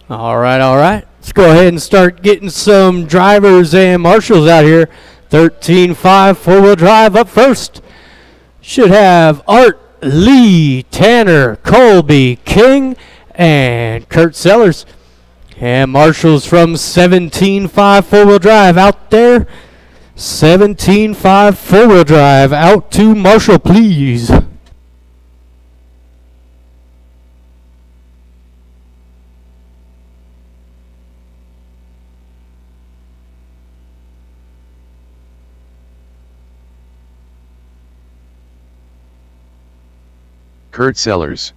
All right, all right. Let's go ahead and start getting some drivers and marshals out here. 13.5 four-wheel drive up first. Should have Art, Lee, Tanner, Colby, King, and Kurt Sellers. And marshals from 17.5 four-wheel drive out there. 17.5 four-wheel drive out to Marshall, please. Kurt Sellers.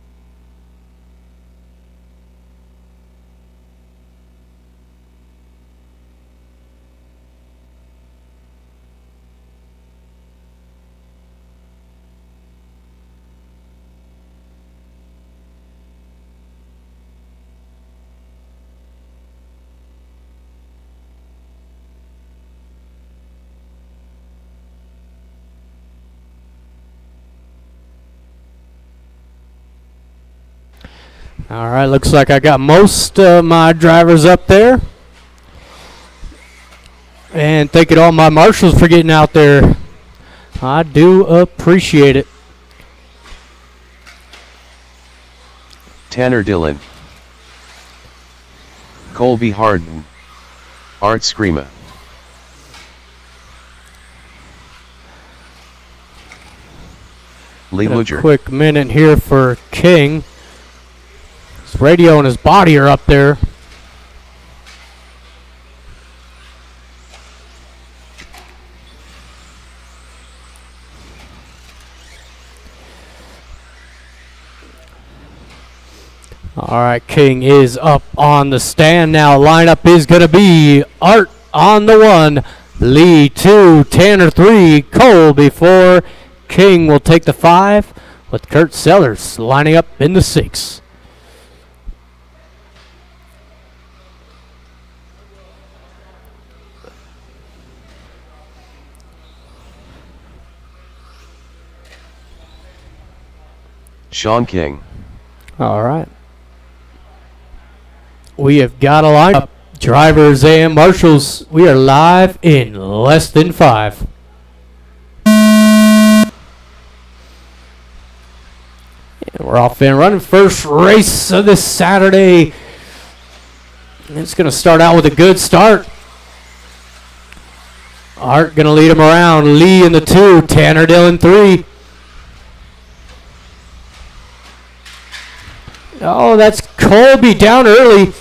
All right, looks like I got most of my drivers up there. And thank you to all my marshals for getting out there. I do appreciate it. Tanner Dillon. Colby Harden. Art Screama. Lee Luger. Quick minute here for King. His radio and his body are up there. All right, King is up on the stand now. Lineup is going to be Art on the 1, Lee 2, Tanner 3, Colby 4. King will take the 5 with Kurt Sellers lining up in the 6. Sean King. All right. We have got a lineup. Drivers and marshals, we are live in less than 5. And we're off and running. First race of this Saturday. It's going to start out with a good start. Art going to lead him around. Lee in the 2, Tanner Dillon 3. Oh, that's Colby down early.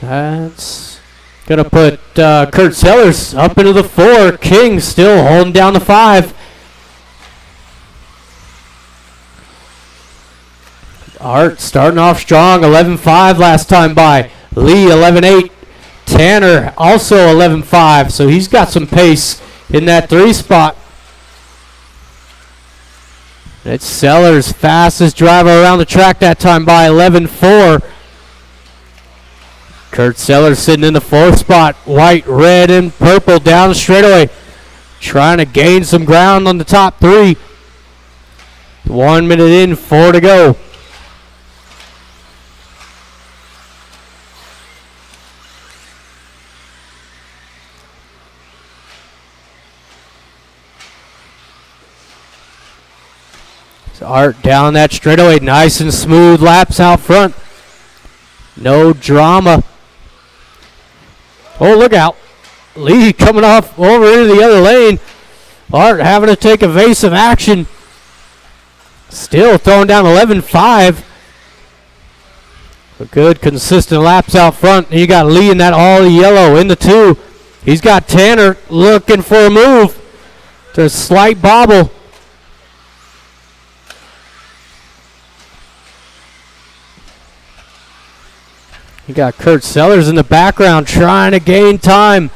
That's going to put Kurt Sellers up into the 4. King still holding down the 5. Art starting off strong, 11.5 last time by. Lee 11.8. Tanner also 11.5, so he's got some pace in that 3 spot. It's Sellers, fastest driver around the track that time by 11.4. Kurt Sellers sitting in the 4th spot. White, red, and purple down the straightaway. Trying to gain some ground on the top 3. 1 minute in, 4 to go. Art down that straightaway, nice and smooth laps out front. No drama. Oh, look out. Lee coming off over into the other lane. Art having to take evasive action. Still throwing down 11.5. Good consistent laps out front. You got Lee in that all yellow in the 2. He's got Tanner looking for a move. There's a slight bobble. You got Kurt Sellers in the background trying to gain time.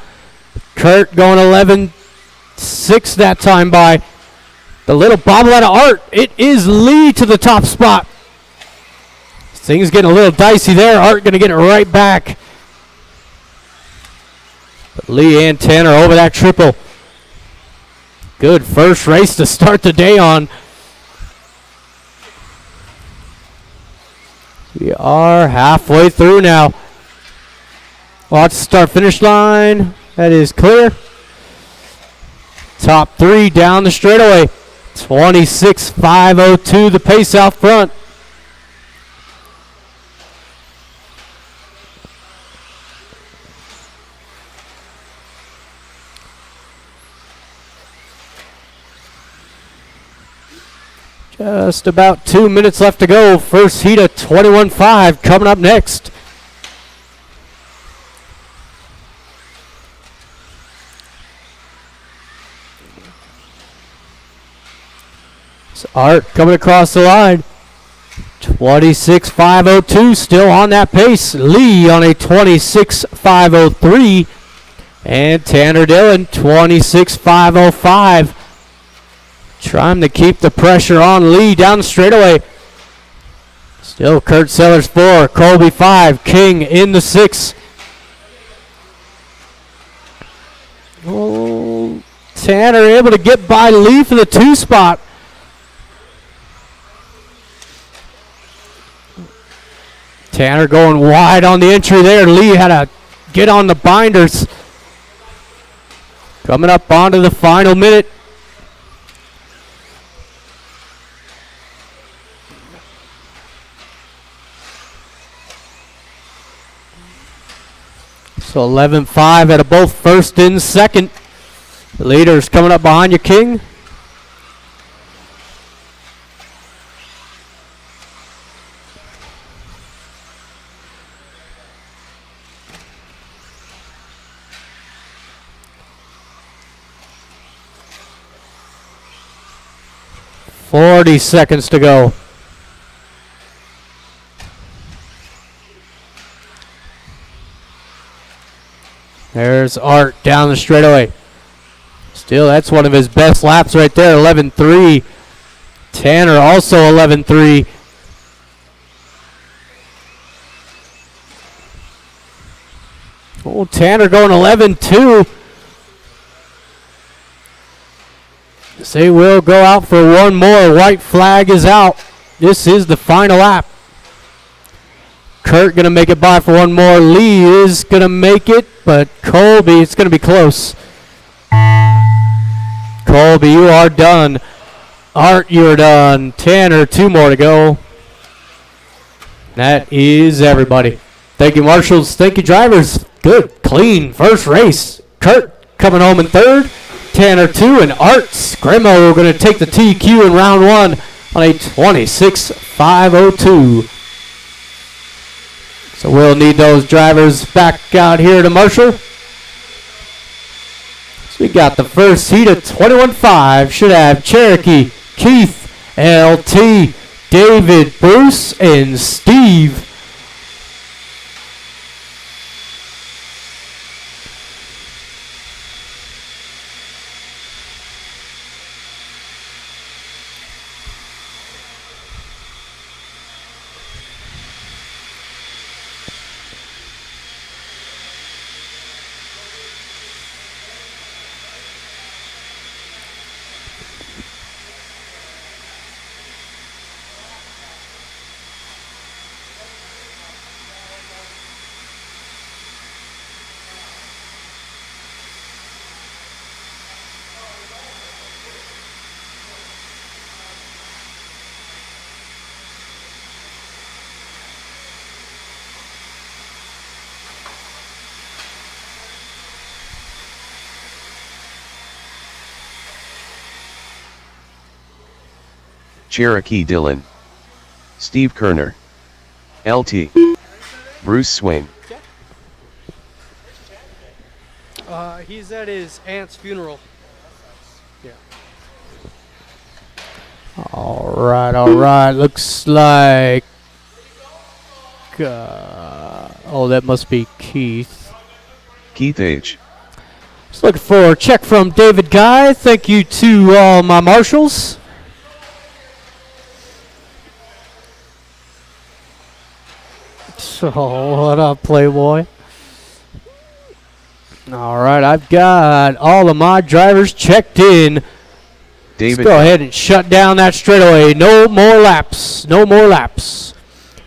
Kurt going 11.6 that time by. The little bobble out of Art. It is Lee to the top spot. Things getting a little dicey there. Art going to get it right back. But Lee and Tanner over that triple. Good first race to start the day on. We are halfway through now. Watch the start-finish line. That is clear. Top three down the straightaway. 26.502 the pace out front. Just about 2 minutes left to go. First heat of 21.5 coming up next. So Art coming across the line. 26.502 still on that pace. Lee on a 26.503. And Tanner Dillon 26.505. Trying to keep the pressure on Lee down the straightaway. Still Kurt Sellers 4, Colby 5, King in the 6. Oh, Tanner able to get by Lee for the 2 spot. Tanner going wide on the entry there. Lee had to get on the binders. Coming up onto the final minute. So 11.5 out of both first and second. The leader's coming up behind you, King. Forty seconds to go. There's Art down the straightaway. Still, that's one of his best laps right there, 11.3. Tanner also 11.3. Oh, Tanner going 11.2. They will go out for one more. White flag is out. This is the final lap. Kurt going to make it by for one more. Lee is going to make it, but Colby, it's going to be close. Colby, you are done. Art, you are done. Tanner, 2 more to go. That is everybody. Thank you, marshals. Thank you, drivers. Good, clean first race. Kurt coming home in 3rd. Tanner 2, and Art Scrimmo going to take the TQ in round 1 on a 26.502. So we'll need those drivers back out here to marshal. So we got the first heat of 21.5. Should have Cherokee, Keith, LT, David, Bruce, and Steve. Cherokee Dillon, Steve Kerner, LT, Bruce Swain. He's at his aunt's funeral. Yeah. All right. Looks like. Oh, that must be Keith. Keith H. Just looking for a check from David Guy. Thank you to all my marshals. So, what up, Playboy? All right, I've got all of my drivers checked in. David, let's go ahead and shut down that straightaway. No more laps.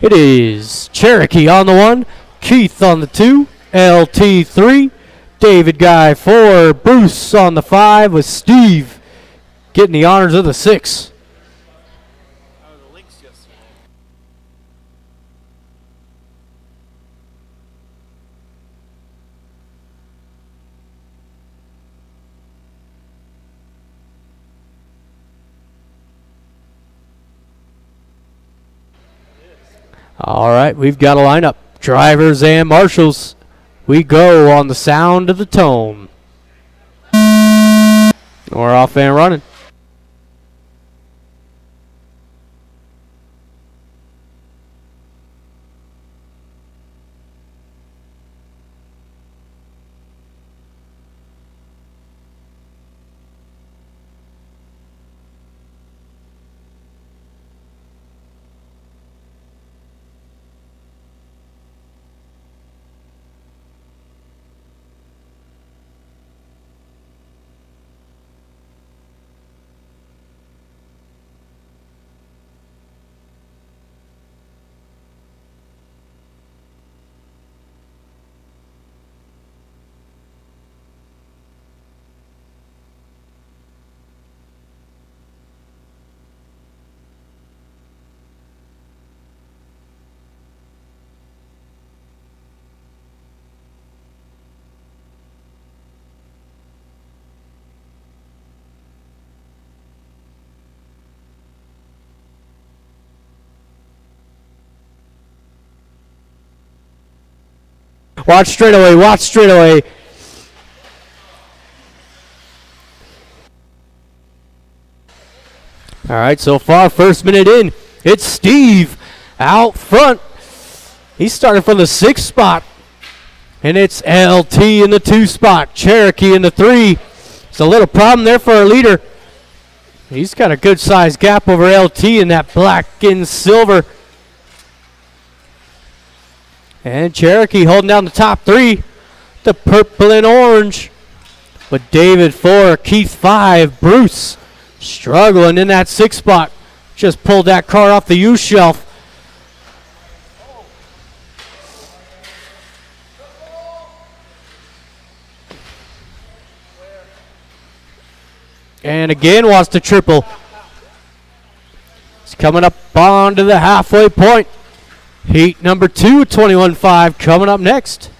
It is Cherokee on the 1, Keith on the 2, LT 3, David Guy 4, Bruce on the 5 with Steve getting the honors of the 6. All right, we've got a lineup. Drivers and marshals. We go on the sound of the tone. We're off and running. Watch straightaway, watch straightaway. All right, so far, first minute in, it's Steve out front. He started from the 6th spot, and it's LT in the 2 spot, Cherokee in the 3. It's a little problem there for our leader. He's got a good-sized gap over LT in that black and silver. And Cherokee holding down the top 3, the purple and orange. With David 4, Keith 5, Bruce struggling in that 6th spot. Just pulled that car off the U shelf. And again wants to triple. It's coming up onto the halfway point. Heat number 2, 21.5 coming up next.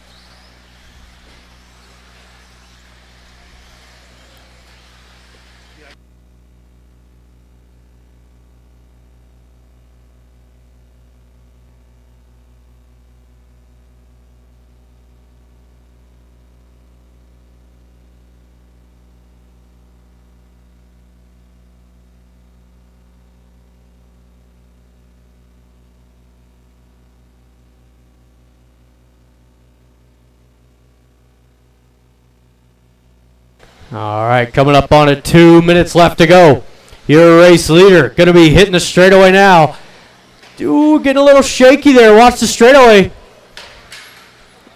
All right, coming up on it, 2 minutes left to go. Your race leader going to be hitting the straightaway now. Ooh, getting a little shaky there. Watch the straightaway.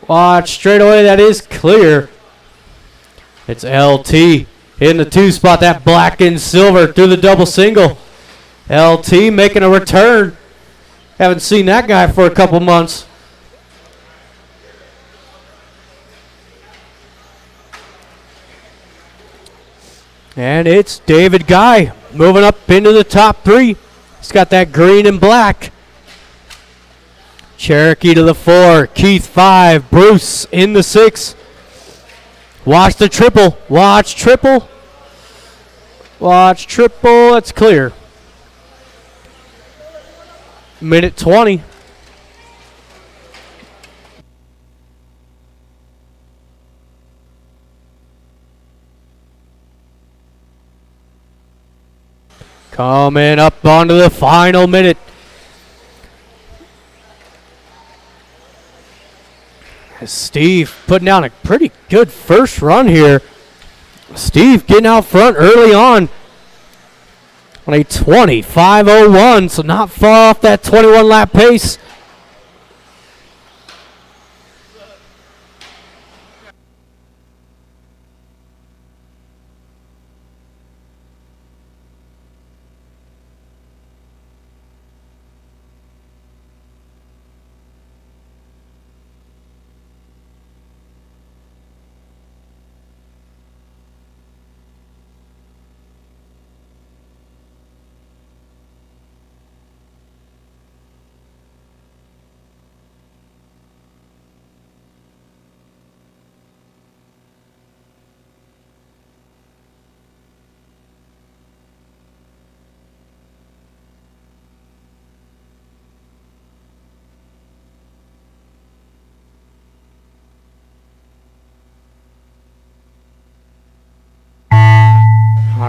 Watch straightaway, that is clear. It's LT in the 2 spot, that black and silver through the double single. LT making a return. Haven't seen that guy for a couple months. And it's David Guy moving up into the top 3. He's got that green and black. Cherokee to the 4, Keith 5, Bruce in the 6. Watch the triple, watch triple. Watch triple, that's clear. Minute 20. Coming up onto the final minute. Steve putting down a pretty good first run here. Steve getting out front early on a 25.01, so not far off that 21 lap pace.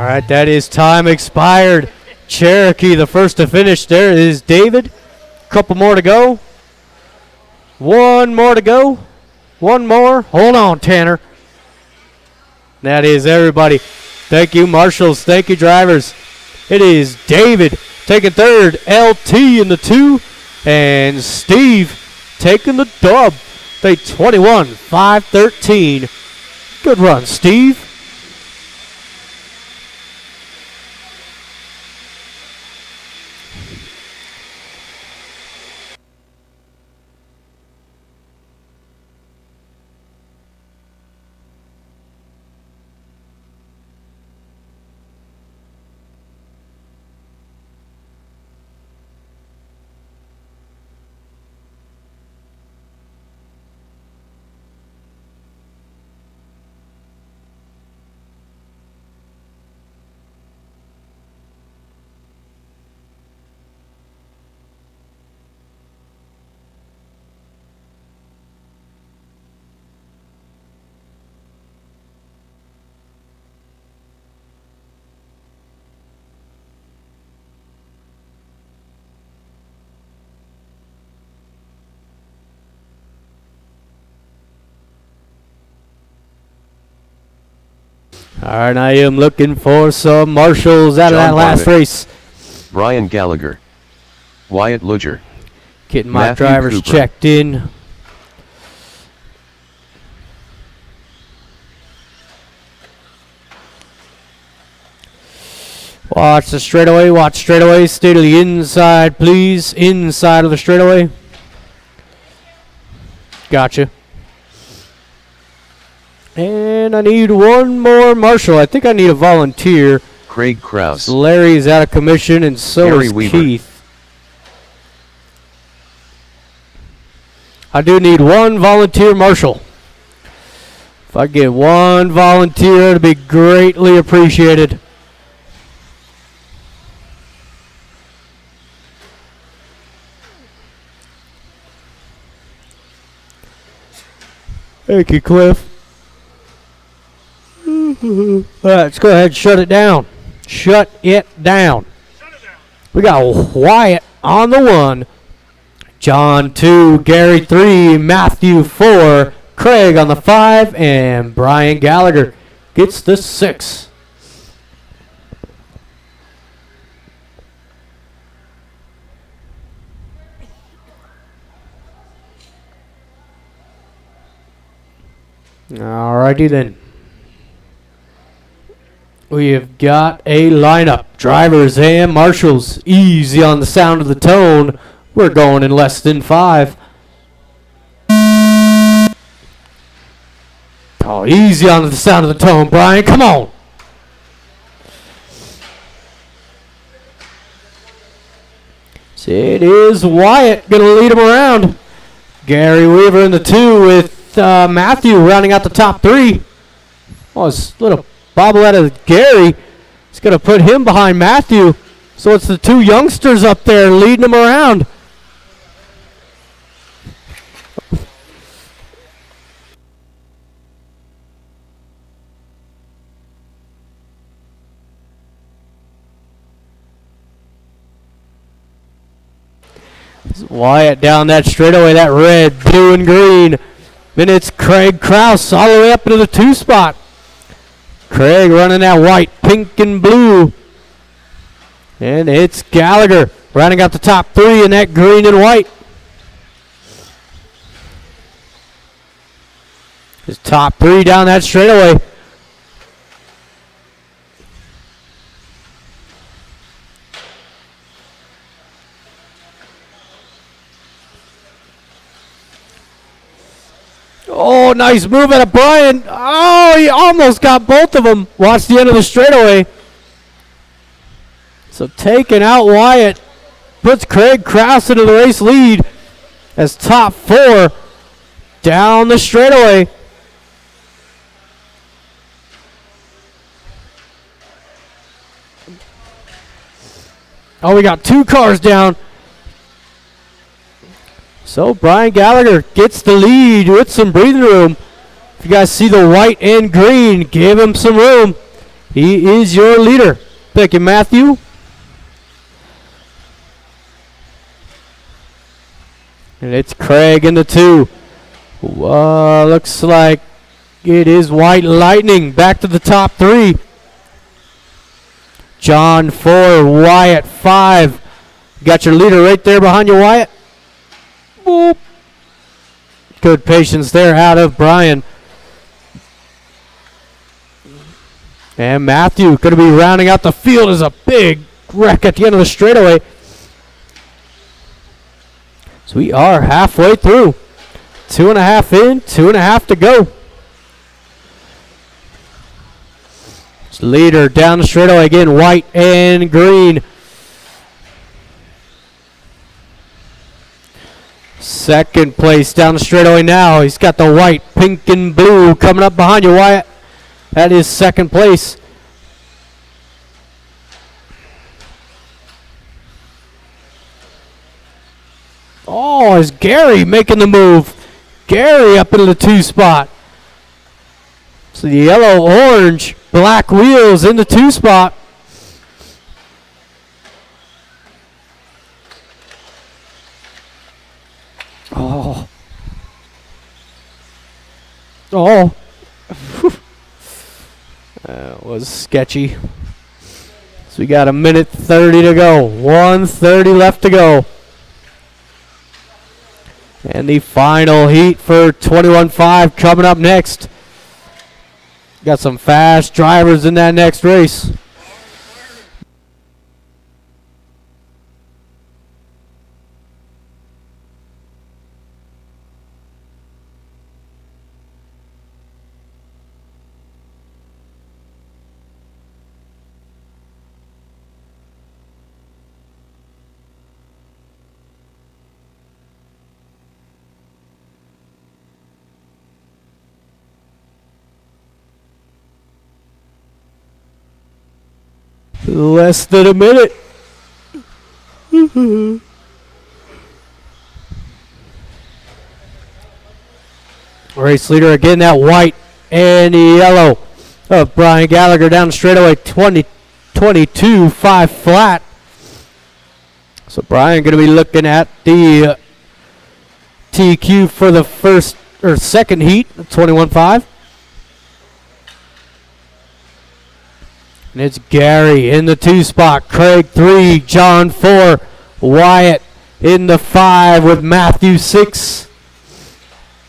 right, that is time expired. Cherokee, the first to finish. There is David. Couple more to go. One more to go. One more. Hold on, Tanner. That is everybody. Thank you, marshals. Thank you, drivers. It is David taking third, LT in the 2, and Steve taking the dub. They 21-5-13. Good run, Steve. All right, I am looking for some marshals out of that last race. Brian Gallagher. Wyatt Ludger. Getting my Matthew drivers Cooper. checked in. Watch the straightaway. Watch straightaway. Stay to the inside, please. Inside of the straightaway. Gotcha. And I need one more marshal. I think I need a volunteer. Craig Krause. Larry's out of commission, and so Gary is Weaver. Keith. I do need one volunteer marshal. If I get one volunteer, it'd be greatly appreciated. Thank you, Cliff. All right, let's go ahead and shut it down. Shut it down. We got Wyatt on the 1, John 2, Gary 3, Matthew 4, Craig on the 5, and Brian Gallagher gets the 6. Alrighty then. We have got a lineup. Drivers and marshals. Easy on the sound of the tone. We're going in less than 5. Oh, easy on the sound of the tone, Brian. Come on. So it is Wyatt going to lead him around. Gary Weaver in the 2 with Matthew rounding out the top 3. Oh, it's a little bobble out of Gary. He's going to put him behind Matthew. So it's the 2 youngsters up there leading him around. Wyatt down that straightaway, that red, blue, and green. Then it's Craig Krause all the way up into the 2 spot. Craig running that white, pink, and blue. And it's Gallagher rounding out the top 3 in that green and white. His top 3 down that straightaway. Oh, nice move out of Brian. Oh, he almost got both of them. Watch the end of the straightaway. So taking out Wyatt puts Craig Krause into the race lead as top 4 down the straightaway. Oh, we got 2 cars down. So Brian Gallagher gets the lead with some breathing room. If you guys see the white and green, give him some room. He is your leader. Thank you, Matthew. And it's Craig in the 2. Looks like it is White Lightning back to the top 3. John 4, Wyatt 5. Got your leader right there behind you, Wyatt. Boop. Good patience there out of Brian. And Matthew going to be rounding out the field as a big wreck at the end of the straightaway. So we are halfway through. 2.5 in, 2.5 to go. Leader down the straightaway again, white and green. Second place down the straightaway now. He's got the white, pink, and blue coming up behind you, Wyatt. That is second place. Oh, is Gary making the move? Gary up into the 2 spot. So the yellow, orange, black wheels in the 2 spot. Oh. Oh. That was sketchy. So we got 1:30 to go. 1:30 left to go. And the final heat for 21.5 coming up next. Got some fast drivers in that next race. Less than a minute. Race leader again, that white and yellow of Brian Gallagher down the straightaway, 22.5 flat. So Brian going to be looking at the TQ for the first or second heat, 21.5. And it's Gary in the 2 spot, Craig 3, John 4, Wyatt in the 5 with Matthew 6.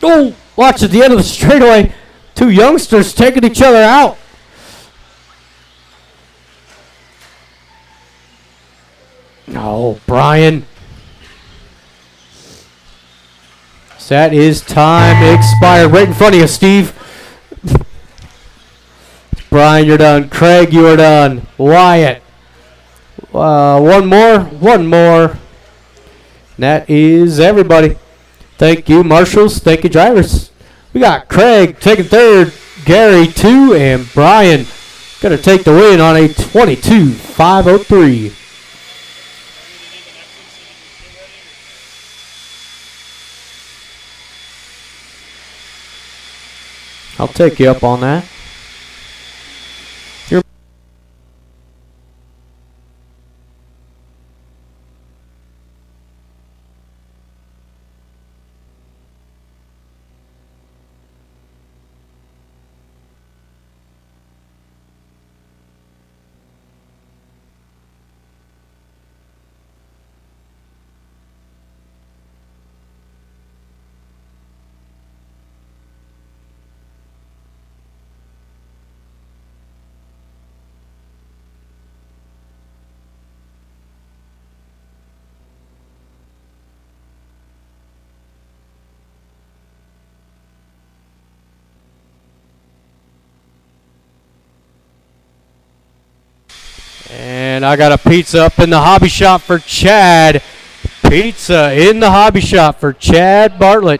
Oh, watch at the end of the straightaway, 2 youngsters taking each other out. Oh, Brian. That is time expired right in front of you, Steve. Brian, you're done. Craig, you are done. Wyatt. One more. That is everybody. Thank you, marshals. Thank you, drivers. We got Craig taking 3rd, Gary 2, and Brian going to take the win on a 22.503. I'll take you up on that. And I got a pizza up in the hobby shop for Chad. Pizza in the hobby shop for Chad Bartlett.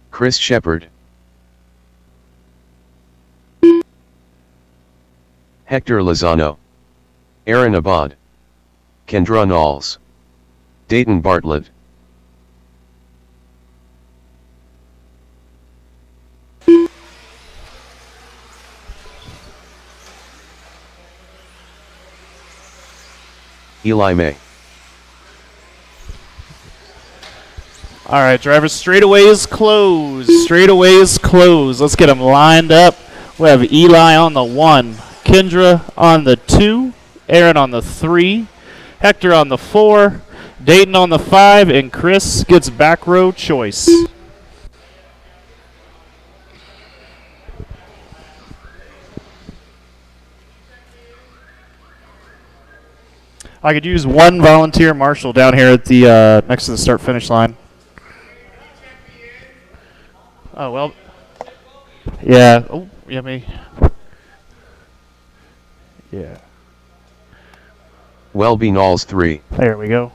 Chris Shepard, Hector Lozano, Aaron Abad, Kendra Knowles. Dayton Bartlett. Eli May. All right, drivers, straightaways closed. Straightaways closed. Let's get them lined up. We have Eli on the 1, Kendra on the 2, Aaron on the 3, Hector on the 4, Dayton on the 5, and Chris gets back row choice. I could use one volunteer marshal down here at the next to the start-finish line. Oh, well. Yeah. Oh, yeah, me. Yeah. Welby Knowles 3. There we go.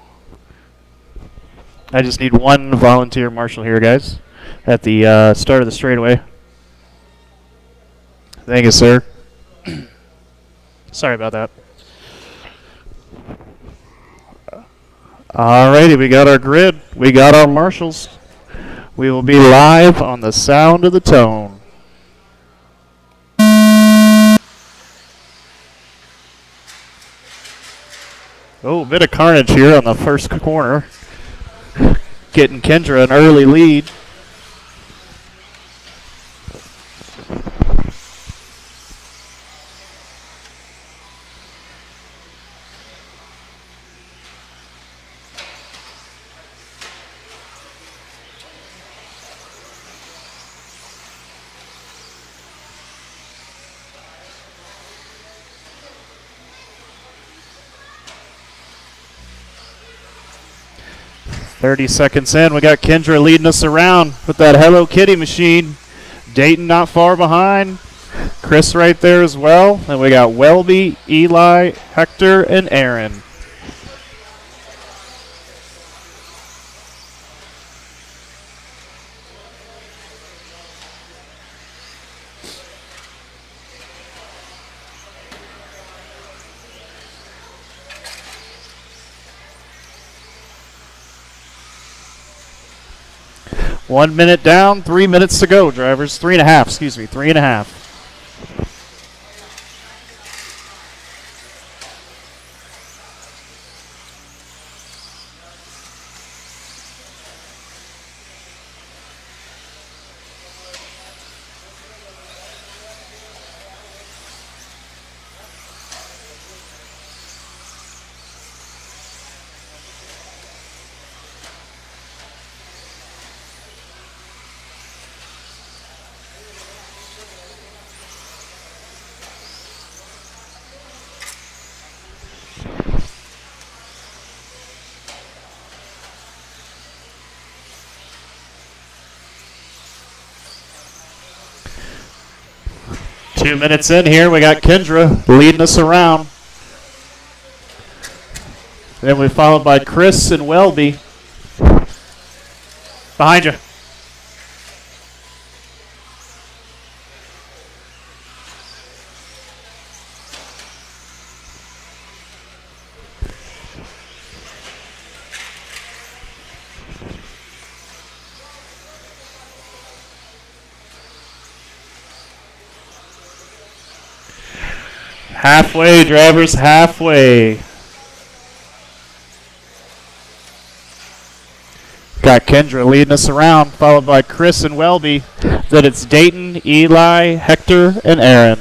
I just need one volunteer marshal here, guys, at the start of the straightaway. Thank you, sir. Sorry about that. Alrighty, we got our grid. We got our marshals. We will be live on the sound of the tone. Oh, a bit of carnage here on the first corner. Getting Kendra an early lead. .30 seconds in, we got Kendra leading us around with that Hello Kitty machine. Dayton not far behind. Chris right there as well. And we got Welby, Eli, Hector, and Aaron. One minute down, 3 minutes to go, drivers. 3.5, excuse me, 3.5. Two minutes in here, we got Kendra leading us around. Then we followed by Chris and Welby. Behind you. Halfway, drivers, halfway. Got Kendra leading us around, followed by Chris and Welby. Then it's Dayton, Eli, Hector, and Aaron.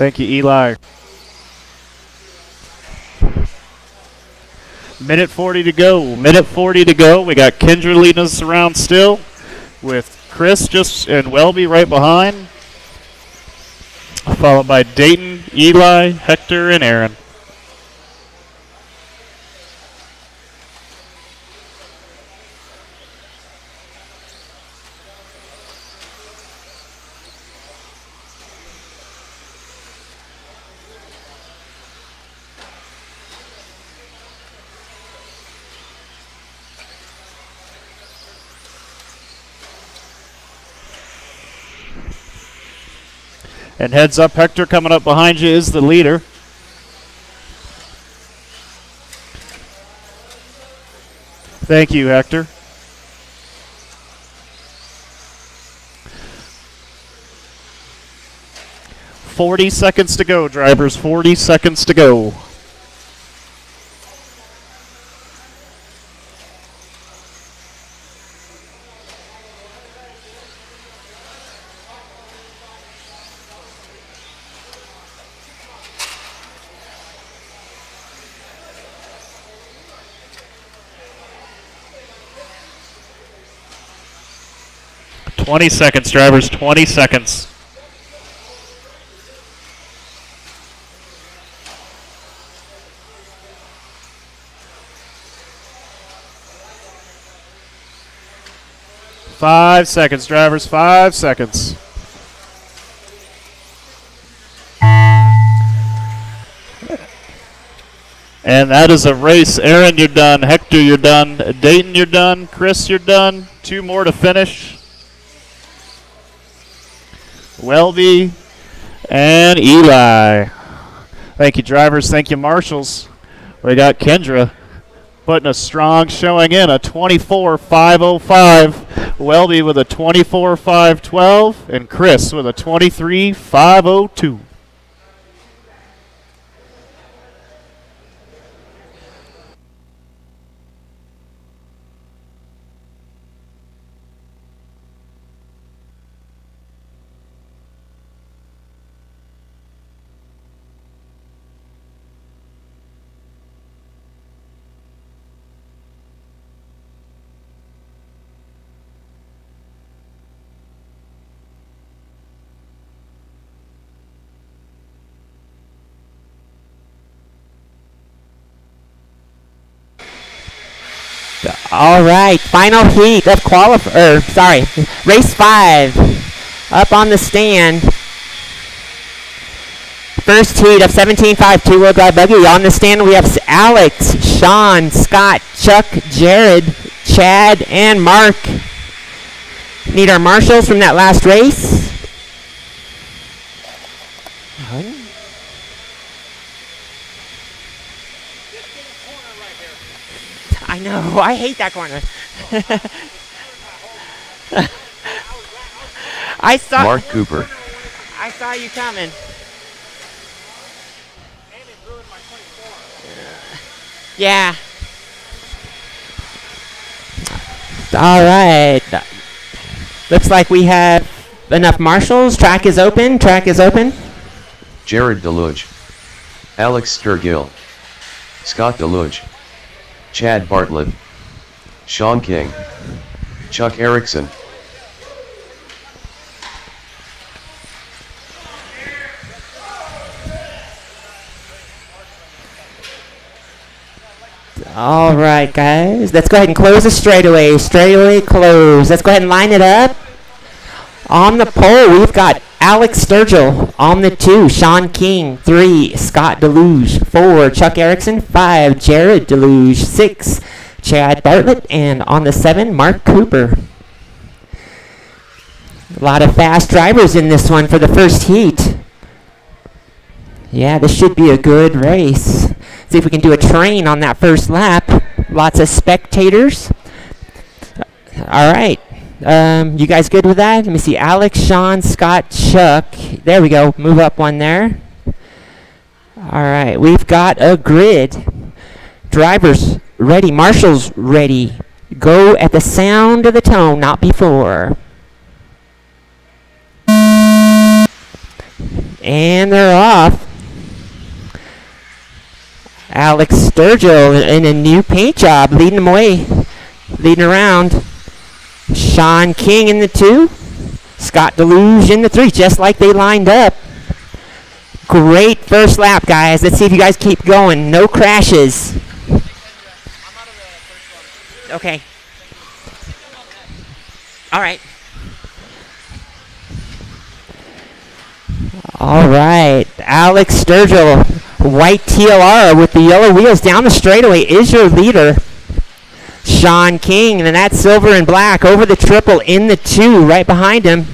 Thank you, Eli. Minute 40 to go. Minute 40 to go. We got Kendra leading us around still, with Chris just and Welby right behind, followed by Dayton, Eli, Hector, and Aaron. And heads up, Hector coming up behind you is the leader. Thank you, Hector. "40 seconds to go, drivers. 40 seconds to go." "20 seconds, drivers. 20 seconds." "5 seconds, drivers. 5 seconds. And that is a race. Aaron, you're done. Hector, you're done. Dayton, you're done. Chris, you're done. 2 more to finish. Welby and Eli. Thank you, drivers. Thank you, marshals. We got Kendra putting a strong showing in, a 24.505. Welby with a 24.512, and Chris with a 23.502. All right, final heat of race 5 up on the stand. First heat of 17.5 two-wheel drive buggy. On the stand we have Alex, Sean, Scott, Chuck, Jared, Chad, and Mark. Need our marshals from that last race. I know, I hate that corner. Mark Cooper. I saw you coming. Yeah. All right. Looks like we have enough marshals. Track is open. Jared Deluge. Alex Sturgill. Scott Deluge. Chad Bartlett. Sean King. Chuck Erickson. All right, guys. Let's go ahead and close the straightaway. Straightaway close. Let's go ahead and line it up. On the pole, we've got Alex Sturgill. On the 2, Sean King. 3, Scott Deluge. 4, Chuck Erickson. 5, Jared Deluge. 6, Chad Bartlett. And on the 7, Mark Cooper. A lot of fast drivers in this one for the first heat. Yeah, this should be a good race. See if we can do a train on that first lap. Lots of spectators. All right. You guys good with that? Let me see. Alex, Sean, Scott, Chuck. There we go. Move up one there. All right. We've got a grid. Drivers ready. Marshals ready. Go at the sound of the tone, not before. And they're off. Alex Sturgill in a new paint job, leading them away, leading around. Sean King in the 2, Scott Deluge in the 3, just like they lined up. Great first lap, guys. Let's see if you guys keep going. No crashes. Okay. All right. All right. Alex Sturgill, white TLR with the yellow wheels down the straightaway is your leader. Sean King, and that's silver and black over the triple in the 2 right behind him.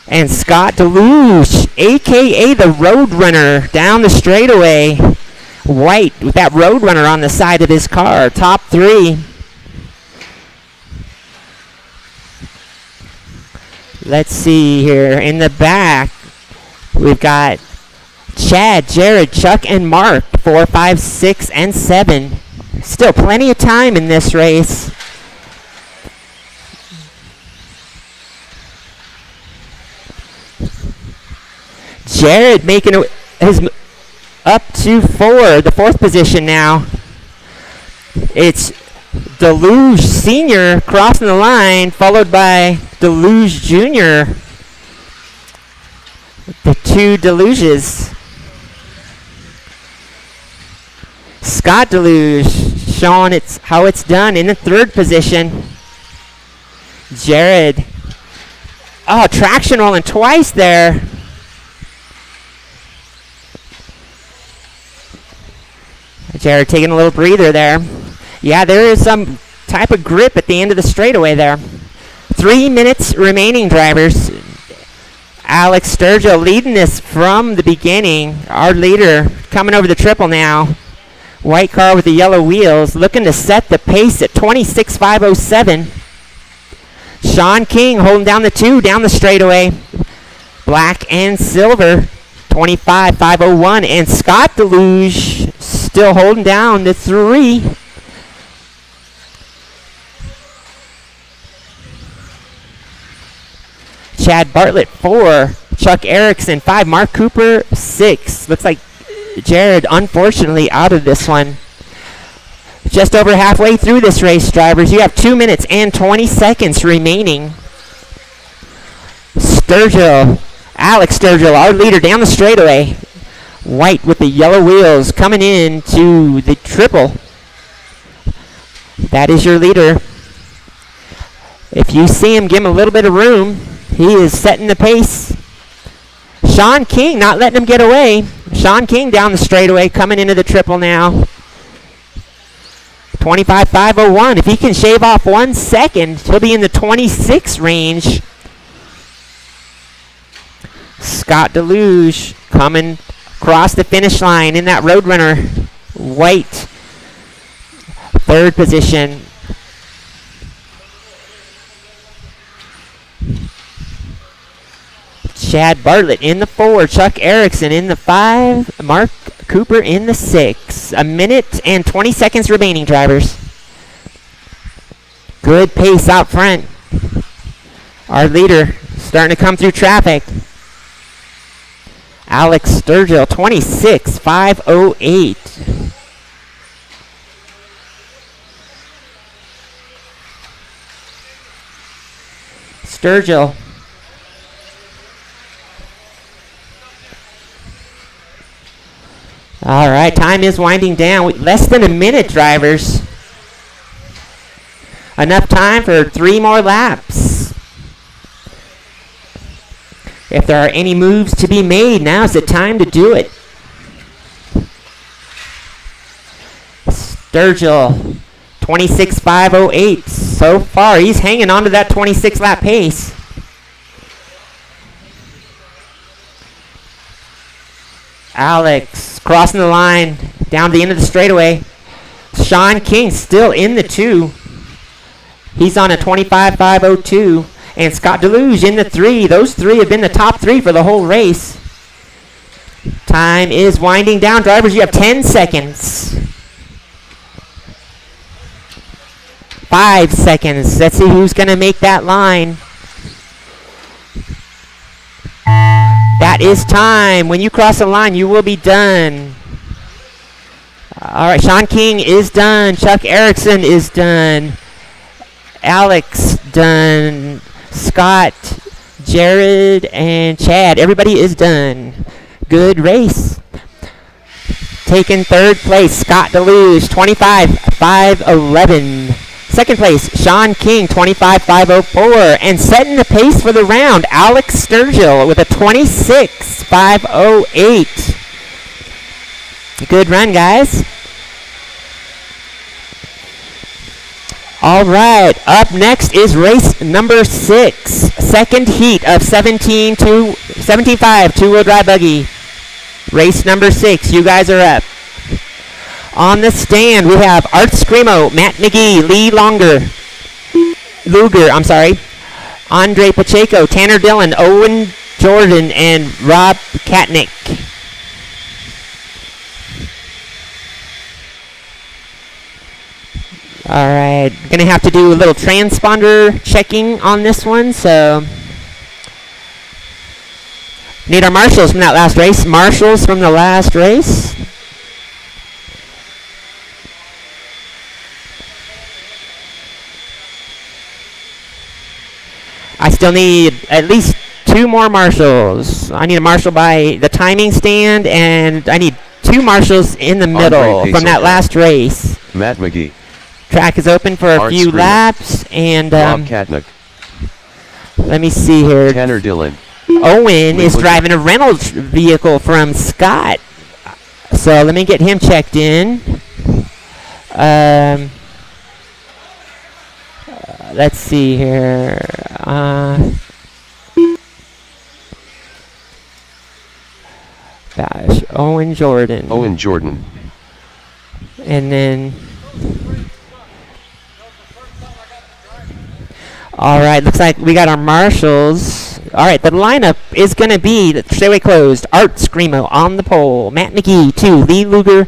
And Scott Deluge a.k.a. the Roadrunner, down the straightaway. White with that Roadrunner on the side of his car. Top 3. Let's see here. In the back, we've got Chad, Jared, Chuck, and Mark. 4, 5, 6, and 7. Still plenty of time in this race. Jared making his up to 4, the 4th position now. It's Deluge Sr. crossing the line, followed by Deluge Jr. The 2 Deluges. Scott Deluge showing how it's done in the 3rd position. Jared. Oh, traction rolling twice there. Jared taking a little breather there. Yeah, there is some type of grip at the end of the straightaway there. 3 minutes remaining, drivers. Alex Sturgill leading this from the beginning. Our leader coming over the triple now. White car with the yellow wheels, looking to set the pace at 26.507. Sean King holding down the 2 down the straightaway. Black and silver, 25.501. And Scott Deluge still holding down the 3. Chad Bartlett 4. Chuck Erickson 5. Mark Cooper 6. Looks like Jared, unfortunately, out of this one. Just over halfway through this race, drivers. You have 2 minutes and 20 seconds remaining. Sturgill, Alex Sturgill, our leader down the straightaway. White with the yellow wheels coming in to the triple. That is your leader. If you see him, give him a little bit of room. He is setting the pace. Sean King not letting him get away. Sean King down the straightaway coming into the triple now. 25.501. If he can shave off 1 second, he'll be in the 26 range. Scott Deluge coming across the finish line in that Roadrunner. White, 3rd position. Chad Bartlett in the 4. Chuck Erickson in the 5. Mark Cooper in the 6. 1 minute and 20 seconds remaining, drivers. Good pace out front. Our leader starting to come through traffic. Alex Sturgill, 26.508. Sturgill. All right, time is winding down. Less than a minute, drivers. Enough time for 3 more laps. If there are any moves to be made, now's the time to do it. Sturgill, 26.508. So far, he's hanging on to that 26-lap pace. Alex crossing the line down the end of the straightaway. Sean King still in the 2. He's on a 25.502. And Scott Deluge in the 3. Those 3 have been the top 3 for the whole race. Time is winding down. Drivers, you have 10 seconds. 5 seconds. Let's see who's going to make that line. That is time. When you cross the line, you will be done. All right, Sean King is done. Chuck Erickson is done. Alex done. Scott, Jared, and Chad. Everybody is done. Good race. Taking 3rd place, Scott Deluge, 25.511. 2nd place, Sean King, 25.504. And setting the pace for the round, Alex Sturgill with a 26.508. Good run, guys. All right, up next is race number 6. Second heat of 17.5 two-wheel drive buggy. Race number 6, you guys are up. On the stand, we have Art Screamo, Matt McGee, Lee Luger, Andre Pacheco, Tanner Dillon, Owen Jordan, and Rob Katnick. All right, gonna have to do a little transponder checking on this one, so need our marshals from that last race. Marshals from the last race. I still need at least 2 more marshals. I need a marshal by the timing stand, and I need 2 marshals in the middle from that last race. Matt McGee. Track is open for a few laps, and Rob Katnick. let me see here. Tanner Dillon. Owen is driving a Reynolds vehicle from Scott, so let me get him checked in. Let's see here. Gosh, Owen Jordan. Owen Jordan. And then, all right, looks like we got our marshals. All right, the lineup is going to be the straightaway closed. Art Screamo on the pole. Matt McGee, 2. Lee Luger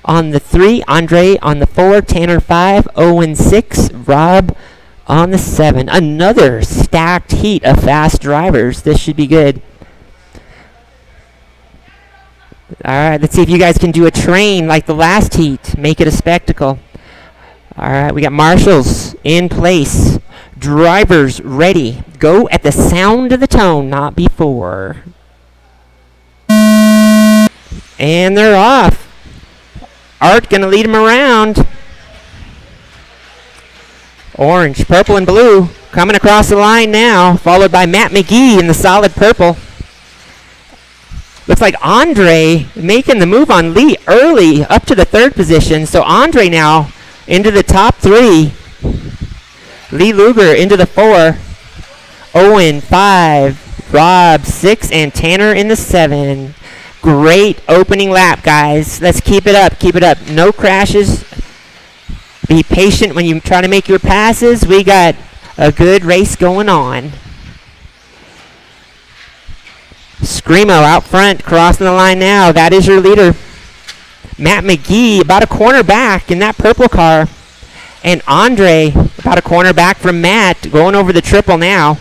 on the 3. Andre on the 4. Tanner 5. Owen 6. Rob on the 7. Another stacked heat of fast drivers. This should be good. All right, let's see if you guys can do a train like the last heat. Make it a spectacle. All right, we got marshals in place. Drivers ready. Go at the sound of the tone, not before. And they're off. Art gonna lead them around. Orange, purple, and blue coming across the line now, followed by Matt McGee in the solid purple. Looks like Andre making the move on Lee early up to the 3rd position. So Andre now into the top 3. Lee Luger into the 4. Owen 5. Rob 6. And Tanner in the 7. Great opening lap, guys. Let's keep it up. Keep it up. No crashes. Be patient when you try to make your passes. We got a good race going on. Screamo out front, crossing the line now. That is your leader. Matt McGee about a corner back in that purple car. And Andre about a corner back from Matt, going over the triple now.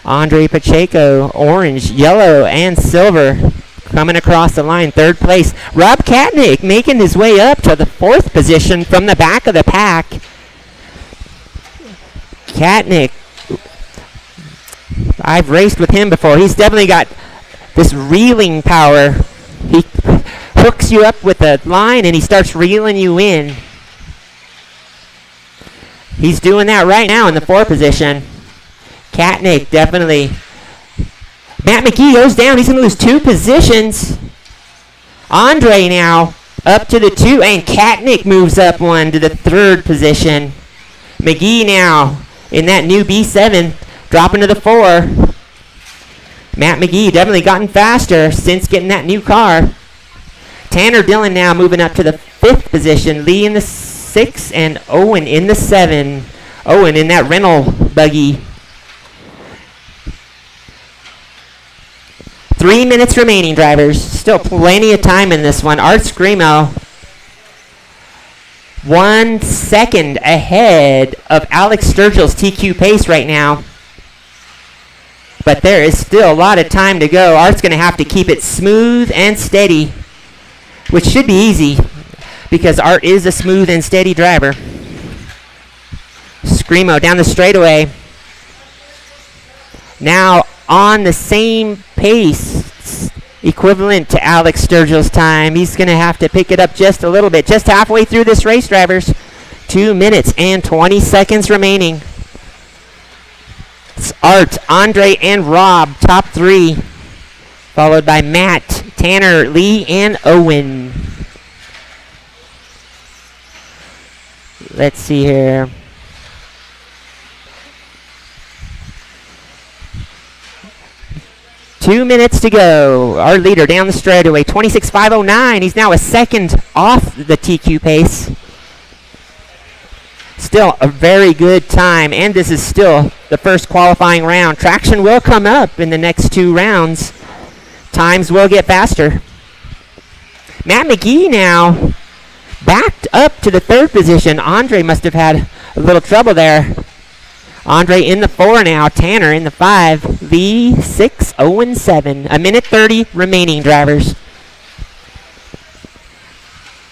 Andre Pacheco, orange, yellow, and silver coming across the line, 3rd place. Rob Katnick making his way up to the 4th position from the back of the pack. Katnick, I've raced with him before. He's definitely got this reeling power. He hooks you up with a line and he starts reeling you in. He's doing that right now in the 4th position. Katnick definitely. Matt McGee goes down. He's going to lose 2 positions. Andre now up to the 2, and Katnick moves up 1 to the 3rd position. McGee now in that new B7, dropping to the 4. Matt McGee definitely gotten faster since getting that new car. Tanner Dillon now moving up to the 5th position. Lee in the 6, and Owen in the 7. Owen in that rental buggy. 3 minutes remaining, drivers. Still plenty of time in this one. Art Screamo 1 second ahead of Alex Sturgill's TQ pace right now. But there is still a lot of time to go. Art's going to have to keep it smooth and steady, which should be easy because Art is a smooth and steady driver. Screamo down the straightaway. Now on the same pace, equivalent to Alex Sturgill's time. He's going to have to pick it up just a little bit. Just halfway through this race, drivers. 2 minutes and 20 seconds remaining. It's Art, Andre, and Rob, top 3. Followed by Matt, Tanner, Lee, and Owen. Let's see here. 2 minutes to go. Our leader down the straightaway, 26.509. He's now a second off the TQ pace. Still a very good time, and this is still the first qualifying round. Traction will come up in the next 2 rounds. Times will get faster. Matt McGee now backed up to the 3rd position. Andre must have had a little trouble there. Andre in the 4 now. Tanner in the 5. Lee 6, 0 and 7. A minute 30 remaining, drivers.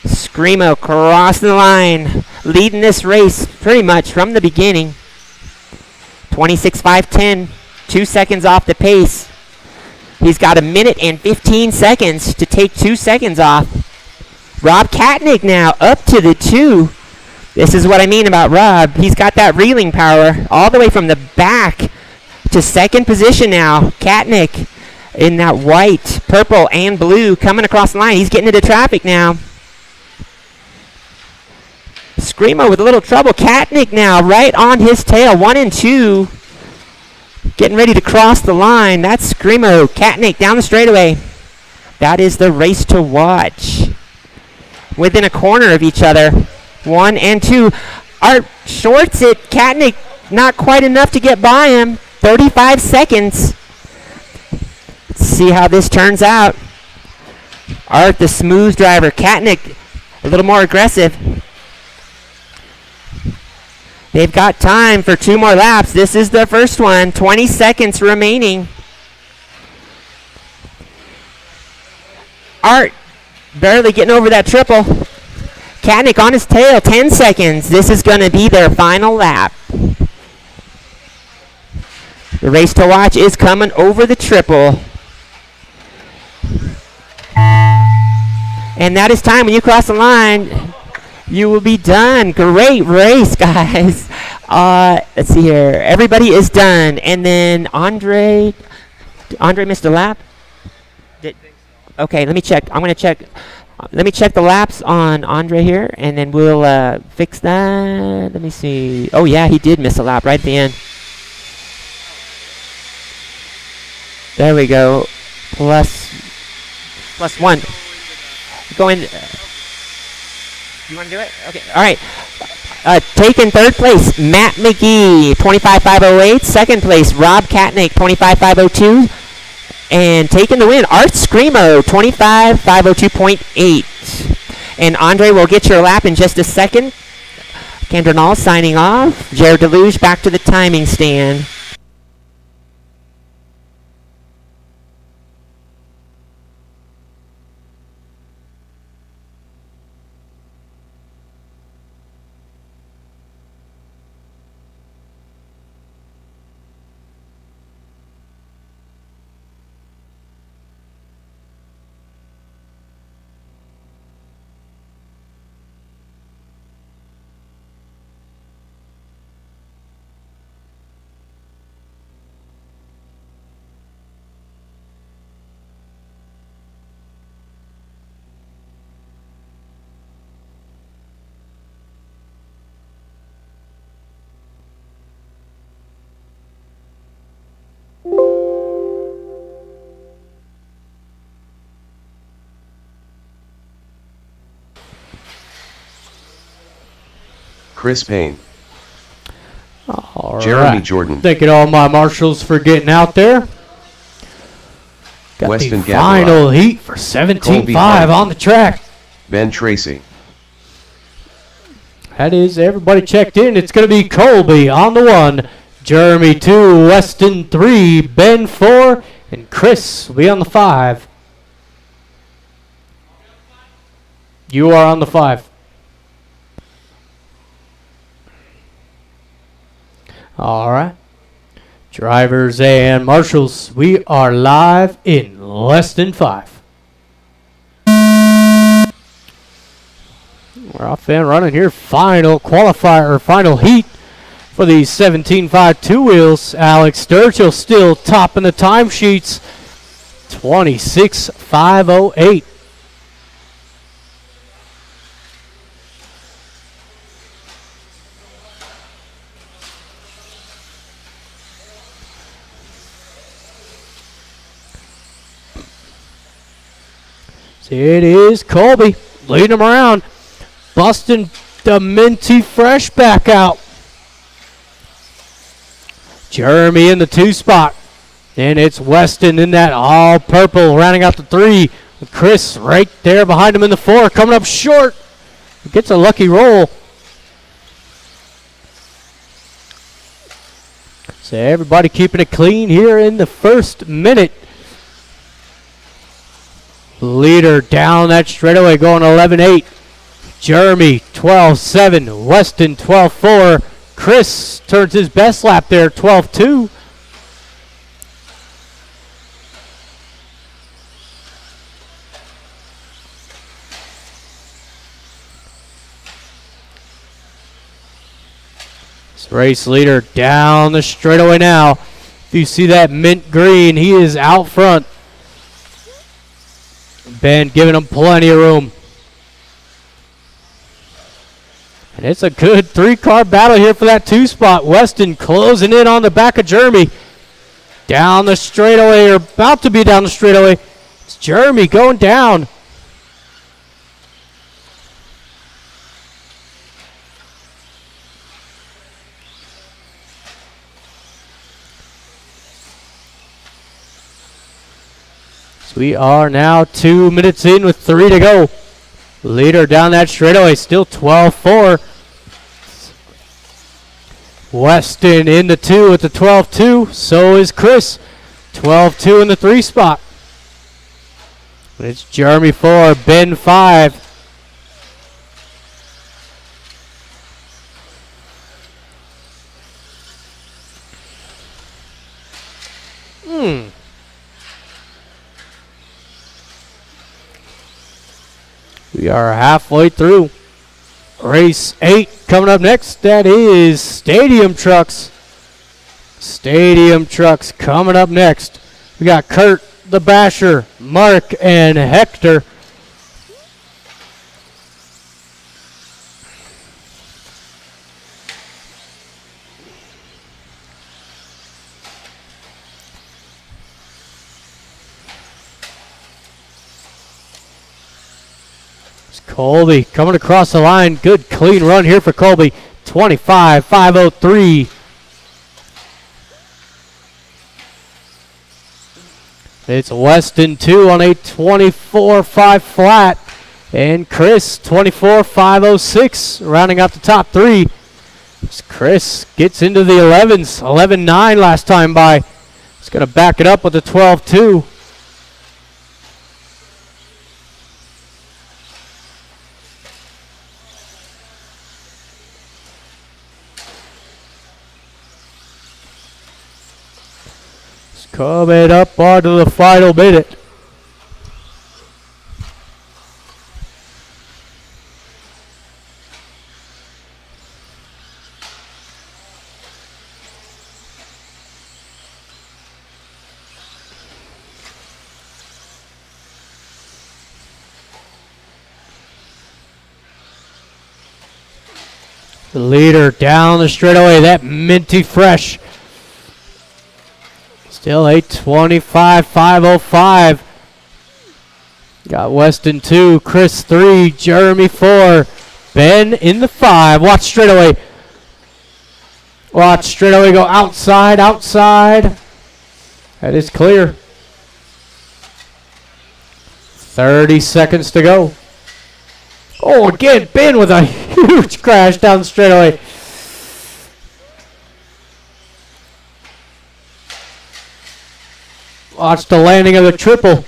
Screamo crossing the line, leading this race pretty much from the beginning. 26.510, 2 seconds off the pace. He's got a minute and 15 seconds to take 2 seconds off. Rob Katnick now up to the 2. This is what I mean about Rob. He's got that reeling power all the way from the back to 2nd position now. Katnick in that white, purple, and blue coming across the line. He's getting into traffic now. Screamo with a little trouble. Katnick now right on his tail. 1 and 2. Getting ready to cross the line. That's Screamo. Katnick down the straightaway. That is the race to watch. Within a corner of each other. 1 and 2. Art shorts it. Katnick not quite enough to get by him. 35 seconds. Let's see how this turns out. Art the smooth driver. Katnick a little more aggressive. They've got time for 2 more laps. This is the first one. 20 seconds remaining. Art barely getting over that triple. Katnick on his tail. 10 seconds. This is going to be their final lap. The race to watch is coming over the triple. And that is time. When you cross the line, you will be done. Great race, guys. Let's see here. Everybody is done. And then Andre missed a lap? Okay, let me check. I'm going to check. Let me check the laps on Andre here, and then we'll fix that. Let me see. Oh, yeah, he did miss a lap right at the end. There we go. Plus 1. Go in. You want to do it? Okay. All right. Taking 3rd place, Matt McGee, 25.508. 2nd place, Rob Katnick, 25.502. And taking the win, Art Screamo, 25.502.8. And Andre will get your lap in just a second. Kendronall signing off. Jared Deluge back to the timing stand. Chris Payne. All Jeremy right. Jordan. Thank you to all my marshals for getting out there. Got Weston the final Gavarot. heat for 17.5 on the track. Ben Tracy. That is everybody checked in. It's going to be Colby on the 1, Jeremy 2, Weston 3, Ben 4, and Chris will be on the 5. You are on the 5. All right. Drivers and marshals, we are live in less than 5. We're off and running here. Final qualifier, or final heat for the 17.5 two-wheels. Alex Sturgill still topping the timesheets. 26.508. It is Colby leading him around, busting the minty fresh back out. Jeremy in the 2 spot. And it's Weston in that all purple, rounding out the 3. Chris right there behind him in the 4, coming up short. Gets a lucky roll. So everybody keeping it clean here in the first minute. Leader down that straightaway going 11-8. Jeremy 12-7. Weston 12-4. Chris turns his best lap there 12-2. Race leader down the straightaway now. If you see that mint green, he is out front. Ben giving him plenty of room. And it's a good 3-car battle here for that 2 spot. Weston closing in on the back of Jeremy. Down the straightaway, or about to be down the straightaway. It's Jeremy going down. We are now 2 minutes in with 3 to go. Leader down that straightaway, still 12-4. Weston in the 2 with the 12-2. So is Chris. 12-2 in the 3 spot. It's Jeremy 4, Ben 5. We are halfway through. Race 8 coming up next. That is Stadium Trucks. Stadium Trucks coming up next. We got Kurt, the Basher, Mark, and Hector. Colby coming across the line. Good clean run here for Colby. 25-503. It's Weston 2 on a 24-5 flat. And Chris 24-506 rounding out the top 3. As Chris gets into the 11s. 11-9 last time by. He's going to back it up with a 12-2. Coming up onto the final minute. The leader down the straightaway, that minty fresh. Still a 25-505. Got Weston 2, Chris 3, Jeremy 4, Ben in the 5. Watch straightaway. Watch straightaway go outside, outside. That is clear. 30 seconds to go. Oh, again, Ben with a huge crash down the straightaway. Watch the landing of the triple.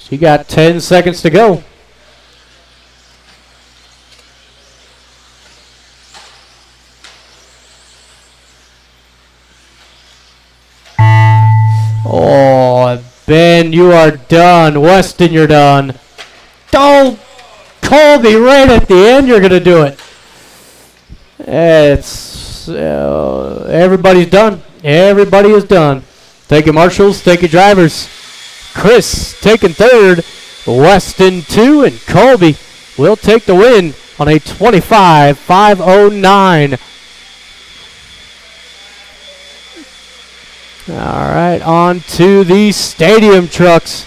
So you got 10 seconds to go. Oh, Ben, you are done. Weston, you're done. Don't, Colby, right at the end, you're going to do it. It's everybody's done. Everybody is done. Thank you, marshals. Thank you, drivers. Chris taking 3rd. Weston 2, and Colby will take the win on a 25-509. All right, on to the stadium trucks.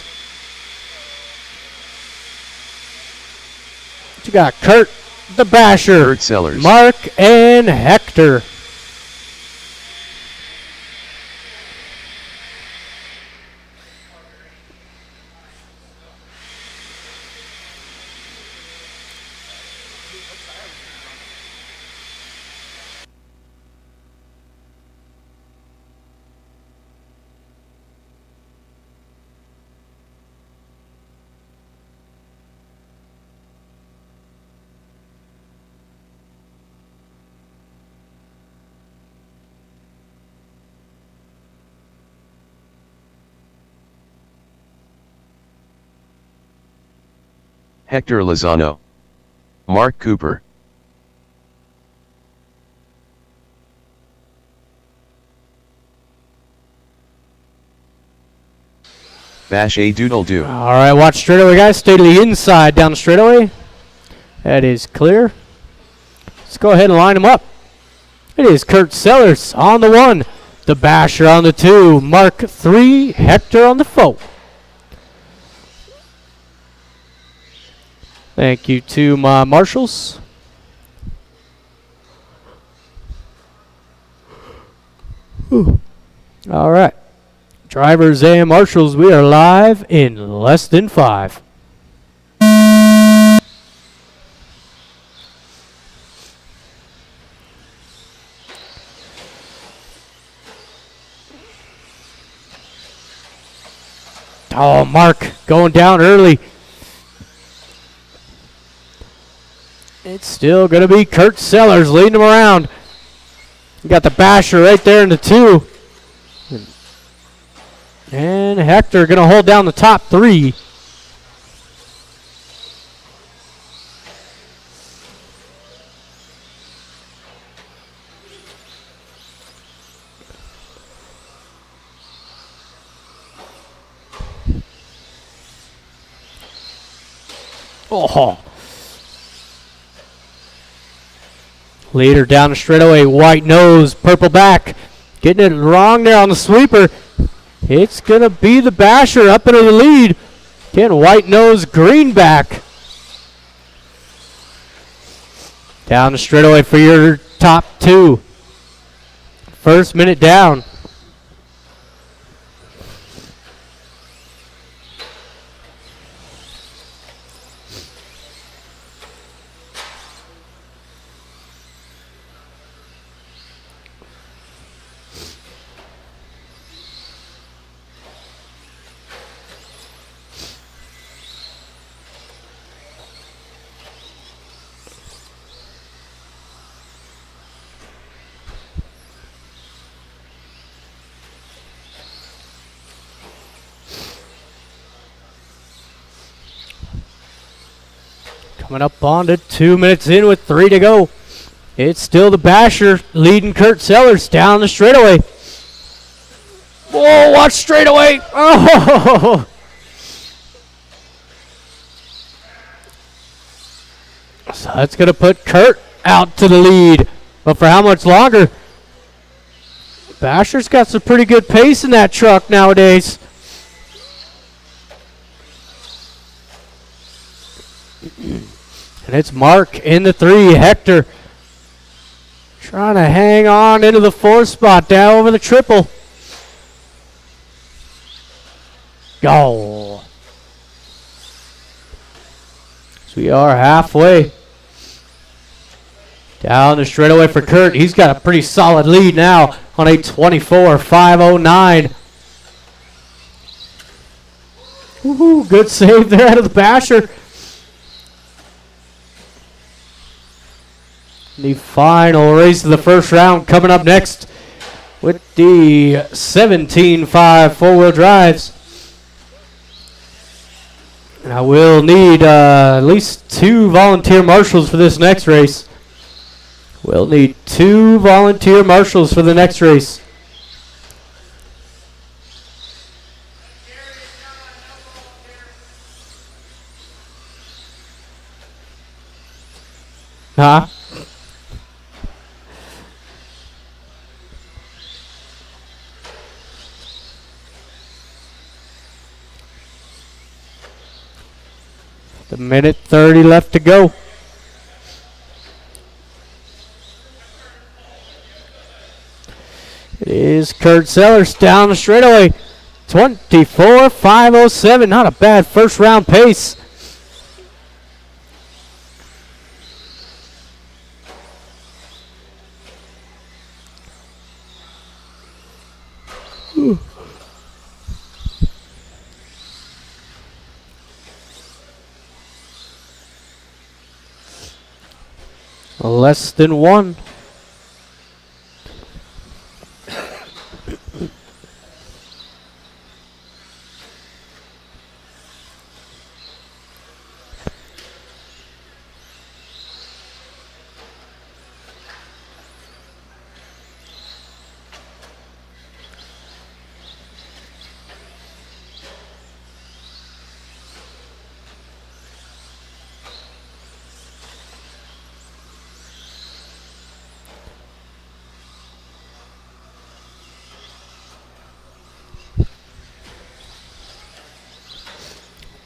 You got Kurt the Basher, Kurt Sellers. Mark, and Hector. Hector Lozano. Mark Cooper. Bash a doodle do. All right, watch straightaway, guys. Stay to the inside down the straightaway. That is clear. Let's go ahead and line them up. It is Kurt Sellers on the 1, the Basher on the 2, Mark 3, Hector on the 4. Thank you to my marshals. Whew. All right. Drivers and marshals, we are live in less than 5. Oh, Mark going down early. It's still going to be Kurt Sellers leading him around. You got the Basher right there in the 2. And Hector going to hold down the top 3. Oh. Leader down the straightaway, white nose, purple back. Getting it wrong there on the sweeper. It's going to be the Basher up into the lead. Getting white nose, green back. Down the straightaway for your top 2. First minute down. Coming up on to 2 minutes in with 3 to go. It's still the Basher leading Kurt Sellers down the straightaway. Whoa, watch straightaway. Oh! So that's going to put Kurt out to the lead. But for how much longer? Basher's got some pretty good pace in that truck nowadays. And it's Mark in the 3. Hector trying to hang on into the 4th spot down over the triple. Go. So we are halfway. Down the straightaway for Kurt. He's got a pretty solid lead now on a 24.509. Woohoo, good save there out of the Basher. The final race of the first round coming up next with the 17.5 four-wheel drives. And I will need at least 2 volunteer marshals for this next race. We'll need 2 volunteer marshals for the next race. Huh? The minute 30 left to go. It is Kurt Sellers down the straightaway. 24.507. Not a bad first round pace. Less than one.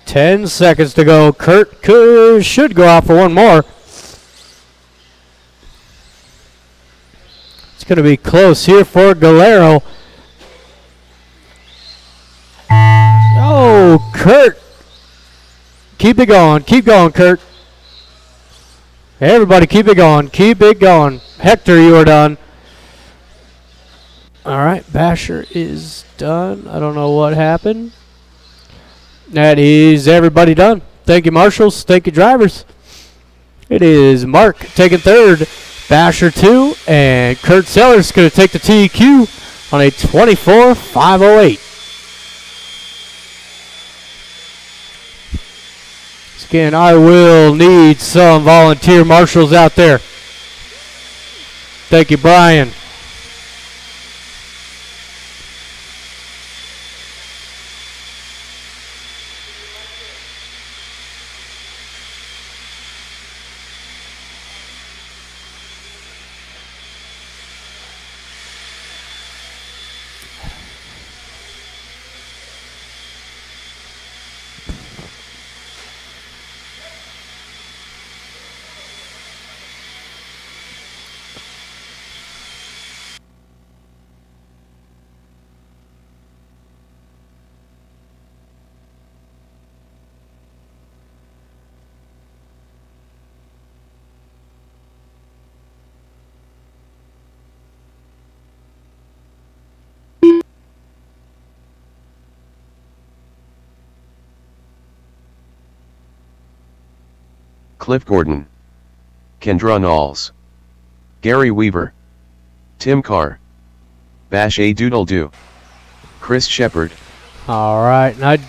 Ten seconds to go. Kurt should go out for one more. It's going to be close here for Galero. Oh, Kurt. Keep it going. Keep going, Kurt. Everybody keep it going. Keep it going. Hector, you are done. All right, Basher is done. I don't know what happened. That is everybody done. Thank you, marshals. Thank you, drivers. It is Mark taking third, Basher 2, and Kurt Sellers going to take the TQ on a 24.508. Again, I will need some volunteer marshals out there. Thank you, Brian. Cliff Gordon, Kendra Knowles, Gary Weaver, Tim Carr, Bash A Doodle Doo, Chris Shepard. All right, and I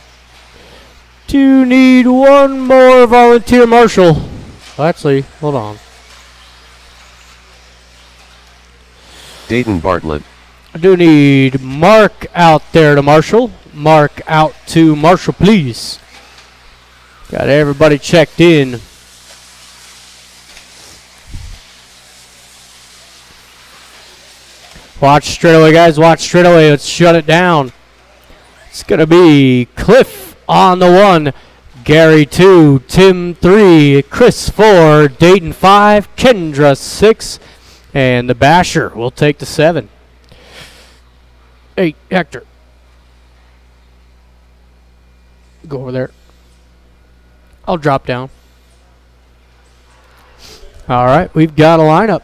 do need one more volunteer marshal. Actually, hold on. Dayton Bartlett. I do need Mark out there to marshal. Mark out to marshal, please. Got everybody checked in. Watch straight away, guys. Watch straight away. Let's shut it down. It's going to be Cliff on the 1, Gary 2, Tim 3, Chris 4, Dayton 5, Kendra 6, and the Basher will take the 7. Hey, Hector. Go over there. I'll drop down. All right, we've got a lineup.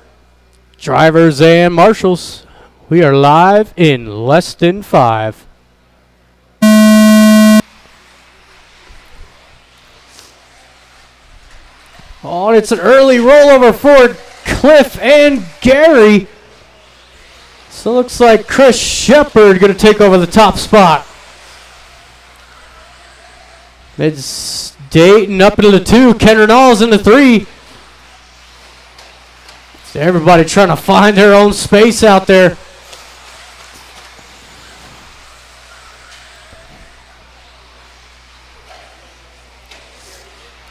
Drivers and marshals. We are live in less than 5. Oh, and it's an early rollover for Cliff and Gary. So it looks like Chris Shepard going to take over the top spot. It's Dayton up into the 2. Ken Renal's in the 3. So everybody trying to find their own space out there.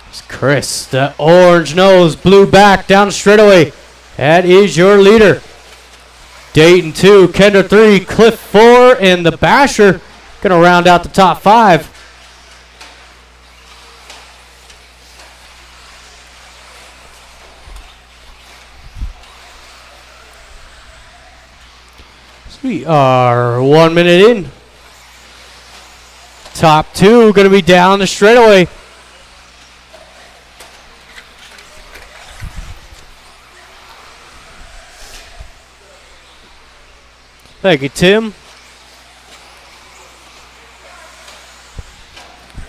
It's Chris, the orange nose, blue back, down the straightaway. That is your leader. Dayton 2, Kendra 3, Cliff 4, and the Basher going to round out the top 5. We are 1 minute in. Top two going to be down the straightaway. Thank you, Tim.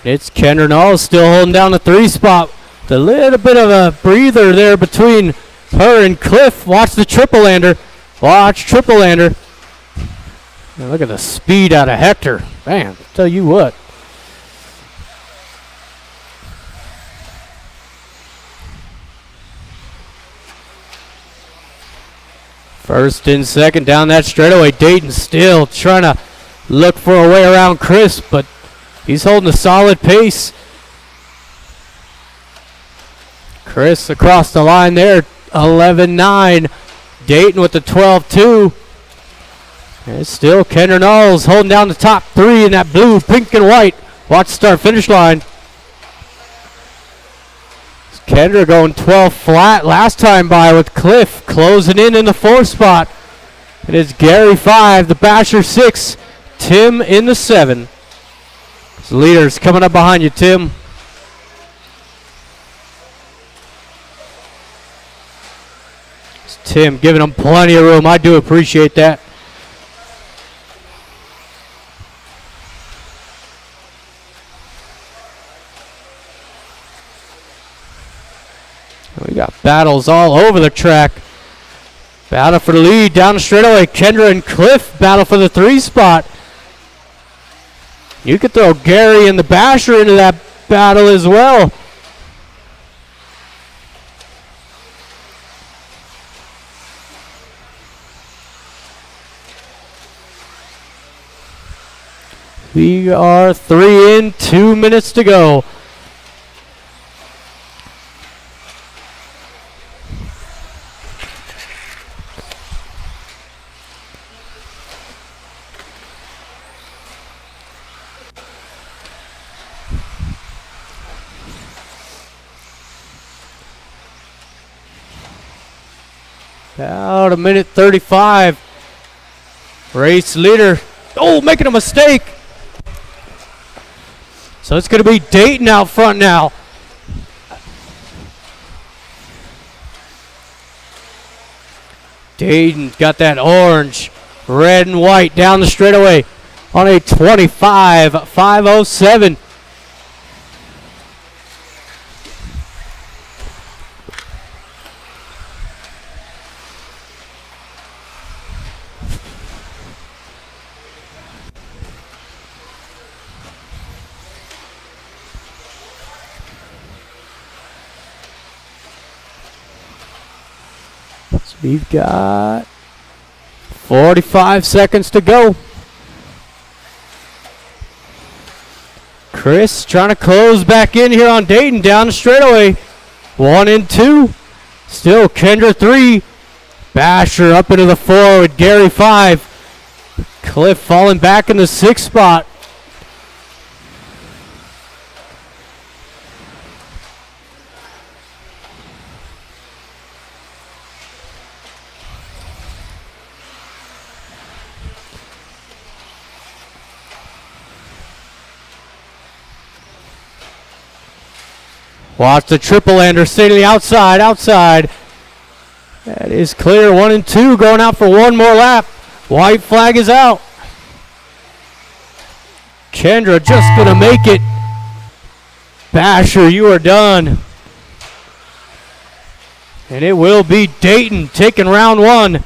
It's Kendra Knowles still holding down the 3 spot. A little bit of a breather there between her and Cliff. Watch the triple lander. Watch triple lander. And look at the speed out of Hector. Man, tell you what. First and second down that straightaway. Dayton still trying to look for a way around Chris, but he's holding a solid pace. Chris across the line there, 11-9. Dayton with the 12-2. And it's still Kendra Knowles holding down the top 3 in that blue, pink, and white. Watch the start finish line. Kendra going 12 flat last time by with Cliff closing in the 4 spot. It is Gary 5, the Basher 6, Tim in the 7. His leaders coming up behind you, Tim. It's Tim giving them plenty of room. I do appreciate that. We got battles all over the track. Battle for the lead down the straightaway. Kendra and Cliff battle for the 3 spot. You could throw Gary and the Basher into that battle as well. We are 3 in, 2 minutes to go. About a minute 35. Race leader. Oh, making a mistake. So it's going to be Dayton out front now. Dayton got that orange, red, and white down the straightaway on a 25.507. We've got 45 seconds to go. Chris trying to close back in here on Dayton down the straightaway. 1 and 2. Still Kendra 3. Basher up into the 4 with Gary 5. Cliff falling back in the 6th spot. Watch the triple lander, stay to the outside, outside. That is clear, 1 and 2, going out for one more lap. White flag is out. Kendra just gonna make it. Basher, you are done. And it will be Dayton taking round 1.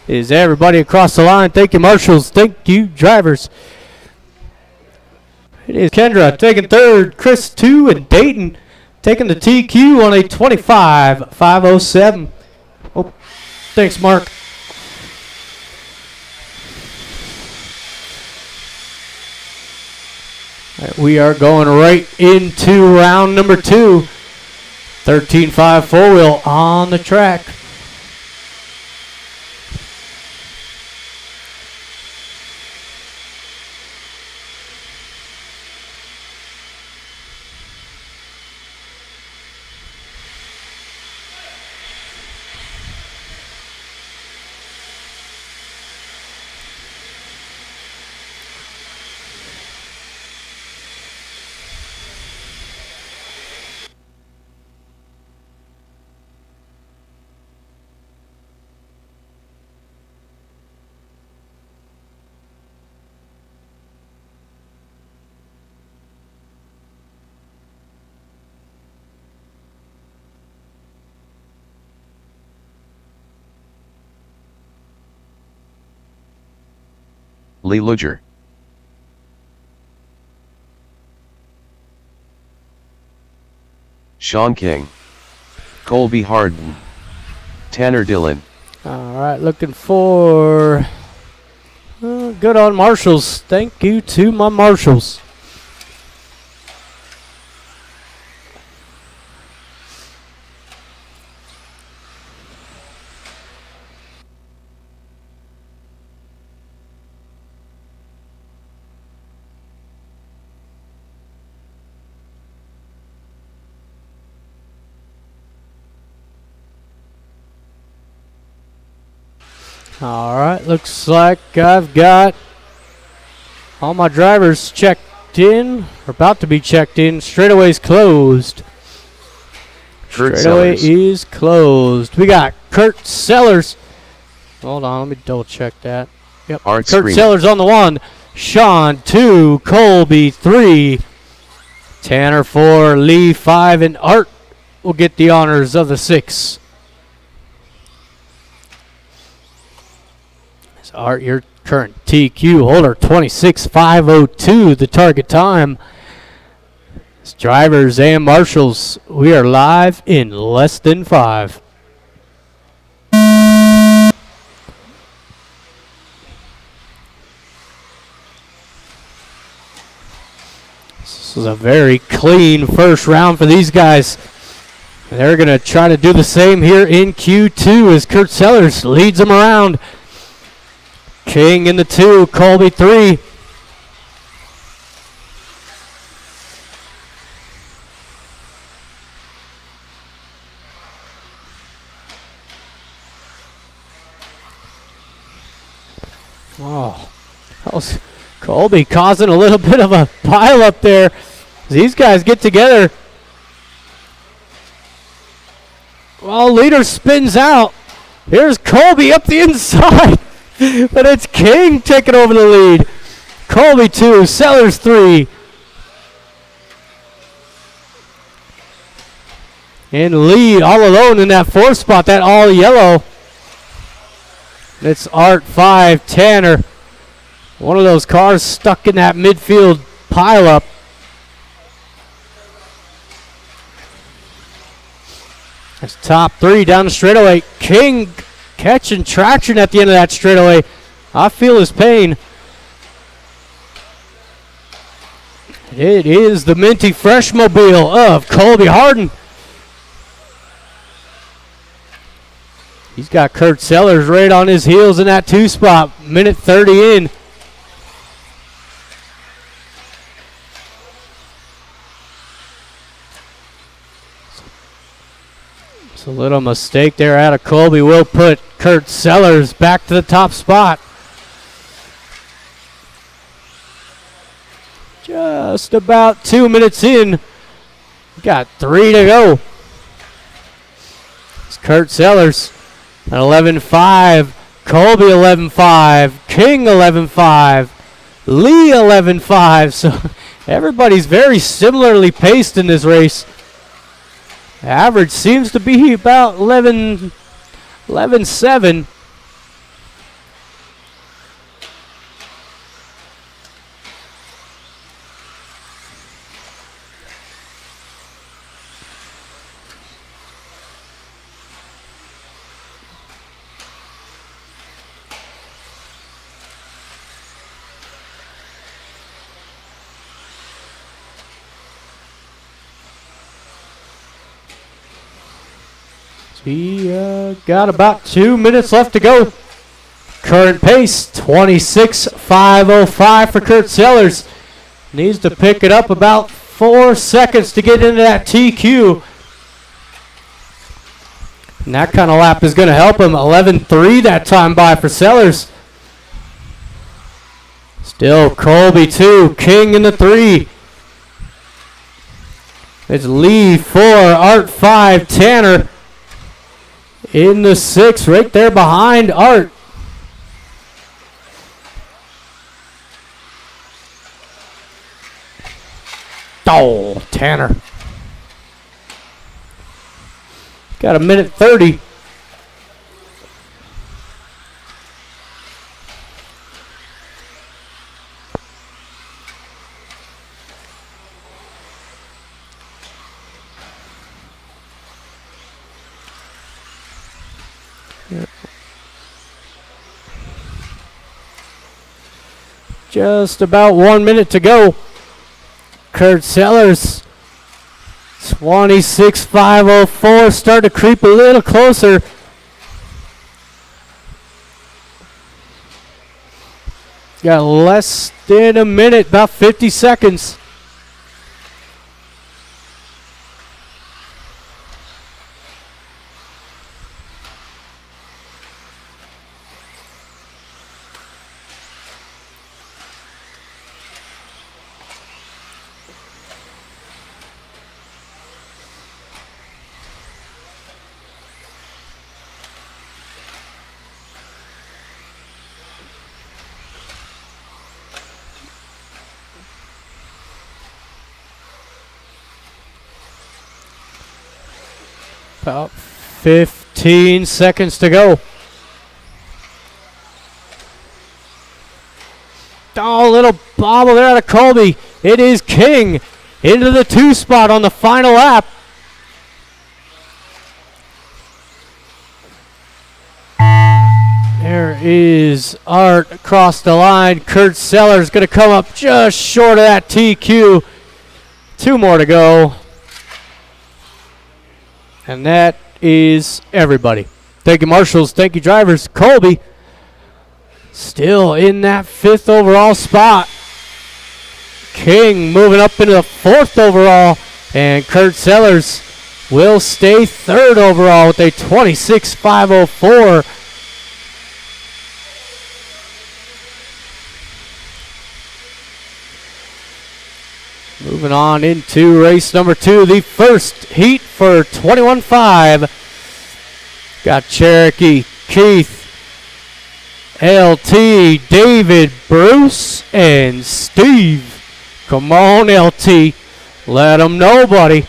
Is everybody across the line? Thank you, marshals. Thank you, drivers. It is Kendra taking 3rd, Chris 2, and Dayton taking the TQ on a 25.507. Oh, thanks, Mark. All right, we are going right into round number 2. 13.5 4-wheel on the track. Lee Luger. Sean King. Colby Harden. Tanner Dillon. All right, looking for good on marshals. Thank you to my marshals. All right, looks like I've got all my drivers checked in, or about to be checked in. Straightaway's closed. Kurt Straightaway Sellers. is closed. We got Kurt Sellers. Hold on, let me double check that. Yep, Art Kurt Screamer. Sellers on the 1. Sean 2, Colby 3, Tanner 4, Lee 5, and Art will get the honors of the 6. Art, your current TQ holder, 26.502, the target time. As drivers and marshals, we are live in less than 5. This is a very clean first round for these guys. They're going to try to do the same here in Q2 as Kurt Sellers leads them around. King in the 2, Colby 3. Oh, that was Colby causing a little bit of a pile up there. These guys get together. Well, leader spins out. Here's Colby up the inside. But it's King taking over the lead. Colby 2, Sellers 3. And Lee all alone in that 4th spot, that all yellow. It's Art 5, Tanner. One of those cars stuck in that midfield pileup. That's top 3 down the straightaway. King catching traction at the end of that straightaway. I feel his pain. It is the Minty Fresh Mobile of Colby Harden. He's got Kurt Sellers right on his heels in that 2 spot. Minute 30 in. It's a little mistake there out of Colby. Will put Kurt Sellers back to the top spot. Just about 2 minutes in. Got 3 to go. It's Kurt Sellers at 11.5. Colby 11.5. King 11.5. Lee 11.5. So everybody's very similarly paced in this race. The average seems to be about 11.7. We got about 2 minutes left to go. Current pace, 26.505 for Kurt Sellers. Needs to pick it up about 4 seconds to get into that TQ. And that kind of lap is going to help him. 11.3 that time by for Sellers. Still Colby 2, King in the 3. It's Lee 4, Art 5, Tanner in the 6, right there behind Art. Oh, Tanner. Got a minute 30. Just about 1 minute to go. Kurt Sellers, 26,504, start to creep a little closer. Got less than a minute, about 50 seconds. About 15 seconds to go. Oh, little bobble there out of Colby. It is King into the 2 spot on the final lap. There is Art across the line. Kurt Sellers going to come up just short of that TQ. 2 more to go. And that is everybody. Thank you, marshals. Thank you, drivers. Colby still in that 5th overall spot. King moving up into the 4th overall. And Kurt Sellers will stay 3rd overall with a 26,504. Moving on into race number 2, the first heat for 21.5. Got Cherokee, Keith, LT, David, Bruce, and Steve. Come on, LT. Let them know, buddy.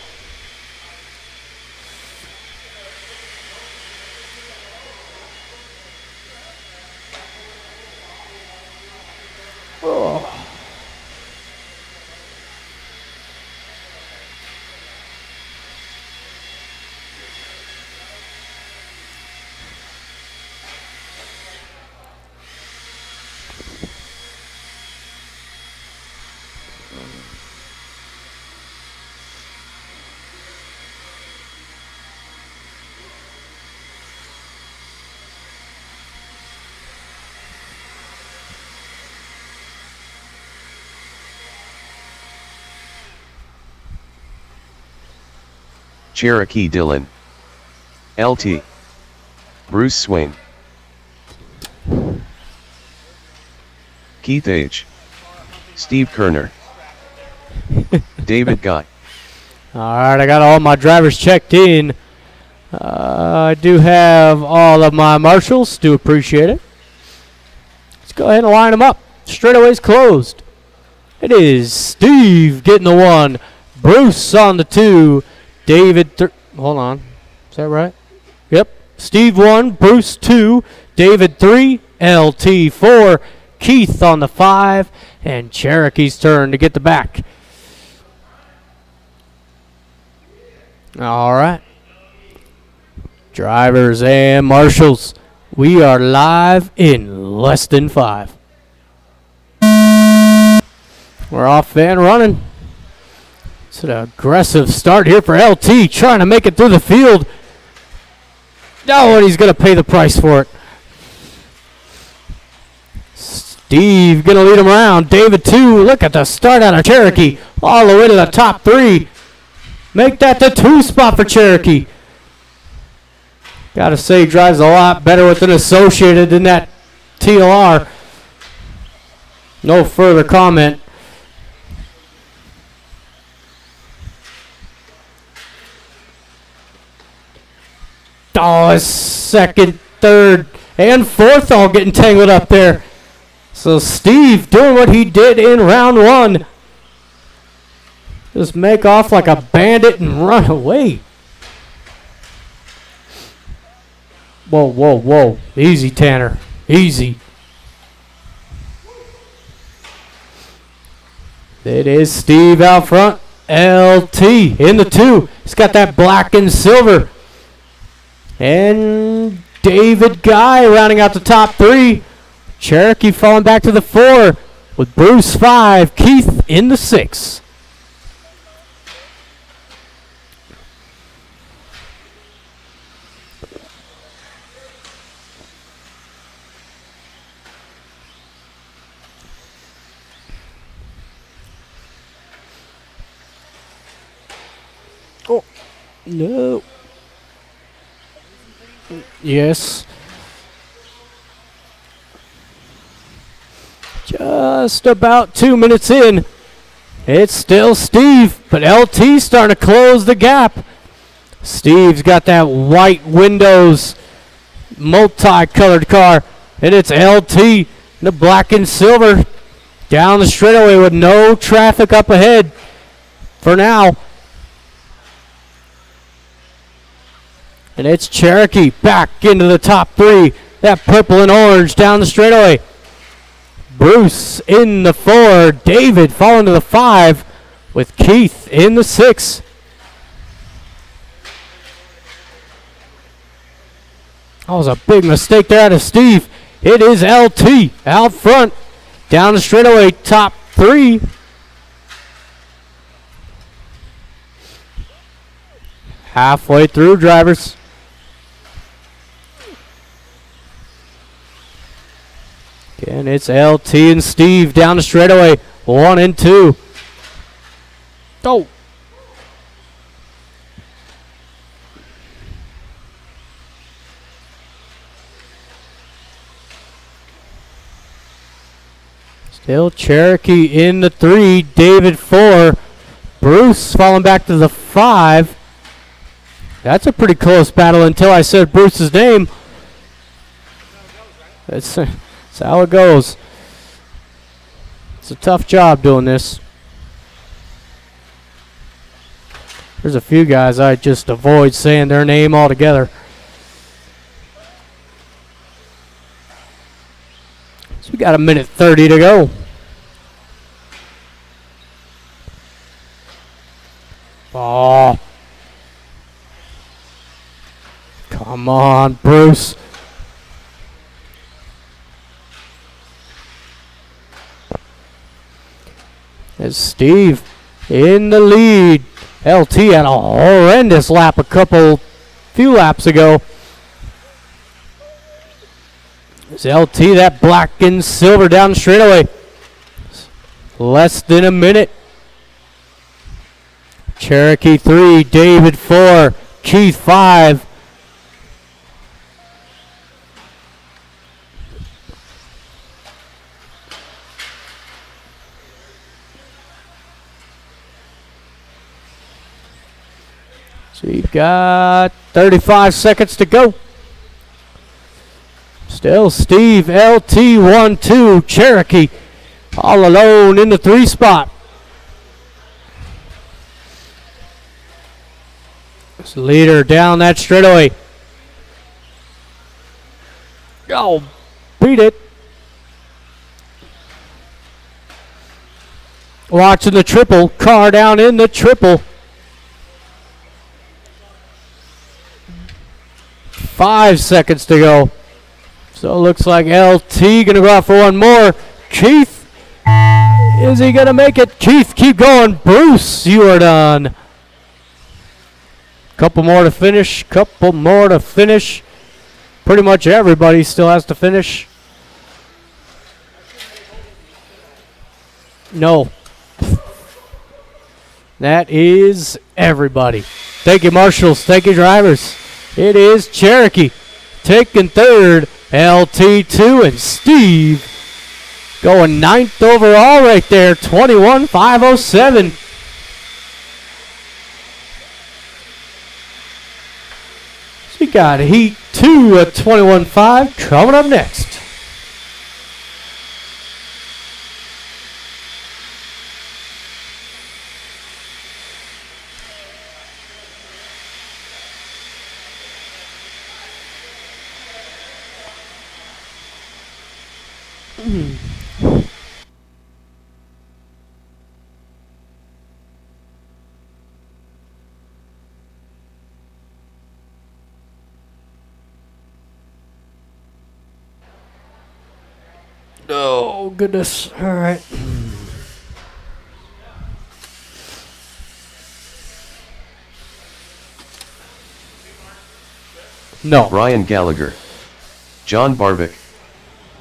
Oh. Cherokee Dylan. LT. Bruce Swain. Keith H. Steve Kerner. David Guy. All right, I got all my drivers checked in. I do have all of my marshals. Do appreciate it. Let's go ahead and line them up. Straightaway's closed. It is Steve getting the 1. Bruce on the 2. David, hold on. Is that right? Yep. Steve 1, Bruce 2, David 3, LT 4, Keith on the 5, and Cherokee's turn to get the back. All right. Drivers and marshals, we are live in less than 5. We're off and running. It's an aggressive start here for LT, trying to make it through the field. Oh, and he's going to pay the price for it. Steve going to lead him around. David 2, look at the start out of Cherokee. All the way to the top 3. Make that the 2 spot for Cherokee. Got to say, he drives a lot better with an Associated than that TLR. No further comment. Oh, 2nd, 3rd, and 4th all getting tangled up there. So Steve doing what he did in round 1. Just make off like a bandit and run away. Whoa, whoa, whoa. Easy, Tanner. Easy. It is Steve out front. LT in the 2. He's got that black and silver. And David Guy rounding out the top 3. Cherokee falling back to the 4 with Bruce 5, Keith in the 6. Oh, no. Yes. Just about 2 minutes in. It's still Steve, but LT's starting to close the gap. Steve's got that white windows, multicolored car, and it's LT in the black and silver down the straightaway with no traffic up ahead for now. And it's Cherokee back into the top 3. That purple and orange down the straightaway. Bruce in the 4. David falling to the 5 with Keith in the 6. That was a big mistake there out of Steve. It is LT out front. Down the straightaway, top 3. Halfway through, drivers. And it's LT and Steve down the straightaway. 1 and 2. Oh. Still Cherokee in the 3. David 4. Bruce falling back to the 5. That's a pretty close battle until I said Bruce's name. That's how it goes. It's a tough job doing this. There's a few guys I just avoid saying their name altogether. So we got 1:30 to go. Oh. Come on, Bruce. As Steve in the lead. LT had a horrendous lap few laps ago. It's LT, that black and silver down the straightaway. Less than a minute. Cherokee 3, David 4, Keith 5. So you've got 35 seconds to go. Still Steve, LT 1-2, Cherokee all alone in the 3 spot. This leader down that straightaway. Oh, beat it. Watching the triple, car down in the triple. 5 seconds to go. So it looks like LT going to go out for one more. Keith, is he going to make it? Keith, keep going. Bruce, you are done. Couple more to finish. Pretty much everybody still has to finish. No. That is everybody. Thank you, marshals. Thank you, drivers. It is Cherokee taking 3rd, LT2, and Steve going 9th overall right there, 21,507. So we got Heat 2 at 21.5 coming up next. Oh, goodness. All right. No. Brian Gallagher. John Barvick.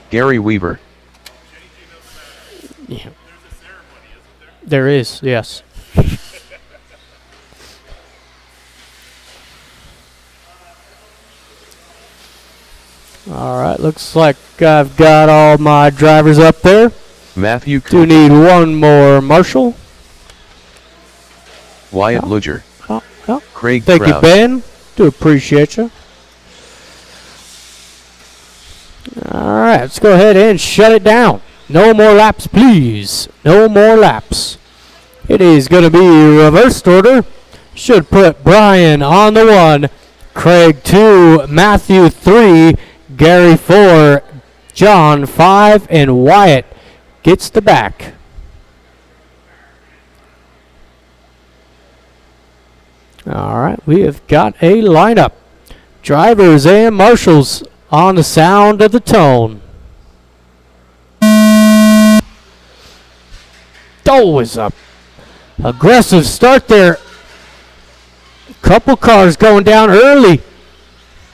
Gary Weaver. Yeah. There is, yes. All right, looks like I've got all my drivers up there. Matthew Do Cooper. need one more marshal. Wyatt Luger. Oh. Craig Thank you, Krause. Ben. Do appreciate you. All right, let's go ahead and shut it down. No more laps, please. No more laps. It is going to be reversed order. Should put Brian on the 1, Craig 2, Matthew 3, Gary 4, John 5, and Wyatt gets the back. All right, we have got a lineup. Drivers and marshals on the sound of the tone. Always up. Aggressive start there. Couple cars going down early.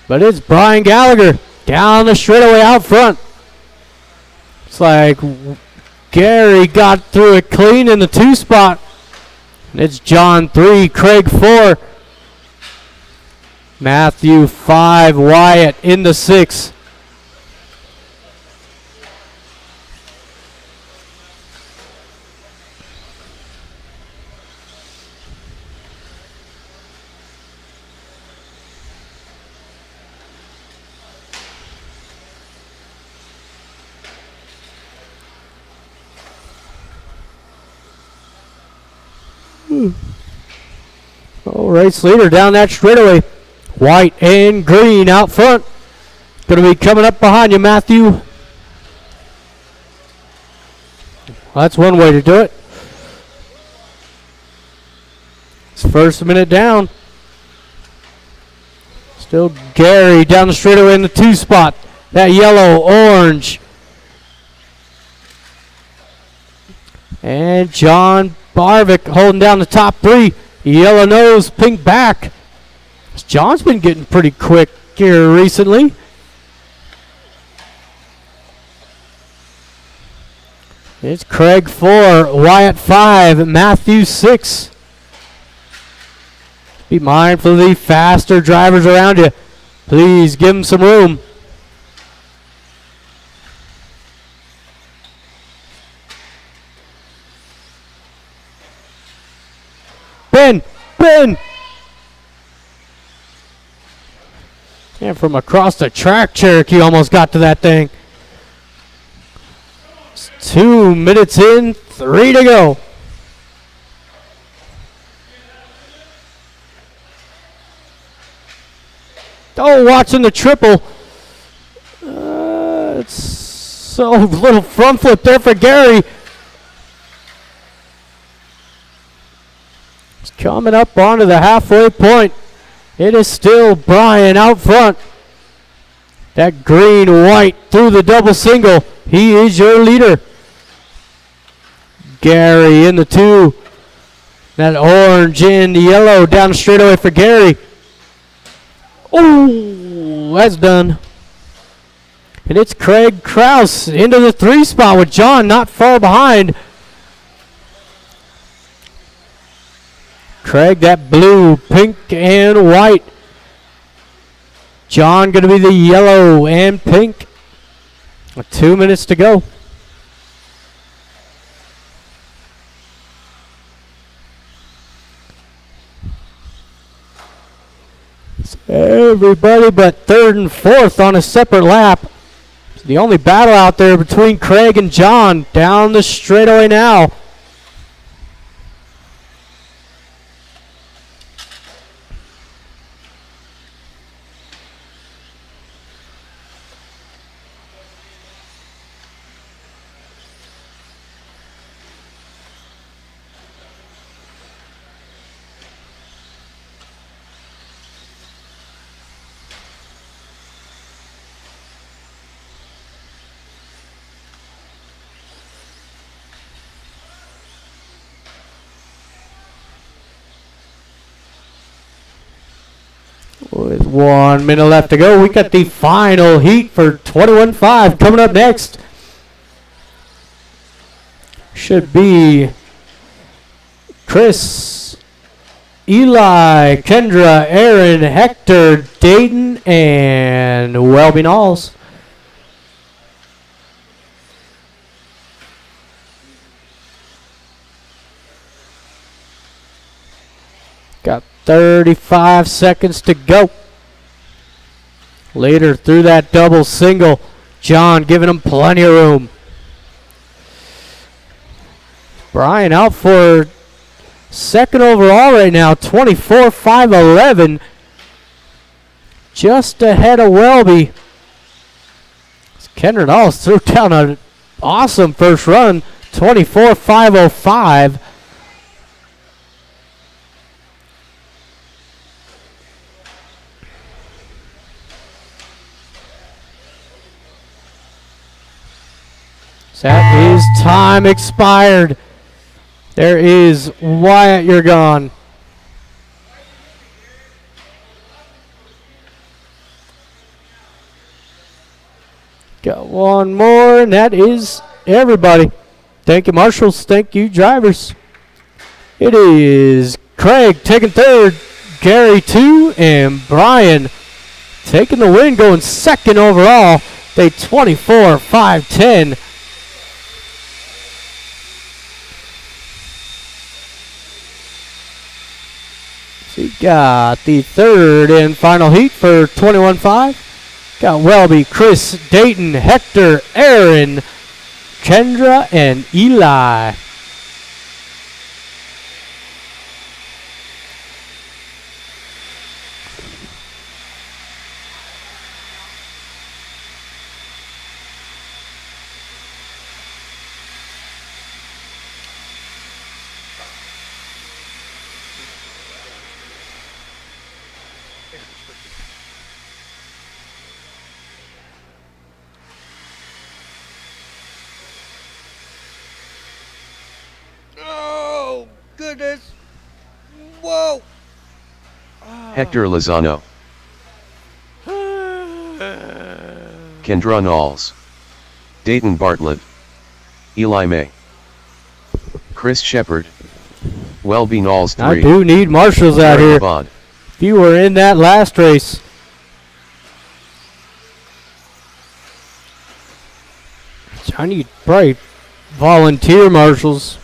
But it's Brian Gallagher down the straightaway out front. It's like Gary got through it clean in the 2 spot. And it's John 3, Craig 4. Matthew 5, Wyatt in the 6. Oh, race leader down that straightaway. White and green out front. Going to be coming up behind you, Matthew. Well, that's one way to do it. It's first minute down. Still Gary down the straightaway in the 2 spot. That yellow, orange. And John Barvick holding down the top 3. Yellow nose, pink back. John's been getting pretty quick here recently. It's Craig 4, Wyatt 5, Matthew 6. Be mindful of the faster drivers around you. Please give them some room. Ben! And from across the track, Cherokee almost got to that thing. It's 2 minutes in, 3 to go. Oh, watching the triple. It's so little front flip there for Gary. It's coming up onto the halfway point. It is still Brian out front. That green-white through the double single. He is your leader. Gary in the 2. That orange and yellow down the straightaway for Gary. Oh, that's done. And it's Craig Krause into the 3 spot with John not far behind. Craig, that blue, pink, and white. John going to be the yellow and pink. 2 minutes to go. It's everybody but 3rd and 4th on a separate lap. It's the only battle out there between Craig and John down the straightaway now. With 1 minute left to go, we got the final heat for 21.5 coming up next. Should be Chris, Eli, Kendra, Aaron, Hector, Dayton, and Welby Knowles. Got 35 seconds to go. Later through that double single. John giving him plenty of room. Brian out for second overall right now, 24.511. Just ahead of Welby. Kendra Knowles threw down an awesome first run, 24.505. That is time expired. There is Wyatt, you're gone. Got one more, and that is everybody. Thank you, marshals. Thank you, drivers. It is Craig taking third, Gary 2, and Brian taking the win, going second overall. They 24.510. We got the third and final heat for 21.5. Got Welby, Chris, Dayton, Hector, Aaron, Kendra, and Eli. Goodness. Whoa. Hector Lozano. Kendra Knowles. Dayton Bartlett. Eli May. Chris Shepard. Welby Knowles 3. I do need marshals out here. Bond. If you were in that last race. I need probably volunteer marshals.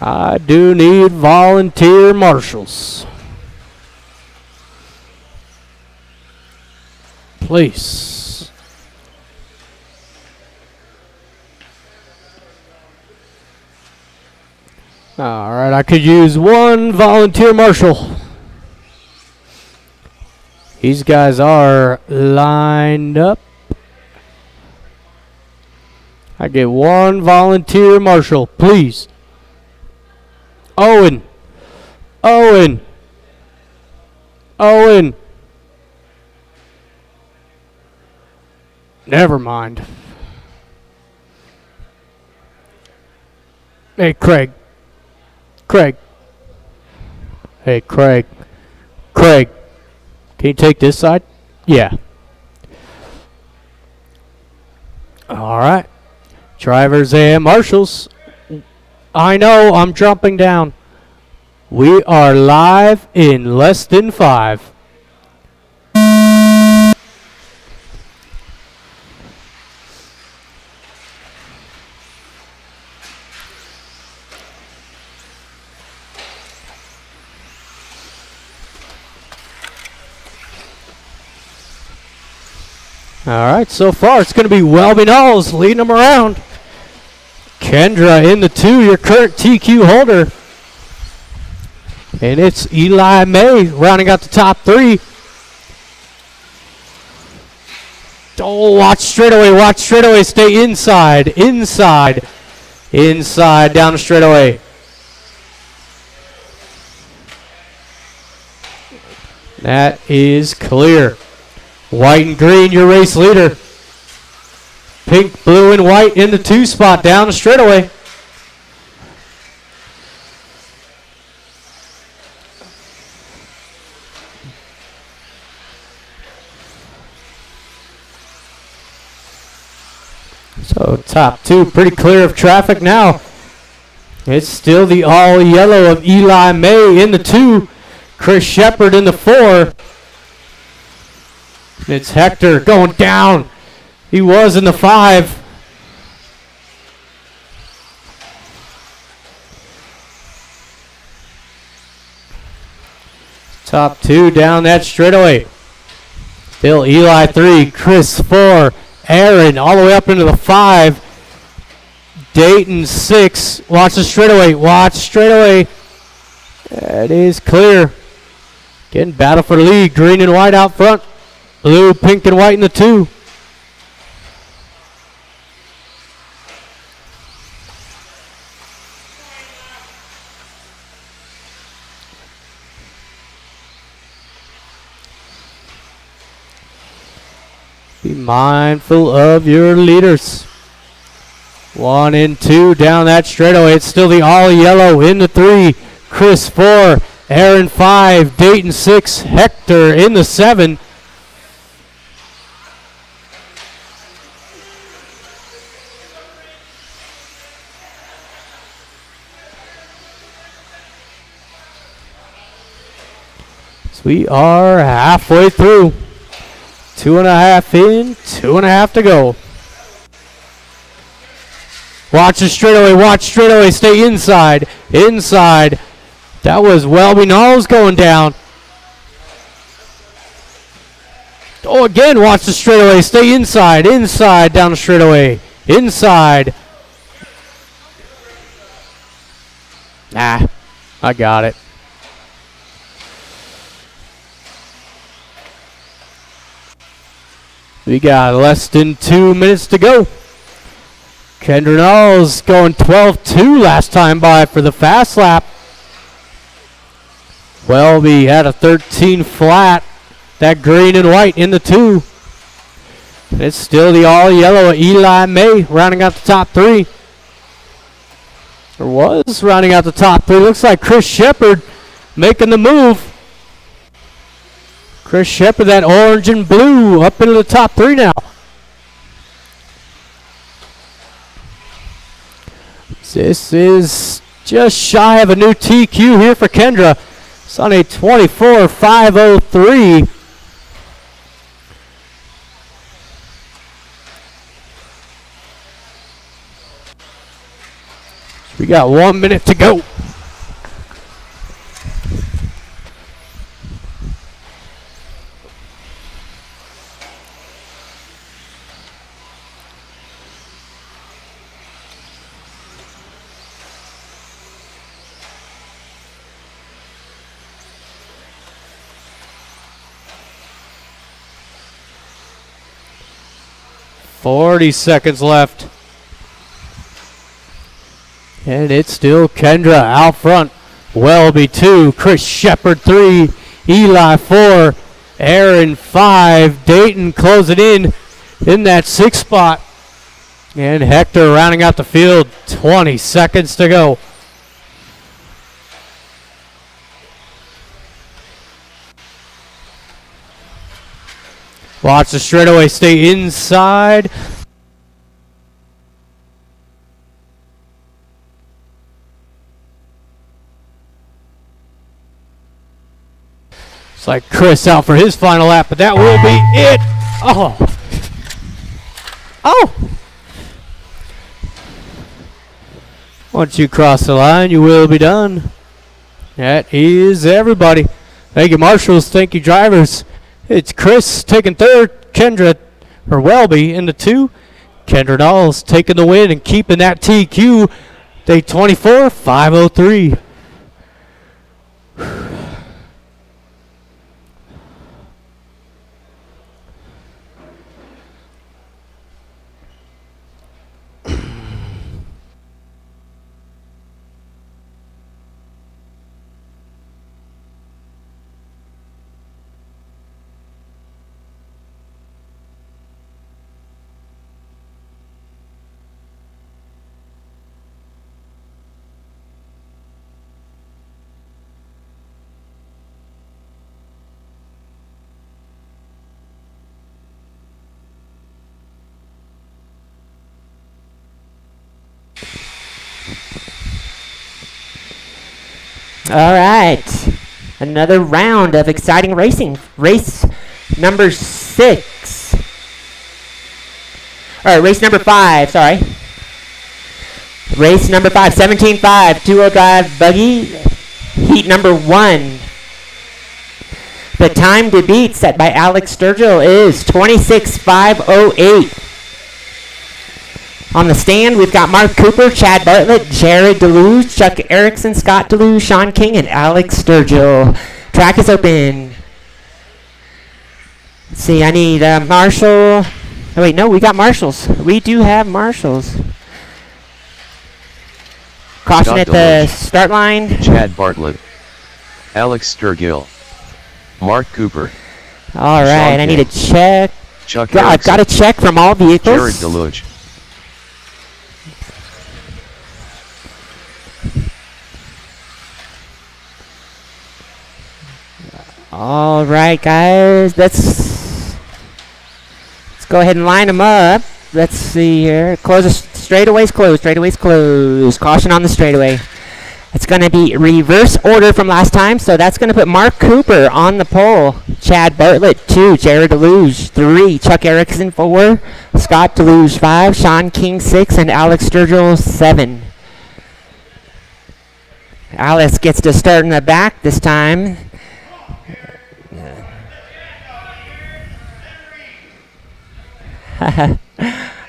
I do need volunteer marshals. Please. All right, I could use one volunteer marshal. These guys are lined up. I get one volunteer marshal, please. Owen. Owen. Owen. Never mind. Hey, Craig. Craig. Hey, Craig. Craig. Can you take this side? Yeah. All right. Drivers and marshals. I know, I'm jumping down. We are live in less than 5. All right, so far it's going to be Welby Knowles leading them around. Kendra in the 2, your current TQ holder. And it's Eli May rounding out the top 3. Oh, watch straightaway, stay inside, down the straightaway. That is clear. White and green, your race leader. Pink, blue, and white in the 2 spot down the straightaway. So top two pretty clear of traffic now. It's still the all yellow of Eli May in the 2. Chris Shepard in the 4. It's Hector going down. He was in the 5. Top two down that straightaway. Still Eli 3, Chris 4, Aaron all the way up into the 5. Dayton 6. Watch the straightaway. Watch straightaway. That is clear. Getting battle for the lead. Green and white out front. Blue, pink, and white in the 2. Be mindful of your leaders. 1 and 2 down that straightaway. It's still the all yellow in the 3. Chris 4, Aaron 5, Dayton 6, Hector in the 7. So we are halfway through. 2.5 in, 2.5 to go. Watch the straightaway, watch straightaway, stay inside, inside. That was Welby Knowles going down. Oh, again, watch the straightaway, stay inside, inside, down the straightaway, inside. Nah, I got it. We got less than 2 minutes to go. Kendra Knowles going 12-2 last time by for the fast lap. Welby had a 13 flat. That green and white in the 2. It's still the all yellow of Eli May rounding out the top 3. Or was rounding out the top 3. Looks like Chris Shepard making the move. Chris Shepard, that orange and blue, up into the top 3 now. This is just shy of a new TQ here for Kendra. It's on a 24.503. We got 1 minute to go. .40 seconds left. And it's still Kendra out front. Welby 2, Chris Shepard 3, Eli 4, Aaron 5, Dayton closing in that 6th spot. And Hector rounding out the field, 20 seconds to go. Watch the straightaway, stay inside. It's like Chris out for his final lap, but that will be it. Oh. Oh. Once you cross the line, you will be done. That is everybody. Thank you, marshals. Thank you, drivers. It's Chris taking 3rd, Kendra, or Welby in the 2. Kendra Knowles taking the win and keeping that TQ. Day 24.503. All right. Another round of exciting racing. Race number 6. All right, race number 5, sorry. Race number 5, 17.5, two-wheel drive buggy, heat number 1. The time to beat set by Alex Sturgill is 26.508. On the stand, we've got Mark Cooper, Chad Bartlett, Jared DeLuge, Chuck Erickson, Scott DeLuge, Sean King, and Alex Sturgill. Track is open. Let's see, I need Marshall. Oh, wait, no, we got marshals. We do have marshals. Caution Scott at the DeLuge, start line. Chad Bartlett, Alex Sturgill, Mark Cooper, All right, Sean I need a King, check. Chuck I've got a Erickson, check from all vehicles. Jared DeLuge. All right, guys, let's go ahead and line them up. Let's see here. Straightaways closed. Straightaways closed. Caution on the straightaway. It's going to be reverse order from last time, so that's going to put Mark Cooper on the pole. Chad Bartlett 2, Jared DeLuge 3, Chuck Erickson 4, Scott DeLuge 5, Sean King 6, and Alex Sturgill 7. Alex gets to start in the back this time.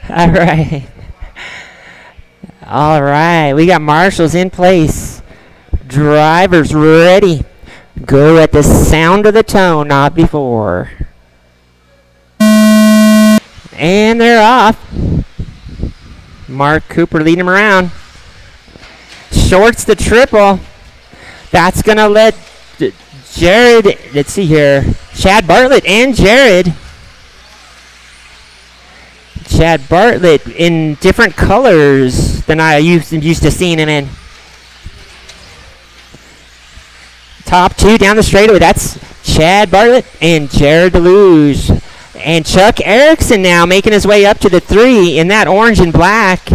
All right. All right. We got marshals in place. Drivers ready. Go at the sound of the tone, not before. And they're off. Mark Cooper leading him around. Shorts the triple. That's going to let Jared, let's see here, Chad Bartlett and Jared. Chad Bartlett in different colors than I used to seeing him in. Top 2 down the straightaway. That's Chad Bartlett and Jared DeLuge. And Chuck Erickson now making his way up to the 3 in that orange and black.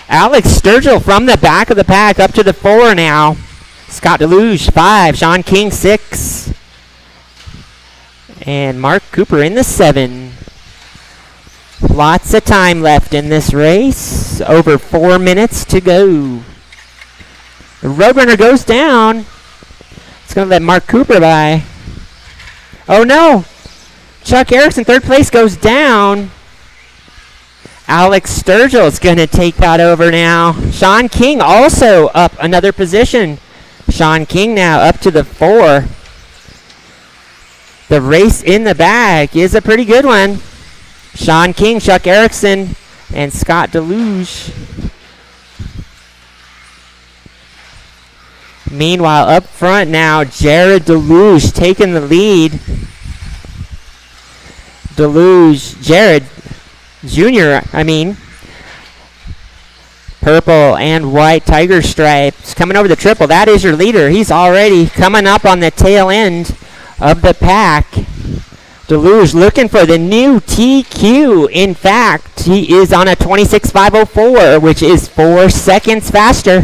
Alex Sturgill from the back of the pack up to the 4 now. Scott DeLuge 5, Sean King 6. And Mark Cooper in the 7. Lots of time left in this race. Over 4 minutes to go. The Roadrunner goes down. It's going to let Mark Cooper by. Oh no! Chuck Erickson, 3rd place, goes down. Alex Sturgill is going to take that over now. Sean King also up another position. Sean King now up to the 4. The race in the back is a pretty good one. Sean King, Chuck Erickson, and Scott DeLuge. Meanwhile, up front now, Jared DeLuge taking the lead. DeLuge, Jared Jr., purple and white tiger stripes coming over the triple. That is your leader. He's already coming up on the tail end of the pack. DeLuge looking for the new TQ. In fact, he is on a 26.504, which is 4 seconds faster.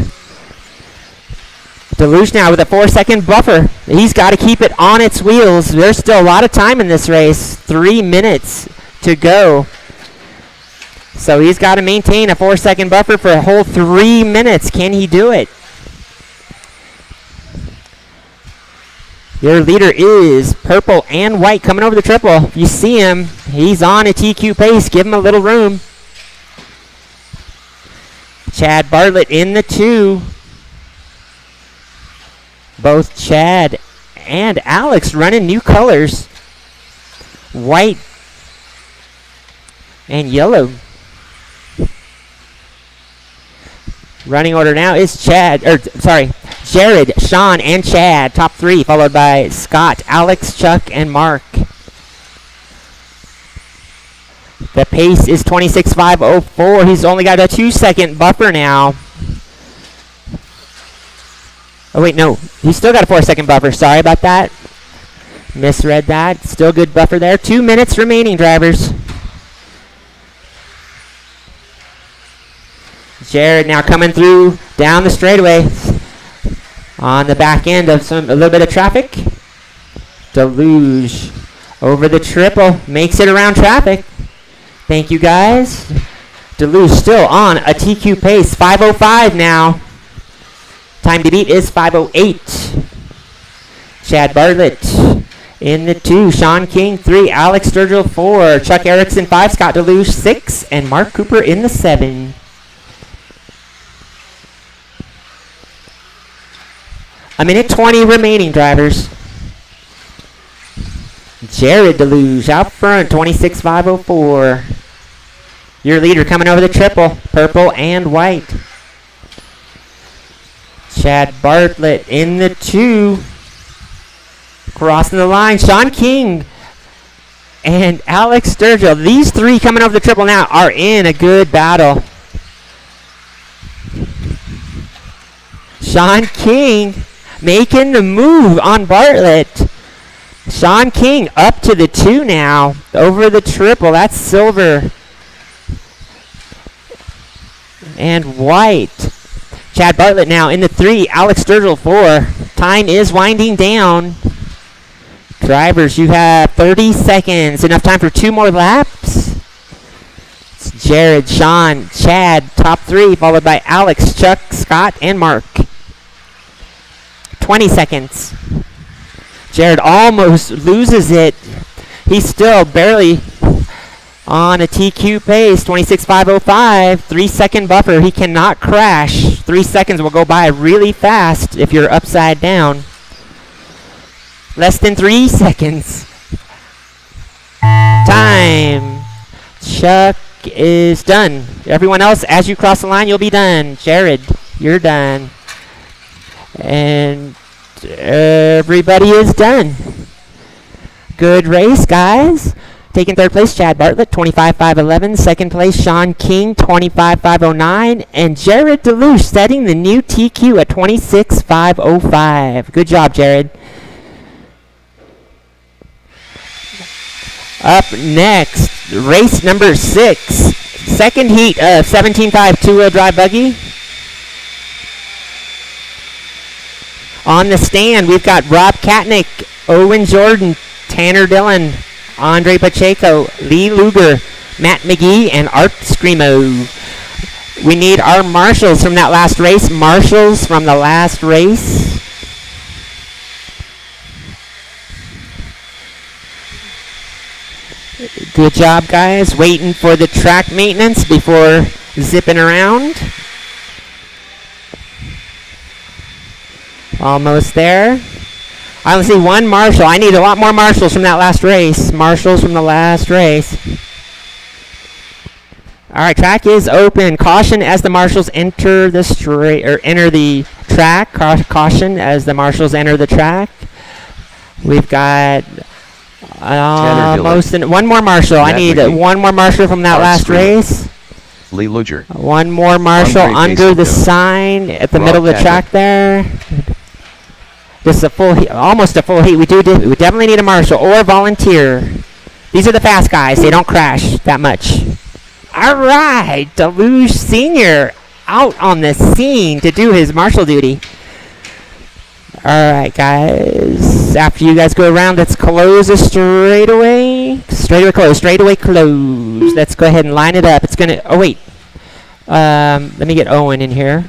DeLuge now with a 4-second buffer. He's got to keep it on its wheels. There's still a lot of time in this race. 3 minutes to go. So he's got to maintain a 4-second buffer for a whole 3 minutes. Can he do it? Your leader is purple and white coming over the triple. If you see him, he's on a TQ pace. Give him a little room. Chad Bartlett in the 2. Both Chad and Alex running new colors. White and yellow. Running order now is Jared, Sean, and Chad. Top 3, followed by Scott, Alex, Chuck, and Mark. The pace is 26.504. He's only got a 2-second buffer now. Oh, wait, no. He's still got a 4-second buffer. Sorry about that. Misread that. Still good buffer there. 2 minutes remaining, drivers. Jared now coming through down the straightaway. On the back end of a little bit of traffic. Deluge over the triple. Makes it around traffic. Thank you, guys. Deluge still on a TQ pace. 5:05 now. Time to beat is 5:08. Chad Bartlett in the 2. Sean King 3. Alex Sturgill 4. Chuck Erickson 5. Scott Deluge 6. And Mark Cooper in the 7. A minute 20 remaining, drivers. Jared Deluge out front, 26.504. Your leader coming over the triple, purple and white. Chad Bartlett in the 2. Crossing the line, Sean King and Alex Sturgill. These 3 coming over the triple now are in a good battle. Sean King making the move on Bartlett. Sean King up to the 2 now. Over the triple. That's silver and white. Chad Bartlett now in the 3. Alex Sturgill 4. Time is winding down. Drivers, you have 30 seconds. Enough time for 2 more laps. It's Jared, Sean, Chad, top 3, followed by Alex, Chuck, Scott, and Mark. 20 seconds. Jared almost loses it. He's still barely on a TQ pace, 26.505. 3-second buffer. He cannot crash. 3 seconds will go by really fast if you're upside down. Less than 3 seconds. Time. Chuck is done. Everyone else, as you cross the line, you'll be done. Jared, you're done. And everybody is done. Good race, guys. Taking 3rd place, Chad Bartlett, 25.511. 2nd place, Sean King, 25.509. And Jared Deluge setting the new TQ at 26.505. Good job, Jared. Up next, race number 6. Second heat of 17.5 two-wheel drive buggy. On the stand, we've got Rob Katnick, Owen Jordan, Tanner Dillon, Andre Pacheco, Lee Luger, Matt McGee, and Art Screamo. We need our marshals from that last race. Marshals from the last race. Good job, guys. Waiting for the track maintenance before zipping around. Almost there. I only see 1 marshal. I need a lot more marshals from that last race. Marshals from the last race. All right, track is open. Caution as the marshals enter the enter the track. Caution as the marshals enter the track. We've got one more marshal. Matt I need McGee. 1 more marshal from that Art last Screamo. race. Lee Luger. 1 more marshal Andre under the Pacefield. sign at the Rob middle of the Katnick. track there. This is a full heat, almost a full heat. We definitely need a marshal or a volunteer. These are the fast guys. They don't crash that much. All right, Deluge Senior out on the scene to do his marshal duty. All right, guys. After you guys go around, let's close a straightaway. Straightaway close. Straightaway close. Let's go ahead and line it up. It's gonna. Oh wait. Let me get Owen in here.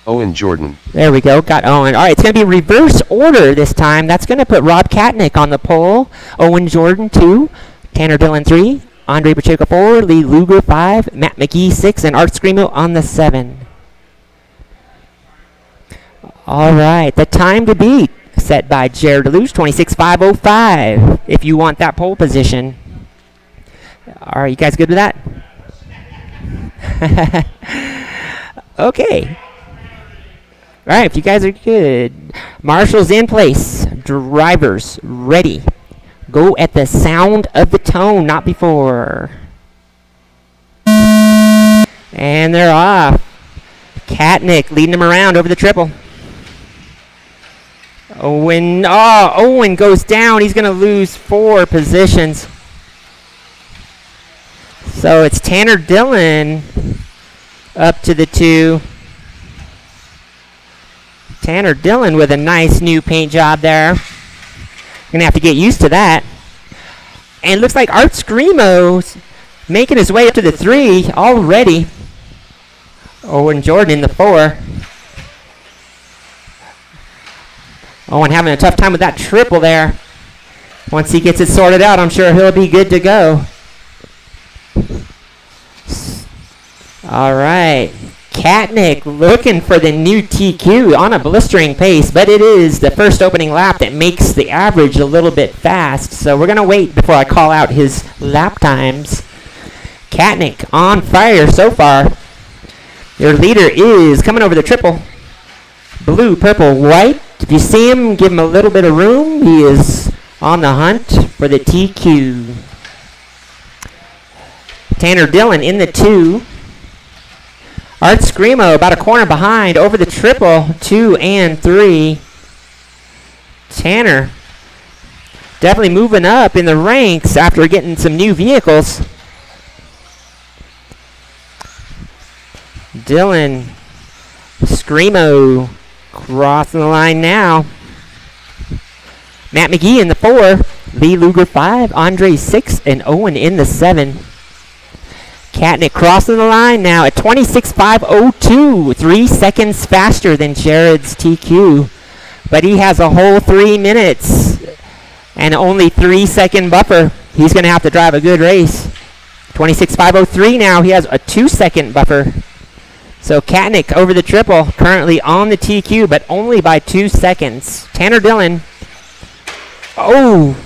Owen Jordan. There we go. Got Owen. All right, it's going to be reverse order this time. That's going to put Rob Katnick on the pole. Owen Jordan 2, Tanner Dillon 3, Andre Pacheco 4, Lee Luger 5, Matt McGee 6, and Art Screamo on the 7. All right, the time to beat set by Jared Deluge, 26.505. If you want that pole position. All right, you guys good with that? Okay. All right, if you guys are good. Marshals in place. Drivers ready. Go at the sound of the tone, not before. And they're off. Katnick leading them around over the triple. Owen goes down. He's going to lose 4 positions. So it's Tanner Dillon up to the 2. Tanner Dillon with a nice new paint job there. Gonna have to get used to that. And looks like Art Screamo's making his way up to the 3 already. Owen Jordan in the 4. Owen having a tough time with that triple there. Once he gets it sorted out, I'm sure he'll be good to go. All right. Katnick looking for the new TQ on a blistering pace, but it is the first opening lap that makes the average a little bit fast. So we're going to wait before I call out his lap times. Katnick on fire so far. Your leader is coming over the triple. Blue, purple, white. If you see him, give him a little bit of room. He is on the hunt for the TQ. Tanner Dillon in the 2. Art Screamo about a corner behind over the triple, 2 and 3. Tanner definitely moving up in the ranks after getting some new vehicles. Dillon, Screamo crossing the line now. Matt McGee in the 4, Lee Luger 5, Andre 6, and Owen in the 7. Katnick crossing the line now at 26.502, 3 seconds faster than Jared's TQ. But he has a whole 3 minutes and only 3-second buffer. He's going to have to drive a good race. 26.503 now, he has a 2-second buffer. So Katnick over the triple, currently on the TQ, but only by 2 seconds. Tanner Dillon. Oh!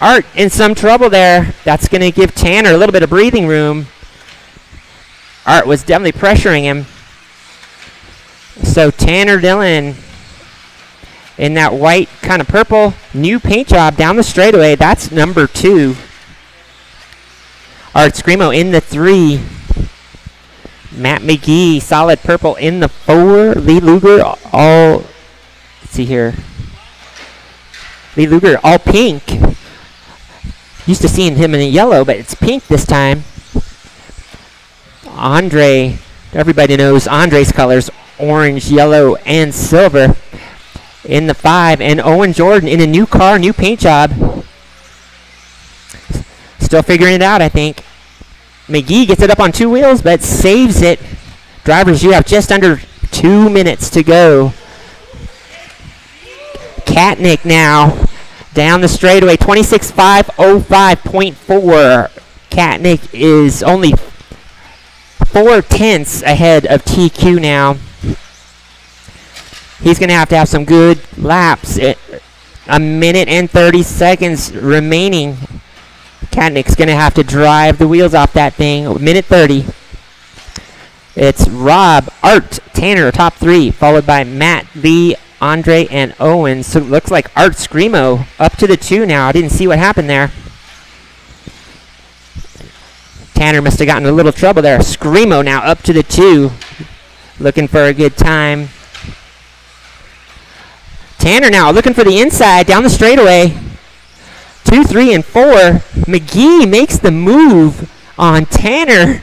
Art in some trouble there. That's going to give Tanner a little bit of breathing room. Art was definitely pressuring him. So Tanner Dillon in that white kind of purple new paint job down the straightaway. That's number 2. Art Screamo in the 3. Matt McGee, solid purple in the 4. Lee Luger, all, let's see here. Lee Luger, all pink. Used to seeing him in the yellow, but it's pink this time. Andre, everybody knows Andre's colors, orange, yellow, and silver. In the 5, and Owen Jordan in a new car, new paint job. Still figuring it out, I think. McGee gets it up on 2 wheels, but saves it. Drivers, you have just under 2 minutes to go. Katnick now down the straightaway, 26.505.4. Katnick is only 4/10 ahead of TQ now. He's going to have some good laps. A minute and 30 seconds remaining. Katnick's going to have to drive the wheels off that thing. A minute 30. It's Rob, Art, Tanner, top 3, followed by Matt, Lee, Andre, and Owen. So it looks like Art Screamo up to the 2 now. I didn't see what happened there. Tanner must have gotten a little trouble there. Screamo now up to the 2. Looking for a good time. Tanner now looking for the inside down the straightaway. 2, 3, and 4. McGee makes the move on Tanner.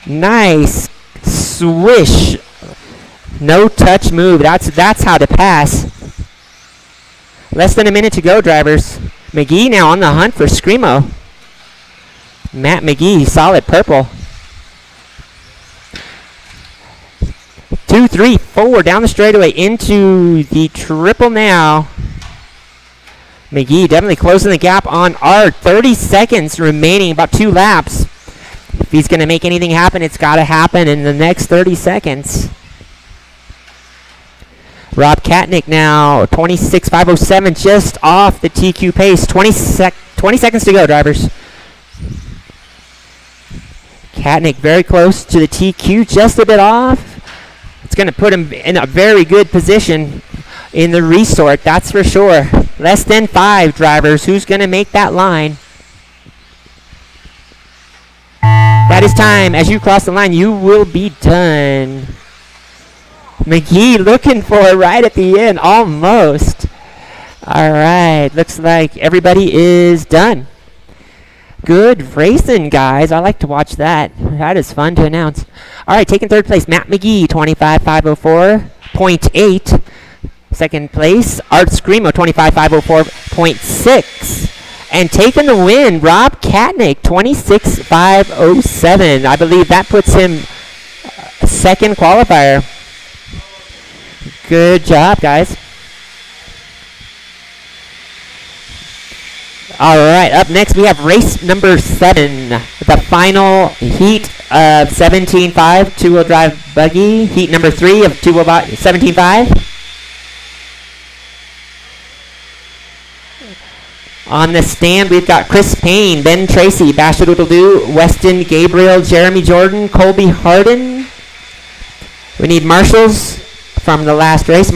Nice swish. No touch move. That's how to pass. Less than a minute to go, drivers. McGee now on the hunt for Screamo. Matt McGee, solid purple. 2, 3, 4 down the straightaway into the triple now. McGee definitely closing the gap on Art. 30 seconds remaining, about 2 laps. If he's going to make anything happen, it's got to happen in the next 30 seconds. Rob Katnick now, 26.507, just off the TQ pace. 20 seconds to go, drivers. Katnick very close to the TQ, just a bit off. It's going to put him in a very good position in the resort, that's for sure. Less than 5, drivers. Who's going to make that line? That is time. As you cross the line, you will be done. McGee looking for it right at the end, almost. All right, looks like everybody is done. Good racing, guys. I like to watch that. That is fun to announce. All right, taking third place, Matt McGee, 25,504.8. Second place, Art Screamo, 25,504.6. And taking the win, Rob Katnick, 26,507. I believe that puts him second qualifier. Good job, guys. All right, up next we have race number 7, the final heat of 17.5 two-wheel drive buggy. Heat number 3 of 17.5. On the stand, we've got Chris Payne, Ben Tracy, Bashir Doodle-Doo, Weston Gabriel, Jeremy Jordan, Colby Harden. We need marshals from the last race.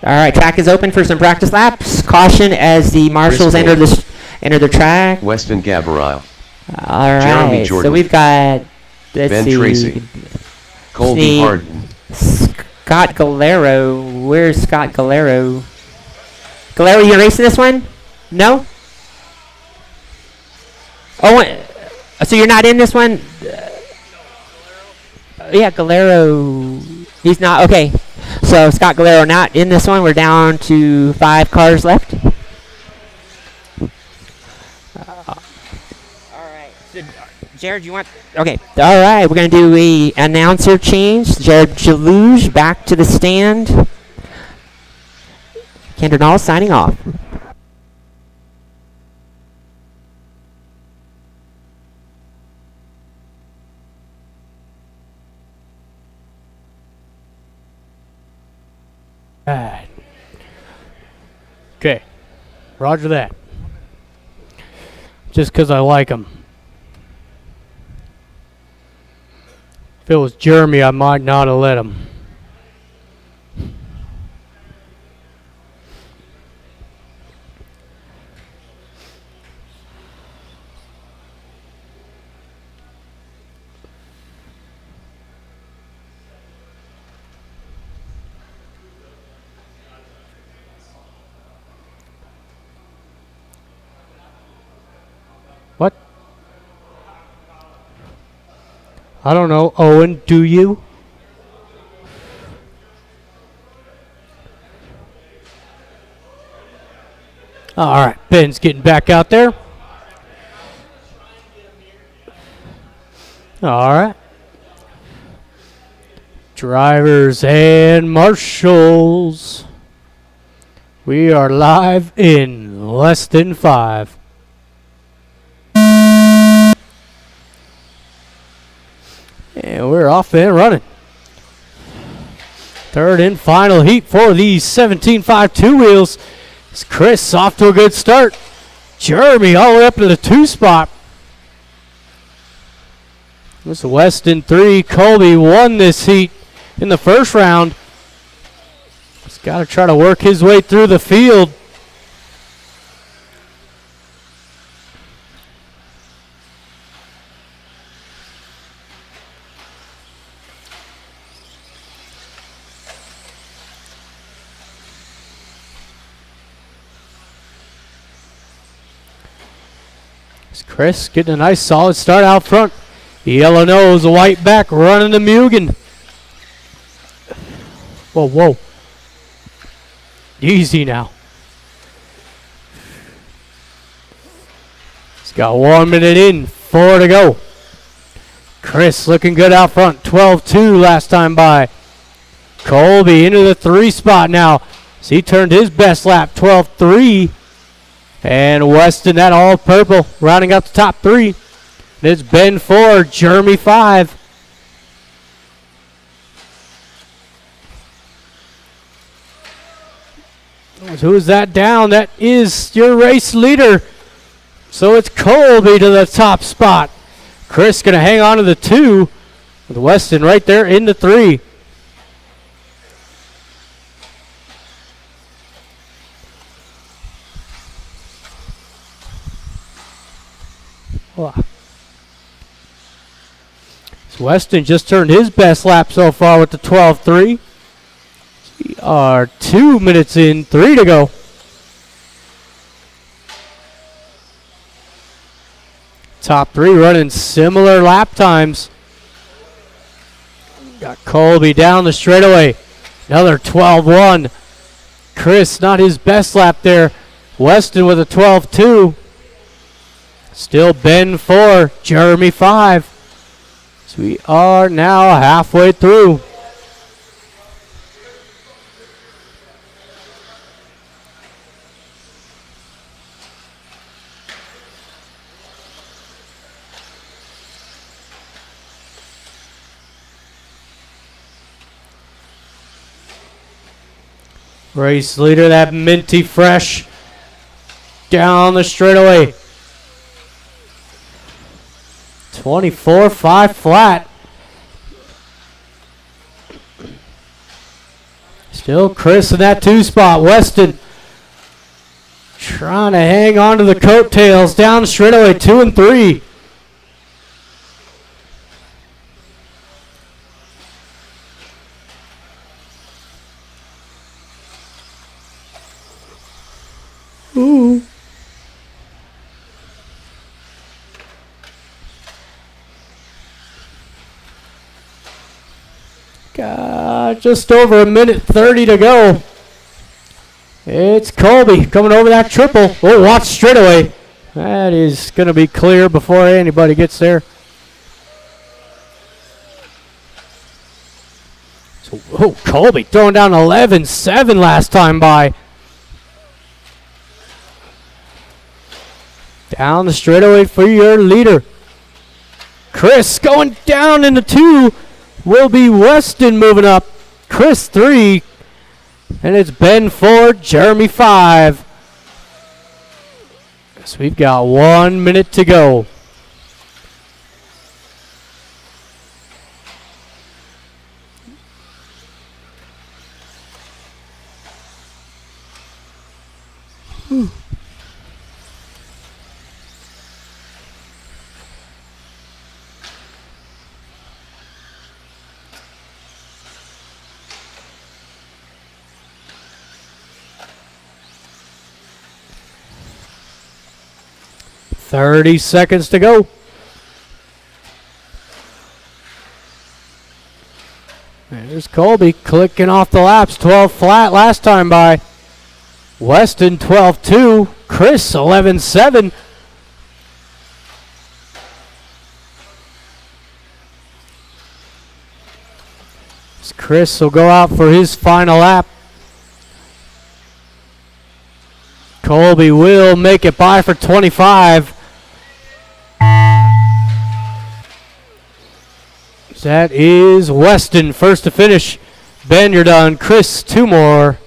All right, track is open for some practice laps. Caution as the marshals enter the track. Weston Gabriel. All Jeremy right, Jordan. so we've got, let's Ben see, Tracy. Colby Harden. Scott Galero. Where's Scott Galero? Galero, you racing this one? No? Oh, so you're not in this one? Yeah, Galero. He's not. Okay. So Scott Galero not in this one. We're down to 5 cars left. Jared, you want? Okay. All right. We're going to do a announcer change. Jared Jalouge back to the stand. Kendra Nall signing off. Right. Okay. Roger that. Just because I like him. If it was Jeremy, I might not have let him. What? I don't know. Owen, do you? All right, Ben's getting back out there. All right. Drivers and marshals. We are live in less than 5. And we're off and running. Third and final heat for these 17.5 two-wheels. It's Chris off to a good start. Jeremy all the way up to the 2 spot. This is Weston 3. Colby won this heat in the first round. He's got to try to work his way through the field. Chris getting a nice solid start out front. Yellow nose, white back, running the Mugen. Whoa, whoa. Easy now. He's got 1 minute in, 4 to go. Chris looking good out front, 12-2 last time by. Colby into the 3 spot now. So he turned his best lap, 12-3. And Weston, that all purple, rounding out the top 3. It's Ben 4, Jeremy 5. Who is that down? That is your race leader. So it's Colby to the top spot. Chris going to hang on to the 2. With Weston right there in the 3. Weston just turned his best lap so far with the 12.3. We are 2 minutes in, 3 to go. Top three running similar lap times. Got Colby down the straightaway. Another 12.1. Chris, not his best lap there. Weston with a 12.2. Still Ben 4, Jeremy 5. So we are now halfway through. Race leader, that minty fresh, down the straightaway. 24.5 flat. Still Chris in that 2 spot. Weston trying to hang on to the coattails, down the straightaway, 2 and 3. Ooh. God, just over a minute 30 to go. It's Colby coming over that triple. Oh, watch straightaway. That is going to be clear before anybody gets there. So, oh, Colby throwing down 11.7 last time by. Down the straightaway for your leader. Chris going down into 2. Will be Weston moving up. Chris 3. And it's Ben 4, Jeremy 5. So we've got 1 minute to go. Whew. 30 seconds to go. There's Colby clicking off the laps. 12 flat last time by. Weston 12.2. Chris 11.7. Chris will go out for his final lap. Colby will make it by for 25. That is Weston first to finish. Ben, you're done. Chris, 2 more.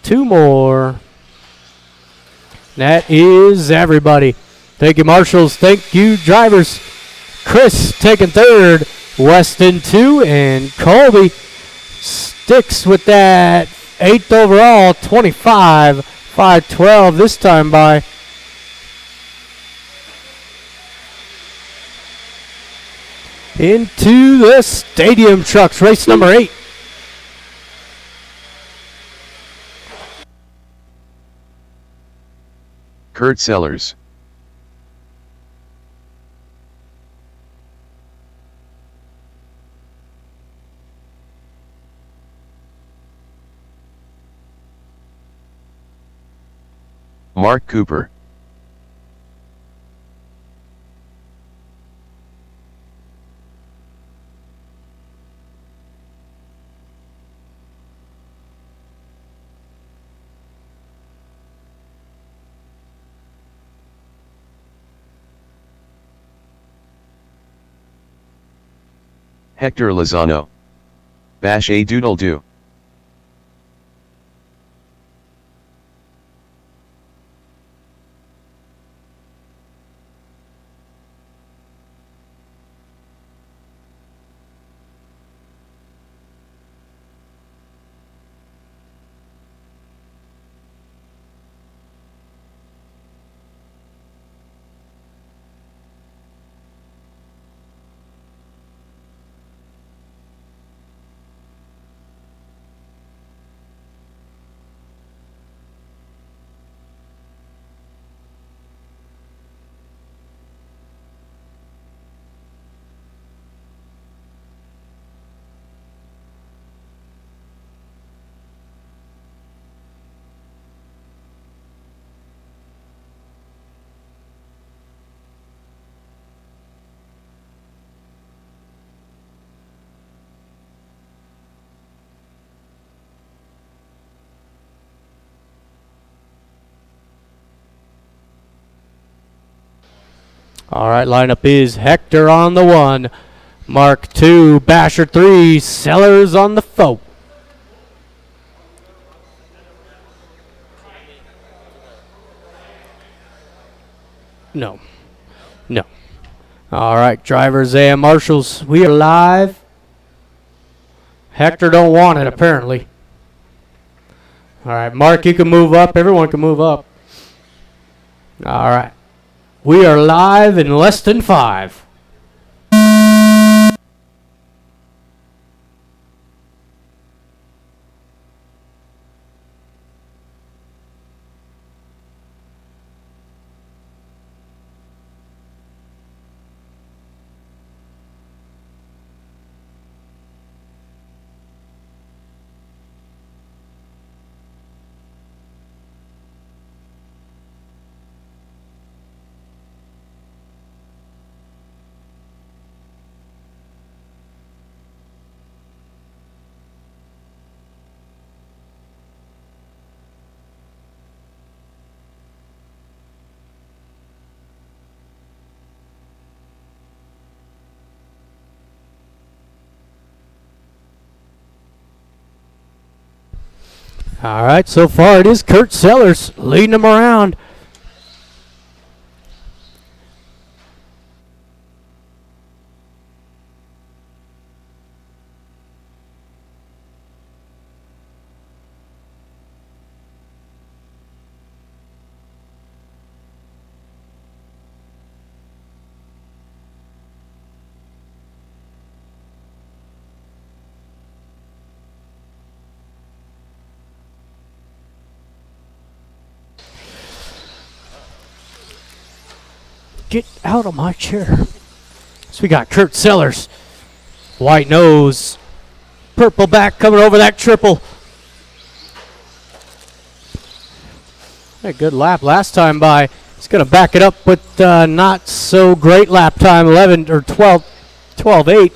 2 more. That is everybody. Thank you, marshals. Thank you, drivers. Chris taking 3rd. Weston 2. And Colby sticks with that 8th overall. 25. 5:12 this time by. Into the stadium trucks, race number 8. Kurt Sellers. Mark Cooper. Hector Lozano. Bash a doodle doo. All right, lineup is Hector on the 1, Mark 2, Basher 3, Sellers on the 4. No. All right, drivers and marshals, we are live. Hector don't want it, apparently. All right, Mark, you can move up. Everyone can move up. All right. We are live in less than 5. All right, so far it is Kurt Sellers leading them around. Get out of my chair. So we got Kurt Sellers, white nose, purple back coming over that triple. A good lap last time by. He's going to back it up with not so great lap time, 11 or 12.8.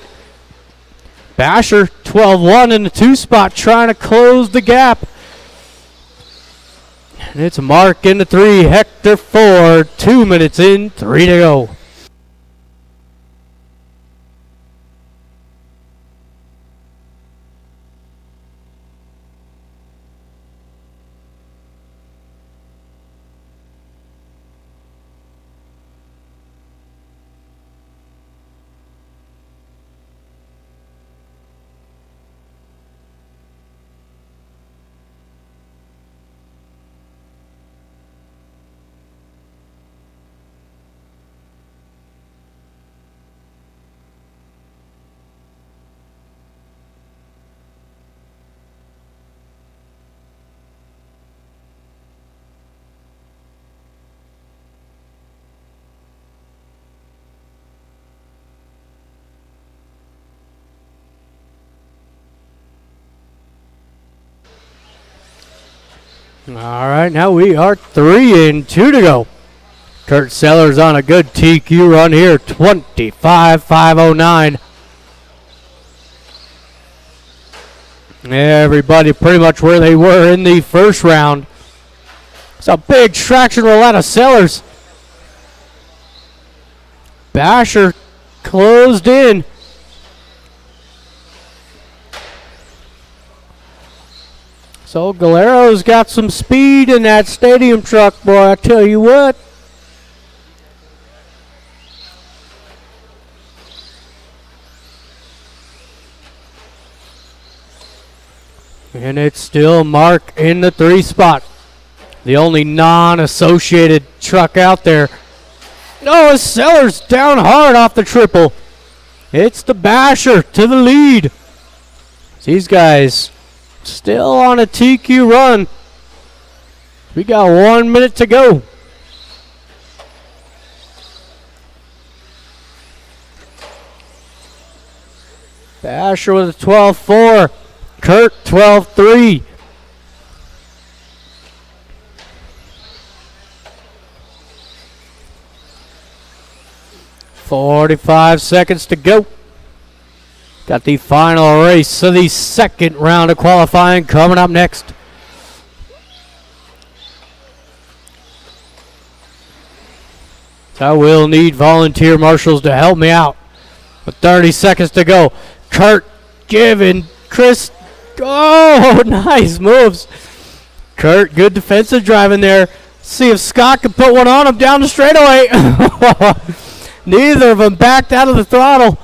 Basher 12.1 in the 2 spot, trying to close the gap. And it's Mark into 3, Hector 4, 2 minutes in, 3 to go. All right, now we are 3 and 2 to go. Kurt Sellers on a good TQ run here, 25.509. Everybody pretty much where they were in the first round. It's a big traction roll out of Sellers. Basher closed in. So Galero's got some speed in that stadium truck, boy, I tell you what. And it's still Mark in the 3 spot. The only non-associated truck out there. No, it's Sellers down hard off the triple. It's the Basher to the lead. These guys still on a TQ run. We got 1 minute to go. Basher with a 12.4. Kurt 12.3. .45 seconds to go. Got the final race of the second round of qualifying coming up next. So I will need volunteer marshals to help me out. With 30 seconds to go. Kurt giving Chris. Oh, nice moves. Kurt, good defensive driving there. See if Scott can put one on him down the straightaway. Neither of them backed out of the throttle.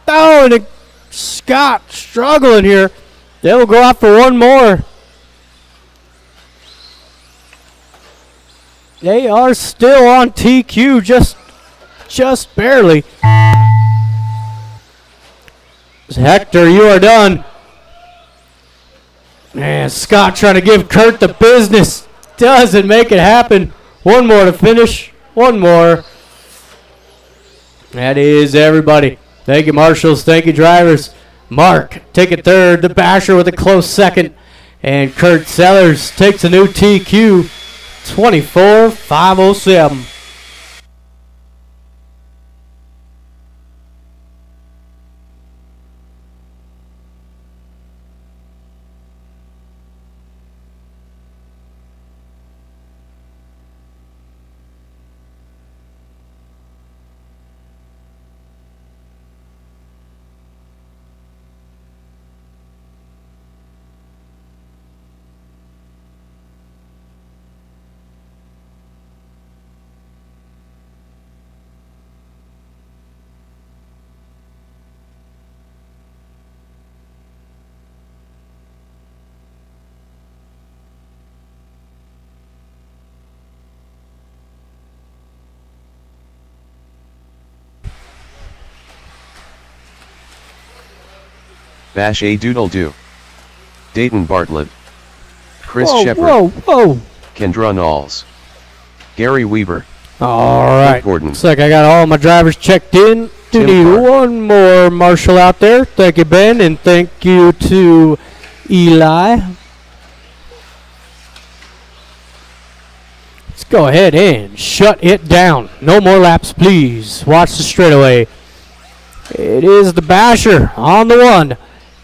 Oh, and Scott struggling here. They will go out for one more. They are still on TQ, just barely. Hector, you are done. Man, Scott trying to give Kurt the business. Doesn't make it happen. One more to finish. One more. That is everybody. Thank you, marshals. Thank you, drivers. Mark taking third. The Basher with a close second. And Kurt Sellers takes a new TQ. 24,507. Bash a doodle do. Dayton Bartlett. Chris Whoa, Shepard. whoa. Kendra Knowles. Gary Weaver. All right. Gordon. Looks like I got all my drivers checked in. Do Tim need Clark. one more marshal out there. Thank you, Ben, and thank you to Eli. Let's go ahead and shut it down. No more laps, please. Watch the straightaway. It is the Basher on the 1.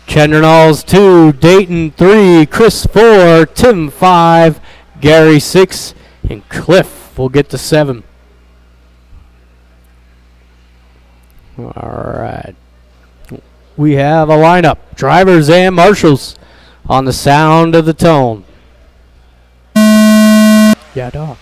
Kendra Knowles 2, Dayton 3, Chris 4, Tim 5, Gary 6, and Cliff will get to 7. All right. We have a lineup, drivers and marshals, on the sound of the tone. Yeah, dog.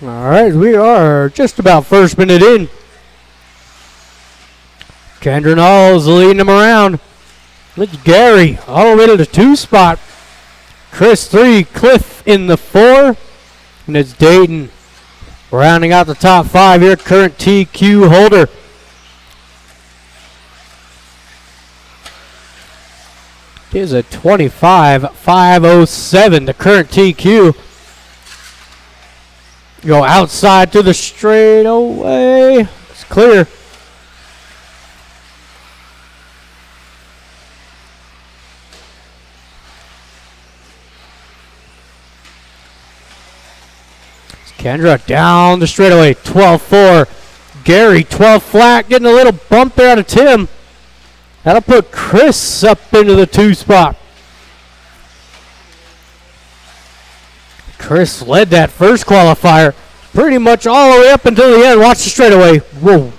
All right, we are just about first minute in. Kendra Knowles leading them around. It's Gary all the way to the 2 spot. Chris 3, Cliff in the 4. And it's Dayton rounding out the top 5 here, current TQ holder. It is a 25,507, the current TQ. Go outside to the straightaway. It's clear. Kendra down the straightaway. 12-4. Gary 12 flat, getting a little bump there out of Tim. That'll put Chris up into the 2 spot. Chris led that first qualifier pretty much all the way up until the end. Watch the straightaway. Whoa.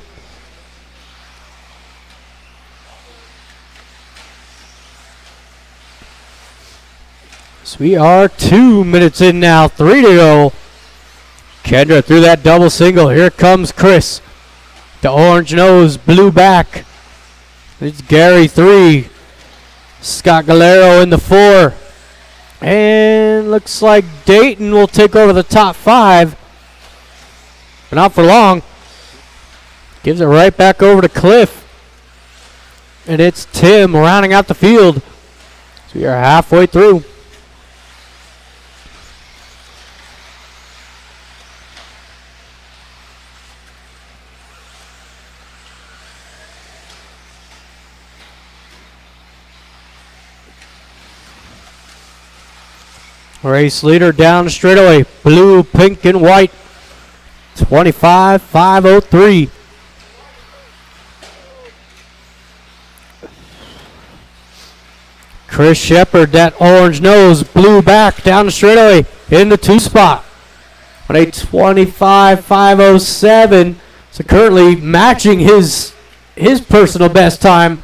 So we are 2 minutes in now. 3 to go. Kendra through that double single. Here comes Chris. The orange nose, blue back. It's Gary 3. Scott Galero in the 4. And looks like Dayton will take over the top 5. But not for long. Gives it right back over to Cliff. And it's Tim rounding out the field. So we are halfway through. Race leader down the straightaway. Blue, pink, and white. 25-503. Chris Shepard, that orange nose, blue back down the straightaway in the 2 spot. On a 25-507. So currently matching his personal best time.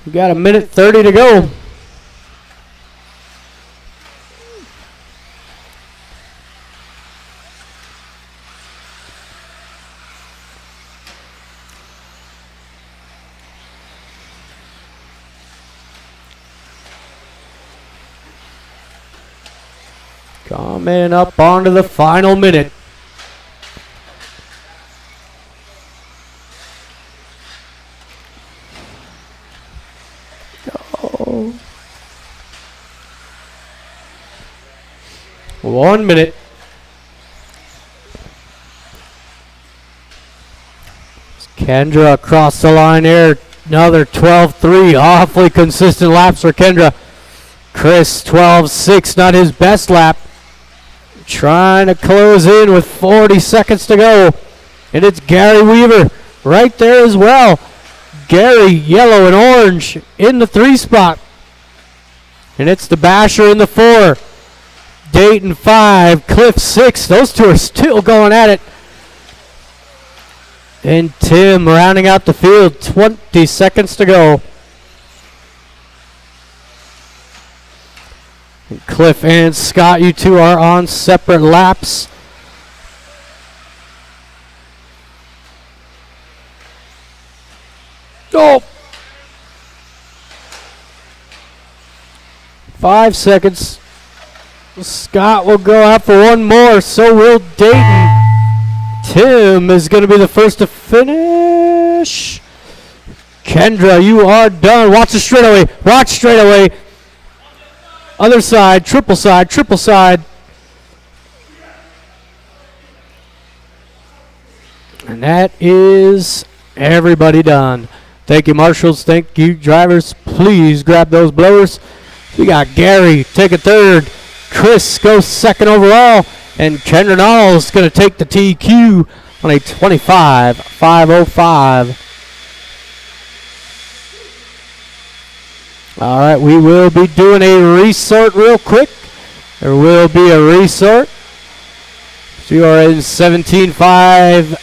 We got a minute 30 to go. Coming up onto the final minute. Go. 1 minute. Kendra across the line there. Another 12-3. Awfully consistent laps for Kendra. Chris 12-6. Not his best lap. Trying to close in with 40 seconds to go. And it's Gary Weaver right there as well. Gary, yellow and orange in the 3 spot. And it's the Basher in the 4. Dayton 5, Cliff 6. Those two are still going at it. And Tim rounding out the field. 20 seconds to go. And Cliff and Scott, you two are on separate laps. Oh! 5 seconds. Scott will go out for one more. So will Dayton. Tim is going to be the first to finish. Kendra, you are done. Watch the straightaway. Watch straightaway. Other side, triple side, triple side. And that is everybody done. Thank you, marshals. Thank you, drivers. Please grab those blowers. We got Gary taking 3rd. Chris goes 2nd overall. And Kendra Knowles is going to take the TQ on a 25-505. All right, we will be doing a resort real quick. There will be a resort. So you are in 17.5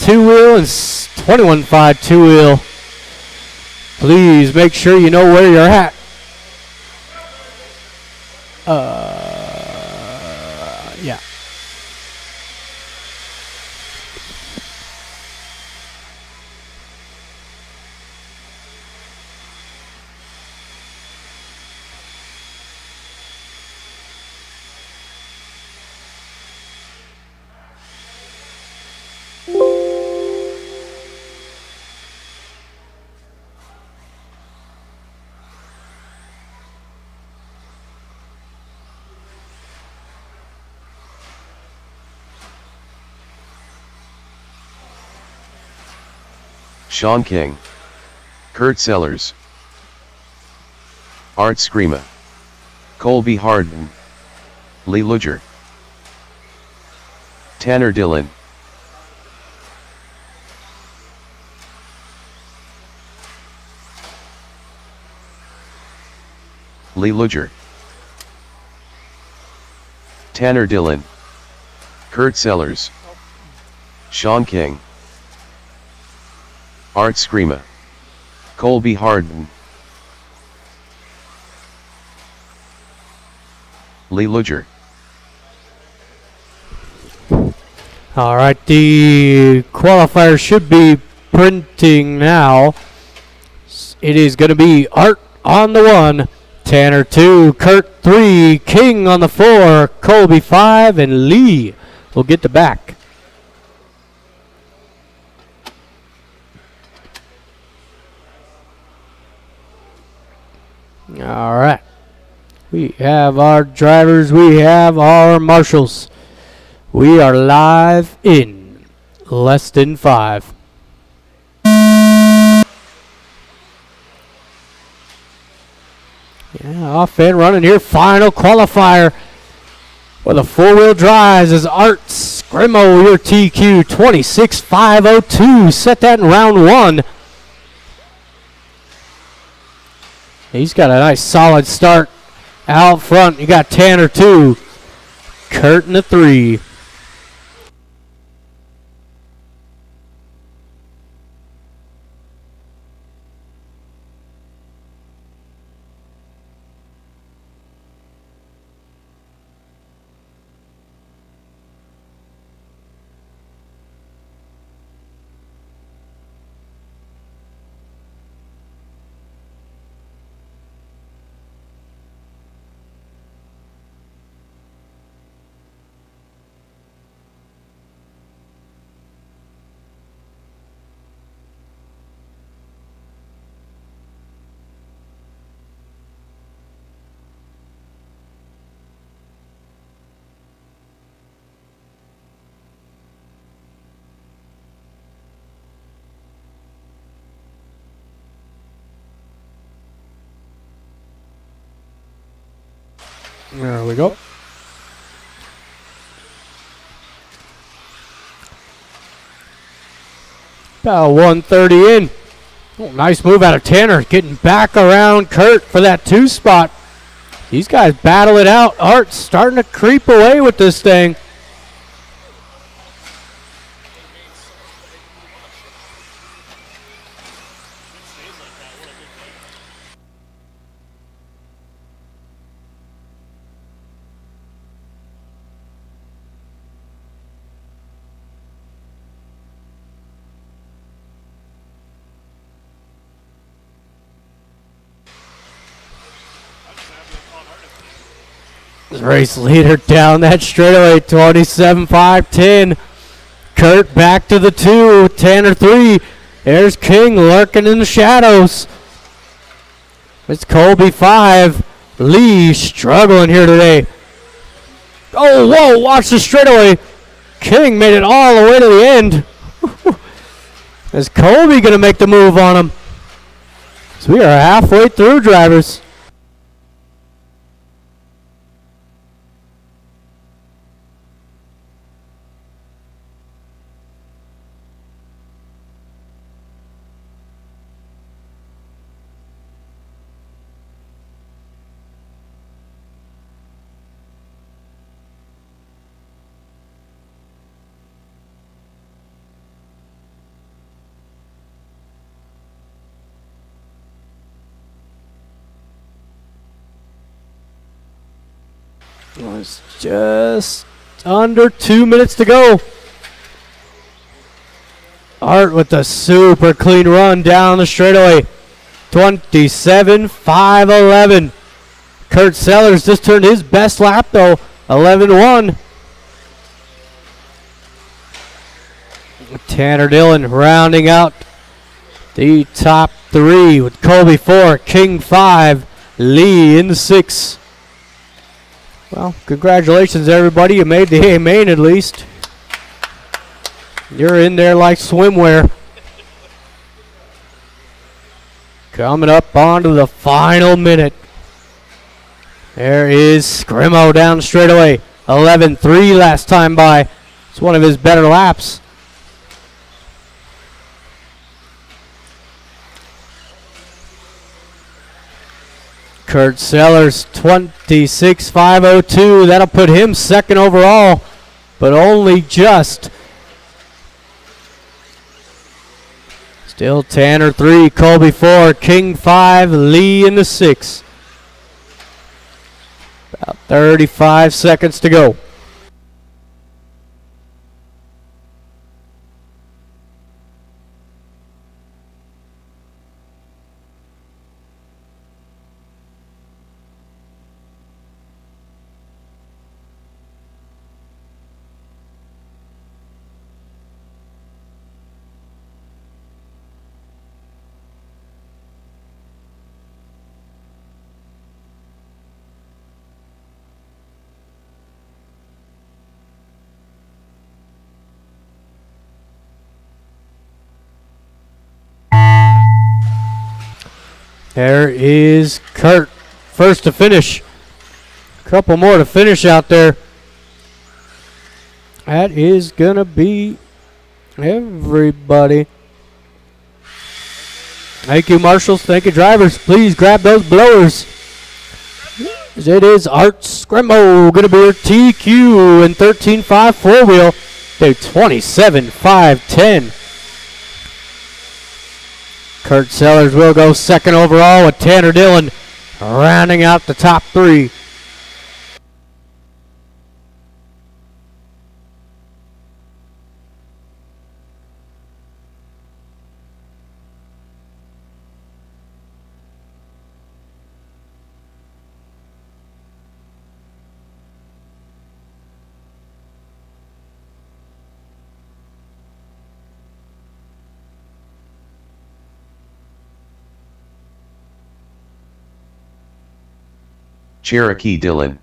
two-wheel and 21.5 two-wheel. Please make sure you know where you're at. Yeah. Sean King, Kurt Sellers, Art Screama, Colby Hardin, Lee Luger, Tanner Dillon, Lee Luger, Tanner Dillon, Kurt Sellers, Sean King, Art Screama, Colby Hardin, Lee Luger. All right, the qualifier should be printing now. It is going to be Art on the 1, Tanner 2, Kurt 3, King on the 4, Colby 5, and Lee will get the back. All right. We have our drivers. We have our marshals. We are live in less than 5. Yeah, off and running here. Final qualifier with a 4-wheel drive is Art Scrimo, your TQ 26.502. Set that in round 1. He's got a nice solid start out front. You got Tanner 2, Kurt in the 3. There we go. About 130 in. Oh, nice move out of Tanner. Getting back around Kurt for that 2 spot. These guys battle it out. Art's starting to creep away with this thing. Race leader down that straightaway, 27.510. Kurt back to the 2, Tanner 3. There's King lurking in the shadows. It's Colby 5. Lee struggling here today. Oh, whoa, watch the straightaway. King made it all the way to the end. Is Colby going to make the move on him? So we are halfway through, drivers. It's just under 2 minutes to go. Art with a super clean run down the straightaway. 27.511. Kurt Sellers just turned his best lap though. 11.1. Tanner Dillon rounding out the top 3 with Colby 4, King 5, Lee in the 6. Well, congratulations, everybody. You made the A main at least. You're in there like swimwear. Coming up onto the final minute. There is Scrimo down the straightaway. 11.3 last time by. It's one of his better laps. Kurt Sellers, 26.502. That'll put him second overall, but only just. Still Tanner 3, Colby 4, King 5, Lee in the 6. About 35 seconds to go. There is Kurt, first to finish. Couple more to finish out there. That is going to be everybody. Thank you, marshals. Thank you, drivers. Please grab those blowers. It is Art Scrimmo going to be your TQ in 13.5 four-wheel to 27.510. Kurt Sellers will go second overall with Tanner Dillon rounding out the top three. Cherokee Dillon.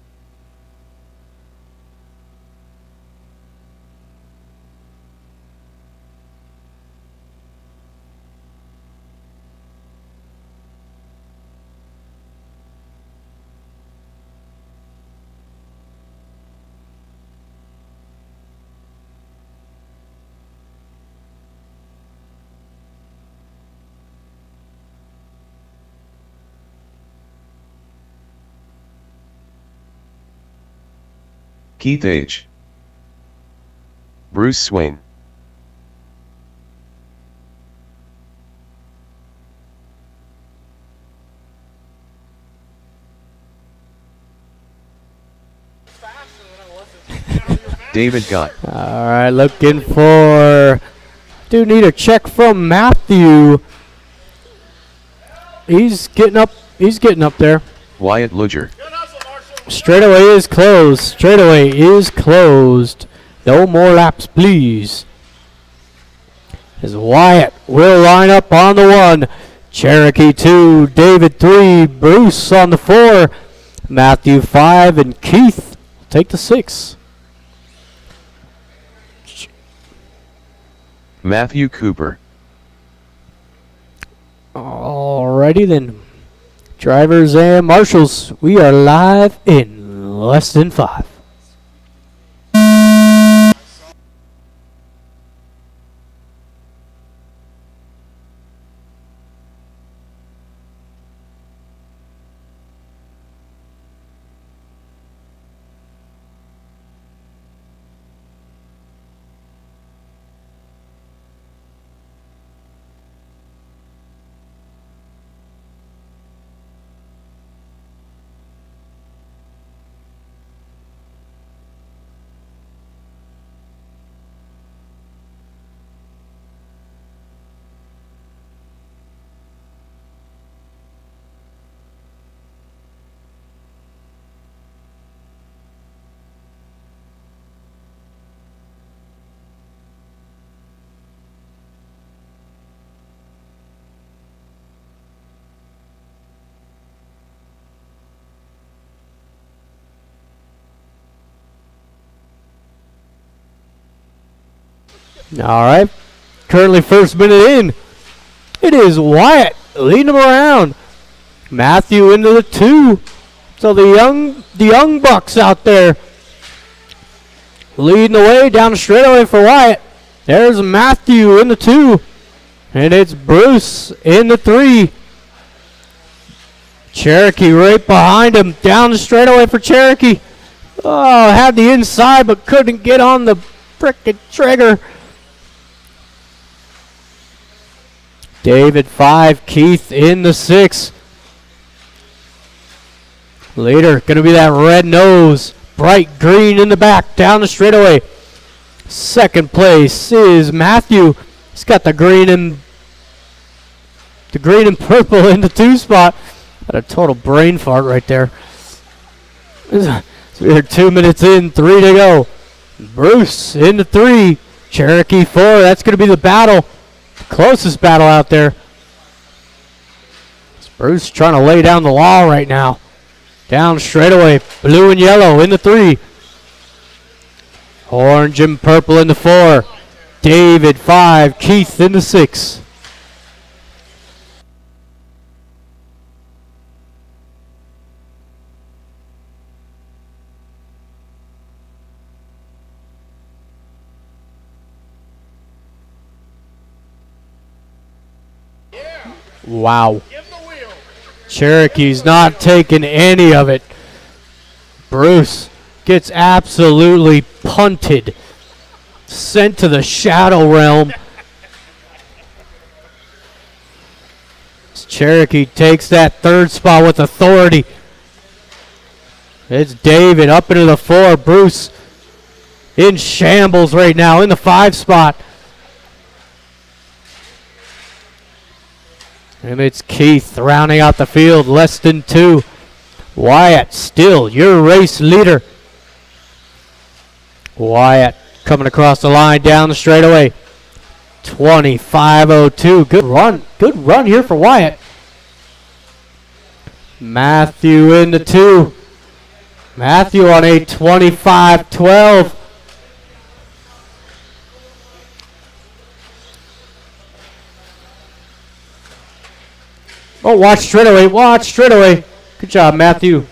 Keith H. Bruce Swain. David Gott. All right, looking for. Do need a check from Matthew. He's getting up. He's getting up there. Wyatt Luger. Straightaway is closed. Straightaway is closed. No more laps, please. As Wyatt will line up on the 1. Cherokee 2. David 3. Bruce on the 4. Matthew 5. And Keith take the 6. Matthew Cooper. Alrighty then. Drivers and marshals, we are live in less than 5. All right. Currently first minute in. It is Wyatt leading him around. Matthew into the 2. So the young bucks out there leading the way down the straightaway for Wyatt. There's Matthew in the 2. And it's Bruce in the 3. Cherokee right behind him. Down the straightaway for Cherokee. Oh, had the inside but couldn't get on the frickin' trigger. David 5, Keith in the 6. Later, going to be that red nose. Bright green in the back, down the straightaway. Second place is Matthew. He's got the green and purple in the 2 spot. Got a total brain fart right there. So we're 2 minutes in, 3 to go. Bruce in the 3. Cherokee 4. That's going to be the battle. Closest battle out there. It's Bruce trying to lay down the law right now. Down straightaway. Blue and yellow in the 3. Orange and purple in the 4. David 5. Keith in the 6. Wow. Cherokee's not taking any of it. Bruce gets absolutely punted. Sent to the shadow realm. Cherokee takes that third spot with authority. It's David up into the 4. Bruce in shambles right now in the 5 spot. And it's Keith rounding out the field, less than 2. Wyatt still your race leader. Wyatt coming across the line down the straightaway. 25:02. Good run. Good run here for Wyatt. Matthew in the 2. Matthew on a 25:12. Oh, watch straightaway. Watch straightaway. Good job, Matthew.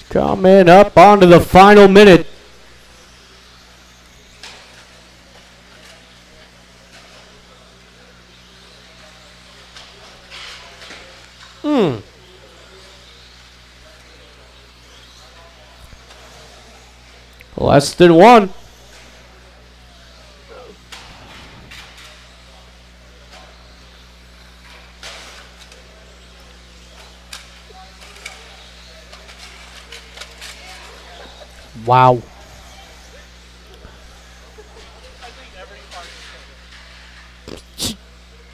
Coming up onto the final minute. Less than 1. Wow.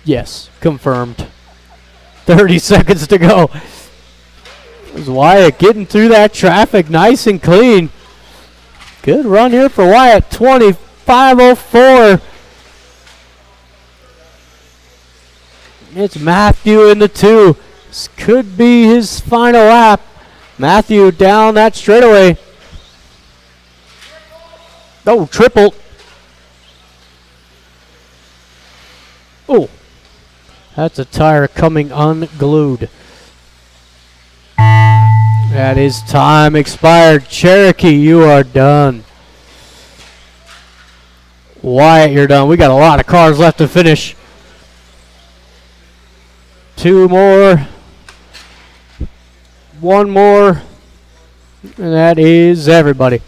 Yes, confirmed. 30 seconds to go. There's Wyatt getting through that traffic nice and clean. Good run here for Wyatt. 25:04. It's Matthew in the 2. This could be his final lap. Matthew down that straightaway. Oh, triple. Oh, that's a tire coming unglued. That is time expired. Cherokee, you are done. Wyatt, you're done. We got a lot of cars left to finish. 2 more. 1 more. And that is everybody.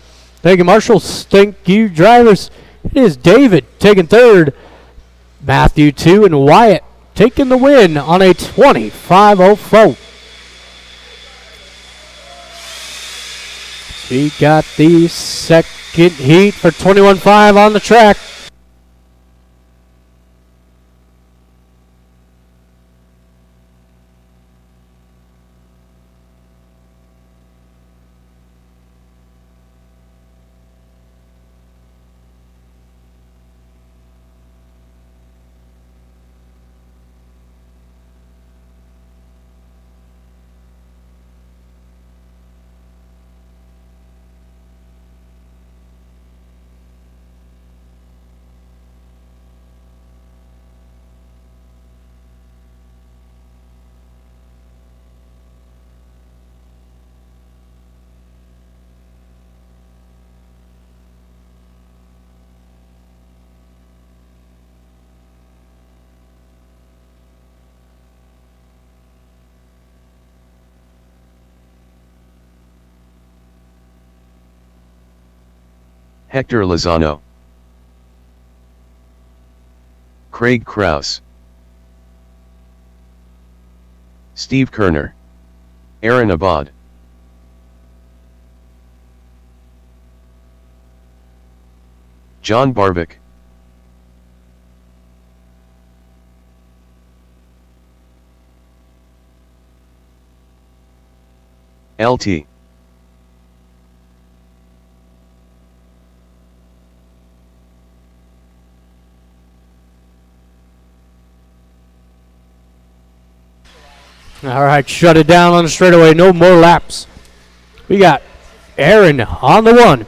Thank you, marshals. Thank you, drivers. It is David taking 3rd. Matthew 2 and Wyatt taking the win on a 25:04. We got the second heat for 21.5 on the track. Hector Lozano, Craig Krause, Steve Kerner, Aaron Abad, John Barvik, LT, All right, shut it down on the straightaway. No more laps. We got Aaron on the 1.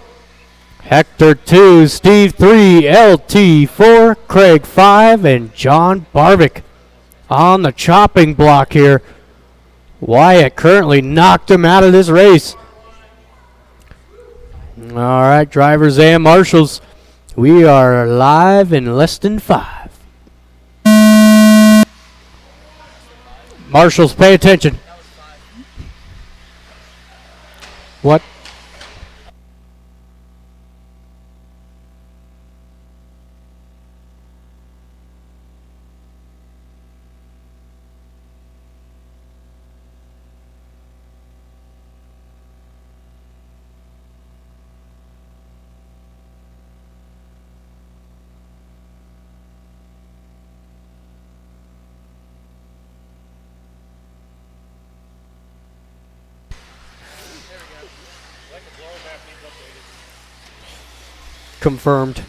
Hector 2, Steve 3, LT 4, Craig 5, and John Barvik on the chopping block here. Wyatt currently knocked him out of this race. All right, drivers and marshals. We are live in less than 5. Marshals, pay attention. What? Confirmed.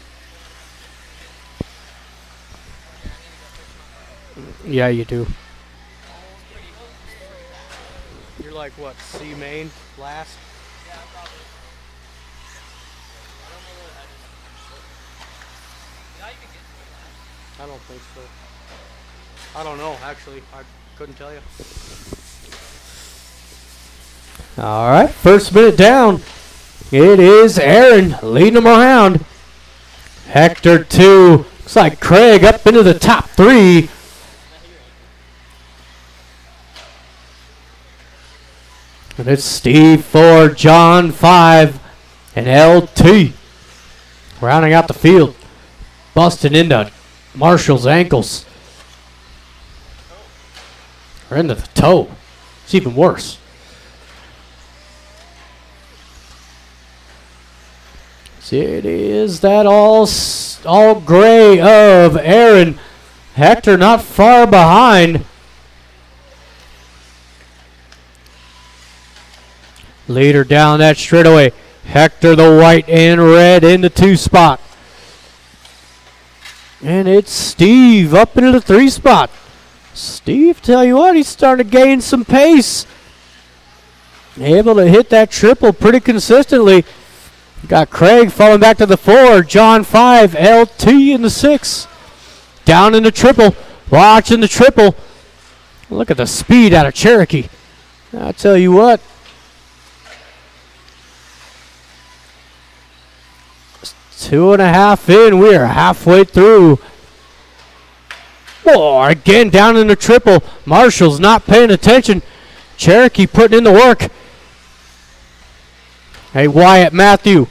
Yeah, you do. You're like what? C main last? I don't think so. I don't know, actually. I couldn't tell you. All right, first minute down. It is Aaron leading them around. Hector 2. Looks like Craig up into the top 3. And it's Steve 4, John 5, and LT rounding out the field. Busting into Marshall's ankles. Or into the toe. It's even worse. It is that all gray of Aaron. Hector not far behind. Leader down that straightaway. Hector the white and red in the 2 spot. And it's Steve up into the 3 spot. Steve, tell you what, he's starting to gain some pace. Able to hit that triple pretty consistently. Got Craig falling back to the 4. John 5. LT in the 6. Down in the triple. Watching the triple. Look at the speed out of Cherokee. I tell you what. It's 2.5 in. We are halfway through. Oh, again down in the triple. Marshall's not paying attention. Cherokee putting in the work. Hey, Wyatt Matthew.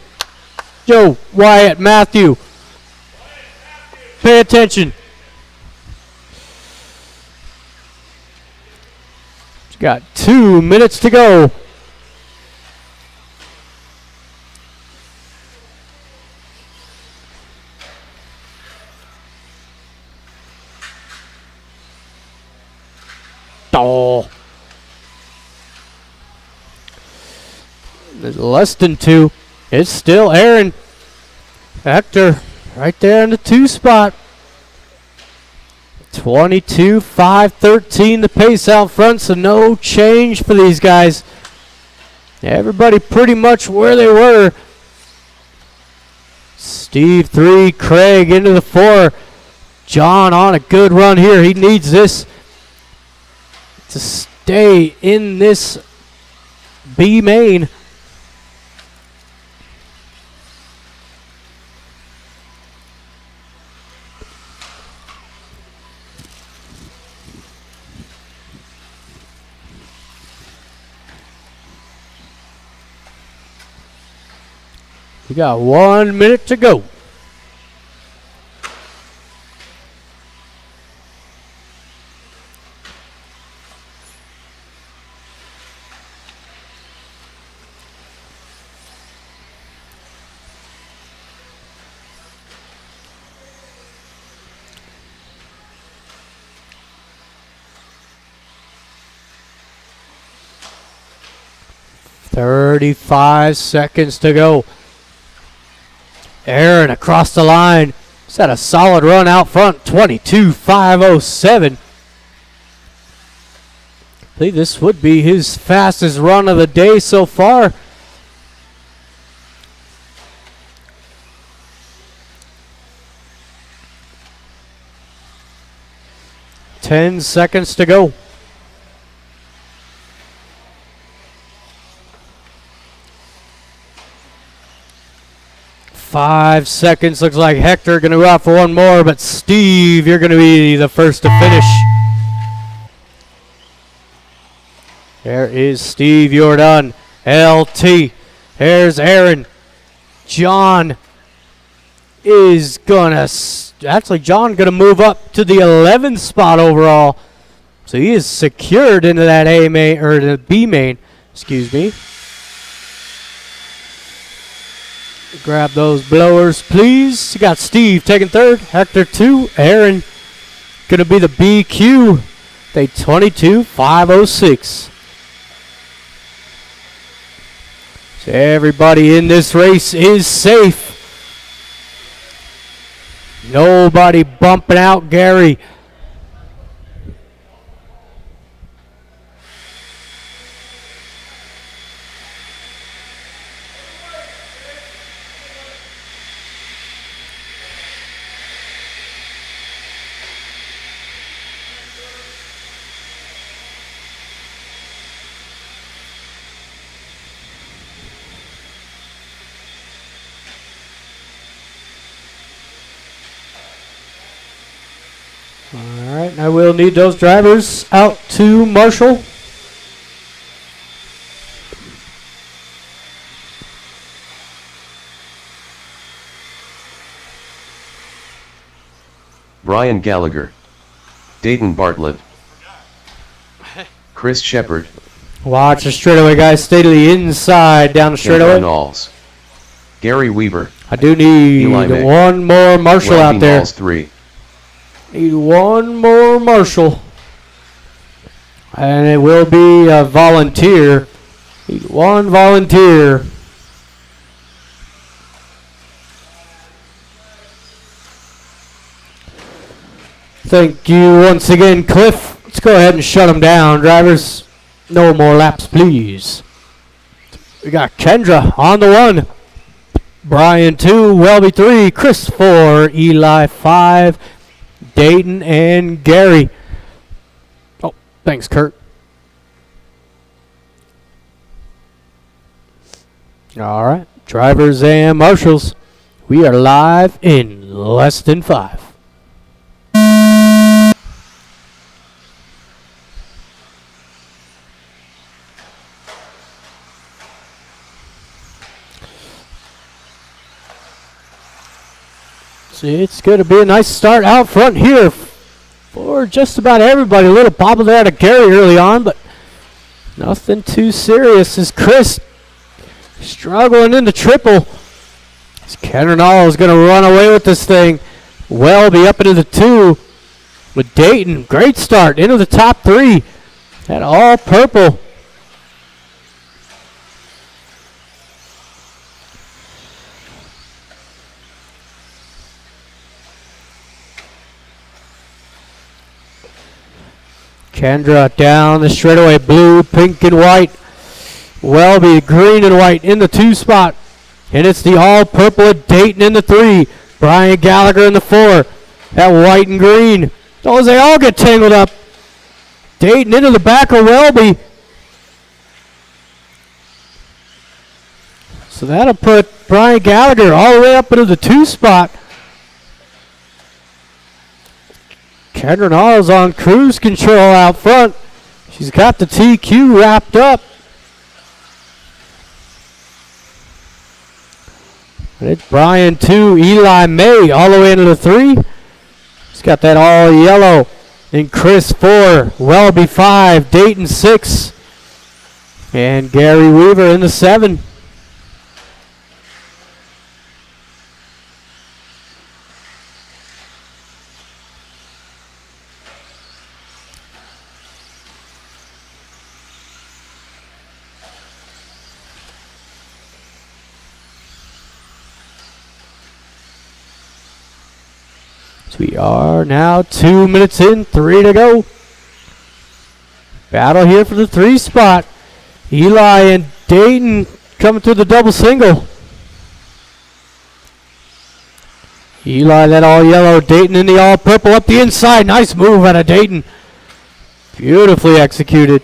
Yo, Wyatt Matthew. Pay attention. Got 2 minutes to go. Oh. There's less than 2. It's still Aaron. Hector right there in the 2 spot. 22-5-13 the pace out front, so no change for these guys. Everybody pretty much where they were. Steve 3, Craig into the 4. John on a good run here. He needs this to stay in this B main. We got 1 minute to go. "35 seconds to go." Aaron across the line. He's had a solid run out front. 22-5-07. I believe this would be his fastest run of the day so far. Ten seconds to go. 5 seconds. Looks like Hector going to go out for one more, but Steve, you're going to be the first to finish. There is Steve Jordan, LT. There's Aaron. John is going to, actually John going to move up to the 11th spot overall. So he is secured into that A main, or the B main, excuse me. Grab those blowers, please. You got Steve taking third, Hector 2, Aaron going to be the BQ. They 22.506. So everybody in this race is safe. Nobody bumping out Gary. All right, I will need those drivers out to Marshall. Brian Gallagher, Dayton Bartlett, Chris Shepard, Watch the straightaway, guys. Stay to the inside down the straightaway. Knowles, Gary Weaver, I do need Eli May. one more Marshall Welby out there. Knowles 3, Need one more Marshall. And it will be a volunteer. Need one volunteer. Thank you once again, Cliff. Let's go ahead and shut them down. Drivers, no more laps, please. We got Kendra on the 1. Brian 2, Welby 3, Chris 4, Eli 5, Dayton and Gary. Oh, thanks, Kurt. All right, drivers and marshals, we are live in less than 5. See, it's going to be a nice start out front here for just about everybody. A little bobble there to Gary early on, but nothing too serious as Chris struggling in the triple. Kendra is going to run away with this thing. Welby up into the 2 with Dayton. Great start into the top 3. That all purple. Kendra down the straightaway, blue, pink, and white. Welby, green and white in the 2 spot. And it's the all-purple at Dayton in the 3. Brian Gallagher in the 4. That white and green. Oh, they all get tangled up. Dayton into the back of Welby. So that'll put Brian Gallagher all the way up into the 2 spot. Kendra Knowles on cruise control out front. She's got the TQ wrapped up. And it's Brian 2, Eli May all the way into the 3. He's got that all yellow. And Chris 4, Welby 5, Dayton 6. And Gary Weaver in the 7. We are now 2 minutes in, 3 to go. Battle here for the 3 spot. Eli and Dayton coming through the double single. Eli that all yellow, Dayton in the all purple up the inside. Nice move out of Dayton. Beautifully executed.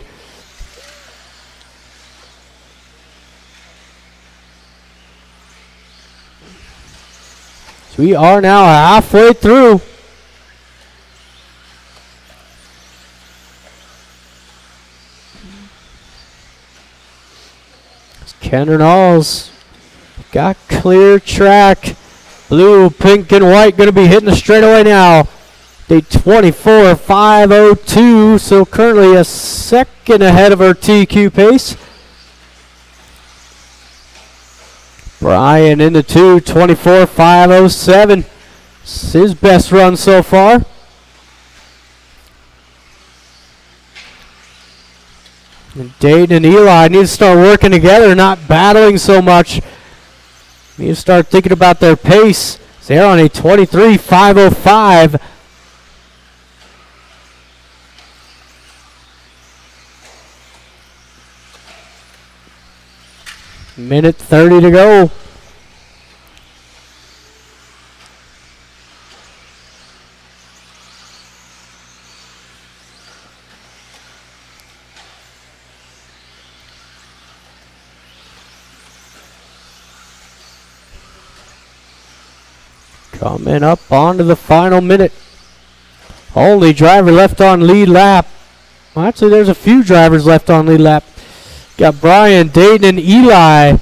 We are now halfway through. Kendra Knowles got clear track. Blue, pink, and white going to be hitting the straightaway now. They 24.502, so currently a second ahead of our TQ pace. Brian in the 2, 24.507. It's his best run so far. And Dayton and Eli need to start working together, not battling so much. Need to start thinking about their pace. They're on a 23.505. Minute 30 to go. Coming up onto the final minute. Only driver left on lead lap. Well, actually, there's a few drivers left on lead lap. Got Brian, Dayton, and Eli.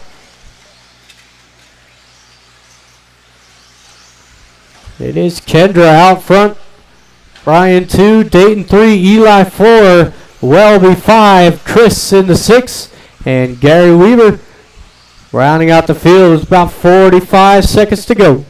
It is Kendra out front. Brian 2, Dayton 3, Eli 4, Welby 5, Chris in the 6, and Gary Weaver rounding out the field. It's about 45 seconds to go.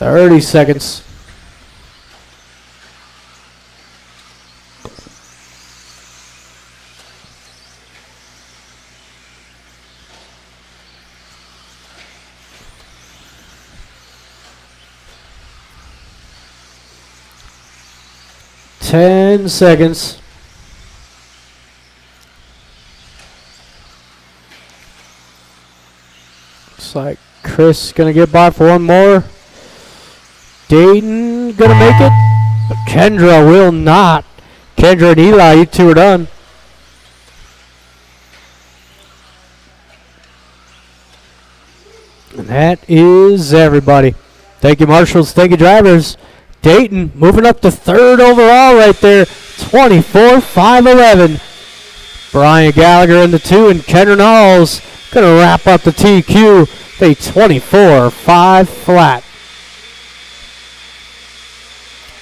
Thirty seconds. Ten seconds. Looks like Chris is gonna get by for one more. Dayton gonna make it, but Kendra will not. Kendra and Eli, you two are done. And that is everybody. Thank you, marshals. Thank you, drivers. Dayton moving up to third overall right there, 24.511. Brian Gallagher in the 2, and Kendra Knowles gonna wrap up the TQ. They 24.5 flat.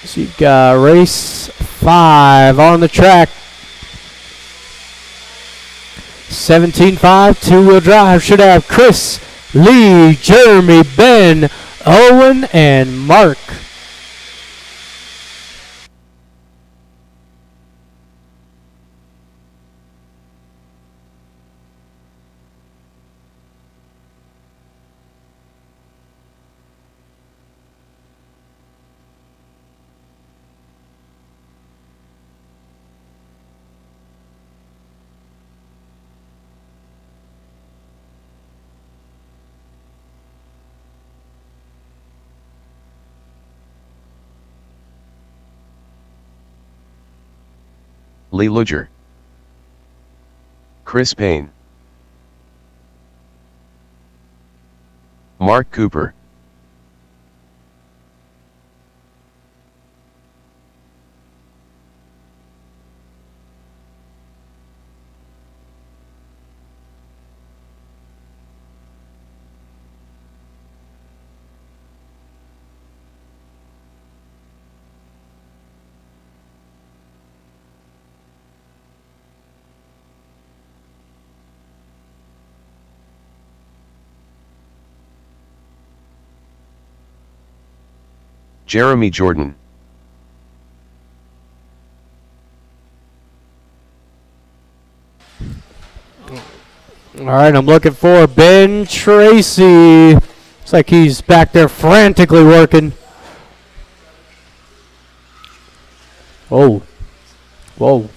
So you've got race 5 on the track. 17.5 two-wheel drive should have Chris, Lee, Jeremy, Ben, Owen, and Mark. Lee Luger, Chris Payne, Mark Cooper, Jeremy Jordan, All right, I'm looking for Ben Tracy. Looks like he's back there frantically working. Oh. Whoa.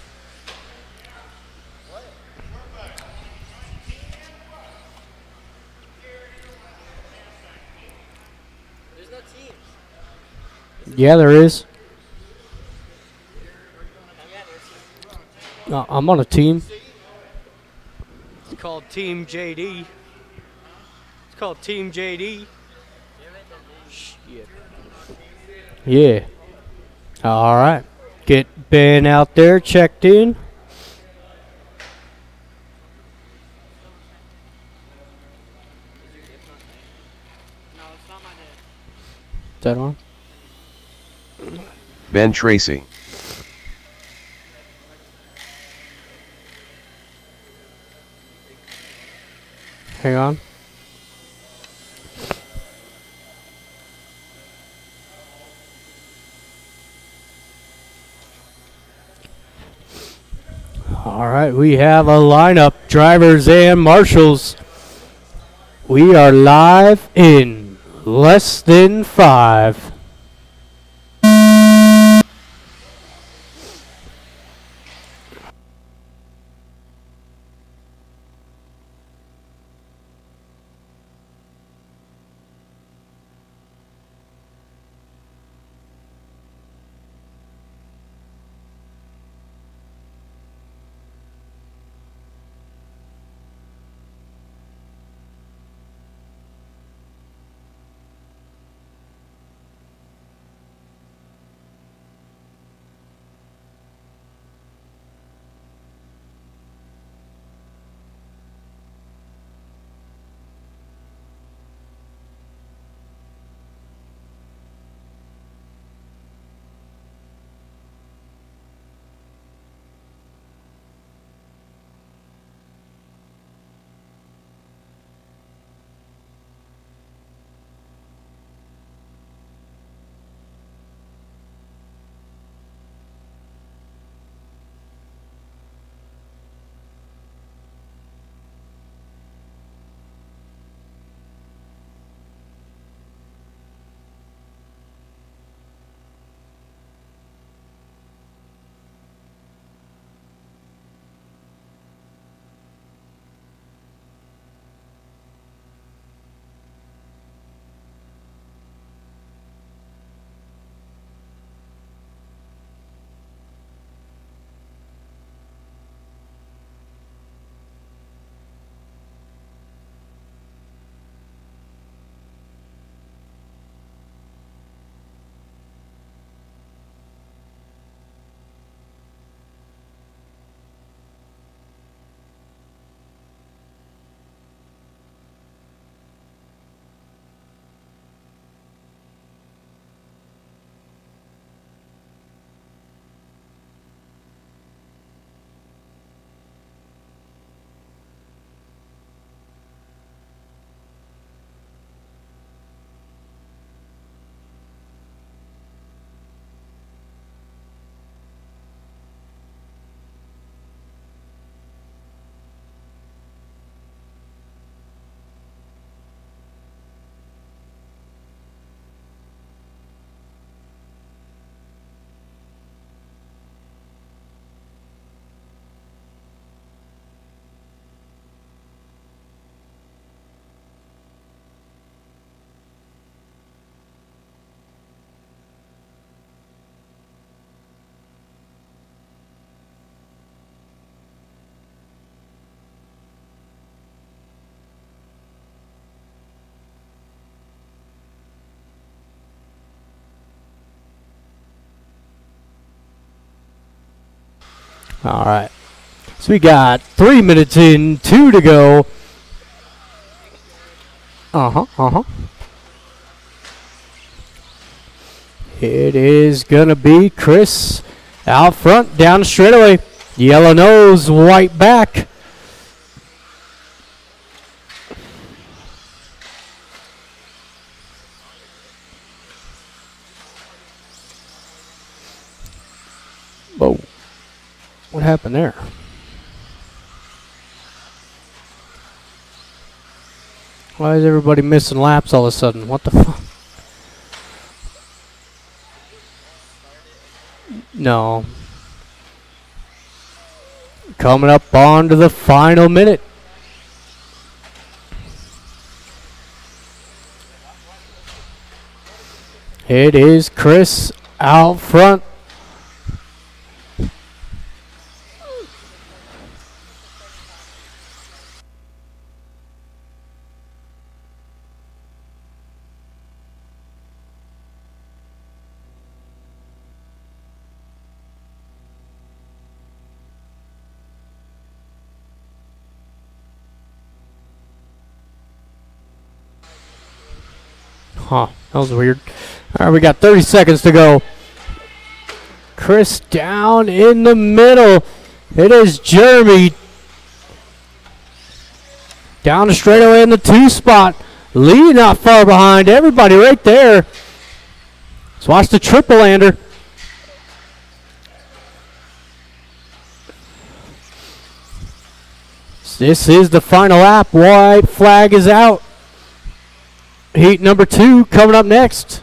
Yeah, there is. I'm on a team. It's called Team JD. It's called Team JD. Shit. Yeah. All right. Get Ben out there checked in. Is that on? Ben Tracy. Hang on. All right, we have a lineup, drivers and marshals. We are live in less than 5. All right. So we got 3 minutes in, 2 to go. It is going to be Chris out front, down the straightaway. Yellow nose, white back. Whoa. What happened there? Why is everybody missing laps all of a sudden? What the fuck? No. Coming up on to the final minute. It is Chris out front. Huh, that was weird. All right, we got 30 seconds to go. Chris down in the middle. It is Jeremy. Down the straightaway in the 2 spot. Lee not far behind. Everybody right there. Let's watch the triple lander. This is the final lap. White flag is out. Heat number 2 coming up next.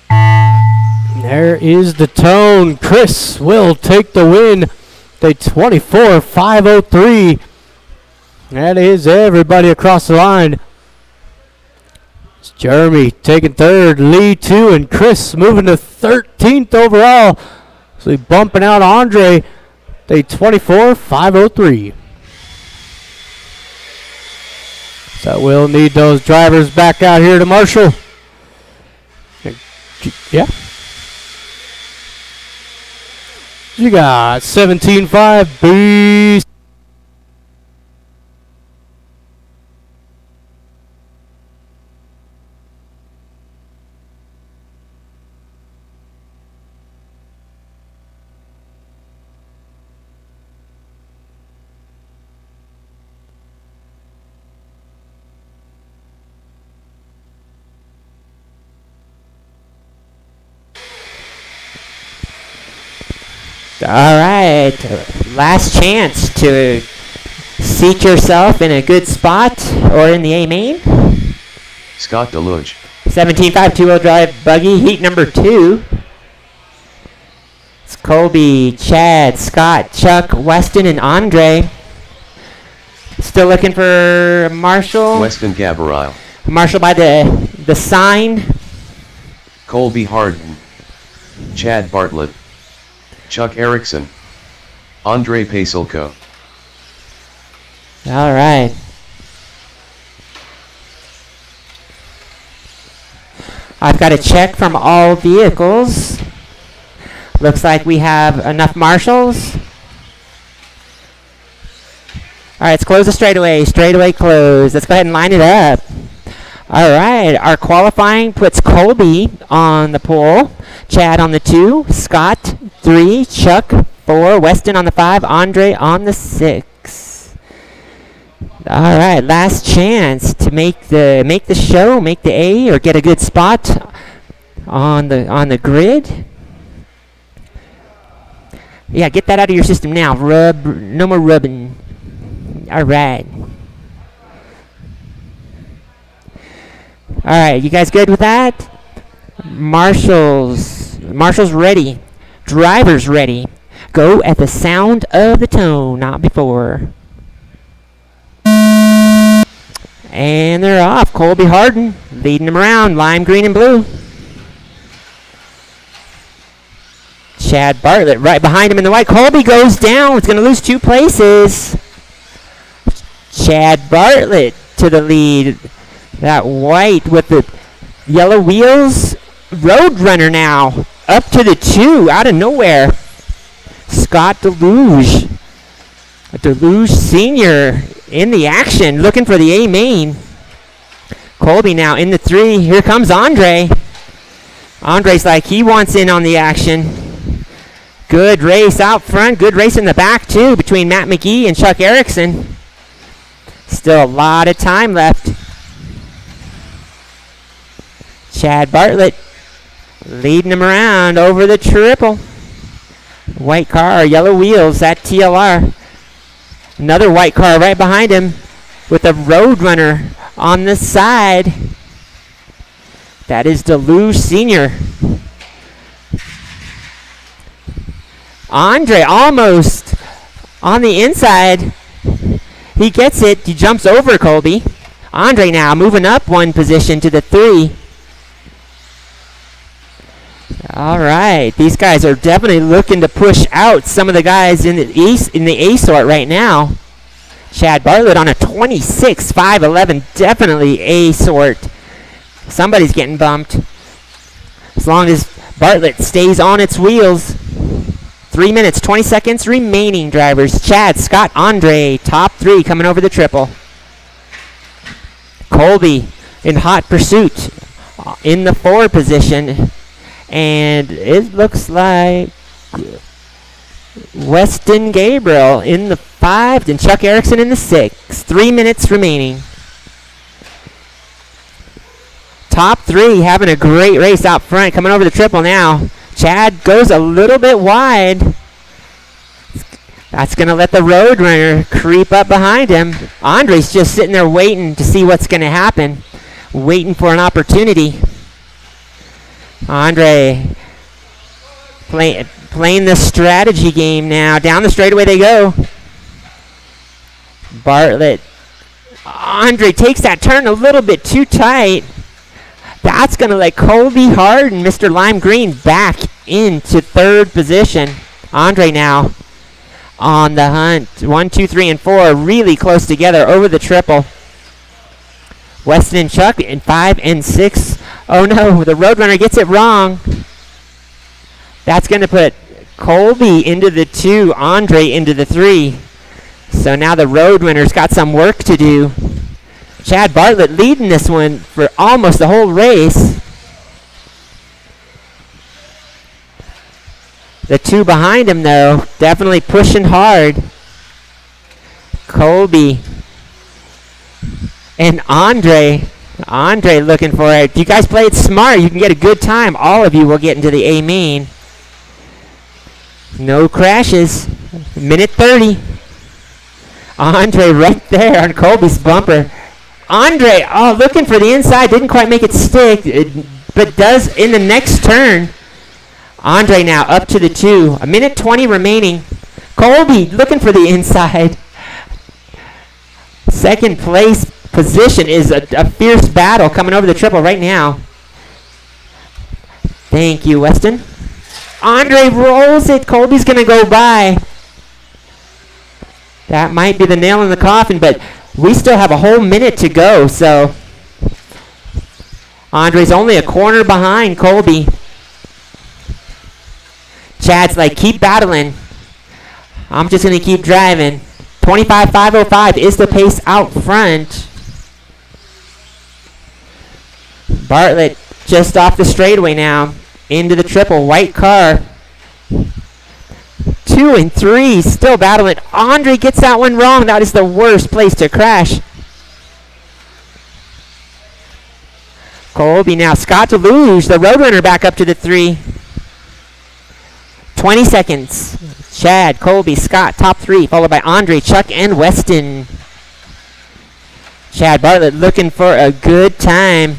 There is the tone. Chris will take the win. The 24.503. That is everybody across the line. It's Jeremy taking 3rd, Lee 2, and Chris moving to 13th overall. So he's bumping out Andre. The 24.503. So we'll need those drivers back out here to Marshall. Yeah. You got 17.5 Beast. All right, last chance to seat yourself in a good spot or in the A main. Scott Deluge. 17.5 two-wheel drive buggy, heat number 2. It's Colby, Chad, Scott, Chuck, Weston, and Andre. Still looking for Marshall. Weston Gabarile. Marshall by the sign. Colby Harden. Chad Bartlett. Chuck Erickson. Andre Pasilko. All right. I've got a check from all vehicles. Looks like we have enough marshals. All right, let's close the straightaway. Straightaway close. Let's go ahead and line it up. All right, our qualifying puts Colby on the pole, Chad on the 2, Scott 3, Chuck 4, Weston on the 5, Andre on the 6. All right, last chance to make the show, make the A, or get a good spot on the grid. Yeah, get that out of your system now. No more rubbing. All right. All right, you guys good with that? Marshall's ready. Driver's ready. Go at the sound of the tone, not before. And they're off. Colby Harden leading them around. Lime green and blue. Chad Bartlett right behind him in the white. Colby goes down. It's going to lose 2 places. Chad Bartlett to the lead. That white with the yellow wheels. Roadrunner now. Up to the 2 out of nowhere. Scott Deluge. Deluge Sr. in the action. Looking for the A main. Colby now in the 3. Here comes Andre. Andre's like he wants in on the action. Good race out front. Good race in the back too between Matt McGee and Chuck Erickson. Still a lot of time left. Chad Bartlett leading him around over the triple. White car, yellow wheels, that TLR. Another white car right behind him with a Roadrunner on the side. That is Deluge Sr. Andre almost on the inside. He gets it. He jumps over Colby. Andre now moving up 1 position to the 3. All right, these guys are definitely looking to push out some of the guys in the A sort right now. Chad Bartlett on a 26.511, definitely A sort. Somebody's getting bumped. As long as Bartlett stays on its wheels. 3 minutes, 20 seconds remaining, drivers. Chad, Scott, Andre, top three coming over the triple. Colby in hot pursuit in the 4 position. And it looks like Weston Gabriel in the 5 and Chuck Erickson in the 6. 3 minutes remaining. Top three having a great race out front, coming over the triple now. Chad goes a little bit wide. That's going to let the Roadrunner creep up behind him. Andre's just sitting there waiting to see what's going to happen, waiting for an opportunity. Andre playing the strategy game now. Down the straightaway they go. Bartlett. Andre takes that turn a little bit too tight. That's going to let Colby Hard and Mr. Lime Green back into 3rd position. Andre now on the hunt. 1, 2, 3, and 4 really close together over the triple. Weston and Chuck in 5 and 6. Oh no, the Roadrunner gets it wrong. That's going to put Colby into the 2, Andre into the 3. So now the Roadrunner's got some work to do. Chad Bartlett leading this one for almost the whole race. The 2 behind him, though, definitely pushing hard. Colby and Andre. Andre looking for it. If you guys play it smart, you can get a good time. All of you will get into the A main. No crashes. Minute 30. Andre right there on Colby's bumper. Andre, looking for the inside. Didn't quite make it stick, but does in the next turn. Andre now up to the 2. A minute 20 remaining. Colby looking for the inside. Second place position is a fierce battle coming over the triple right now. Thank you, Weston. Andre rolls it. Colby's going to go by. That might be the nail in the coffin, but we still have a whole minute to go, so Andre's only a corner behind Colby. Chad's like, keep battling. I'm just going to keep driving. 25.505 is the pace out front. Bartlett just off the straightaway now. Into the triple. White car. 2 and 3. Still battling. Andre gets that one wrong. That is the worst place to crash. Colby now. Scott Deluge, the Roadrunner, back up to the 3. 20 seconds. Chad, Colby, Scott, top 3, followed by Andre, Chuck, and Weston. Chad Bartlett looking for a good time.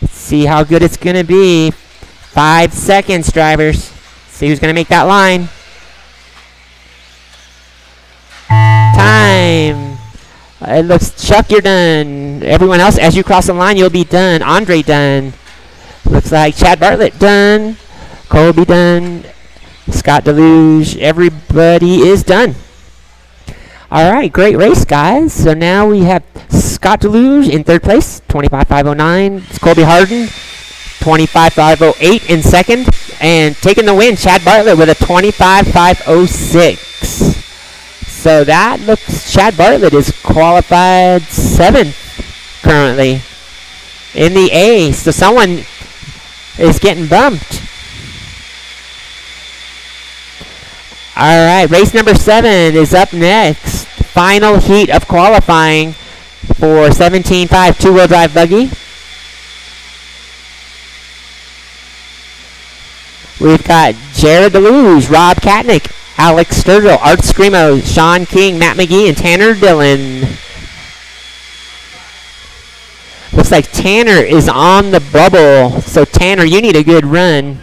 Let's see how good it's going to be. 5 seconds, drivers. See who's going to make that line. Time. It looks, Chuck, you're done. Everyone else, as you cross the line, you'll be done. Andre done. Looks like Chad Bartlett done. Colby done. Scott Deluge. Everybody is done. All right, great race, guys. So now we have Scott Deluge in 3rd place, 25.509. It's Colby Harden, 25.508 in 2nd. And taking the win, Chad Bartlett with a 25.506. So that looks, Chad Bartlett is qualified 7th currently in the A. So someone is getting bumped. All right, race number 7 is up next. Final heat of qualifying for 17.5 two-wheel drive buggy. We've got Jared Deluge, Rob Katnick, Alex Sturgill, Art Screamo, Sean King, Matt McGee, and Tanner Dillon. Looks like Tanner is on the bubble. So Tanner, you need a good run.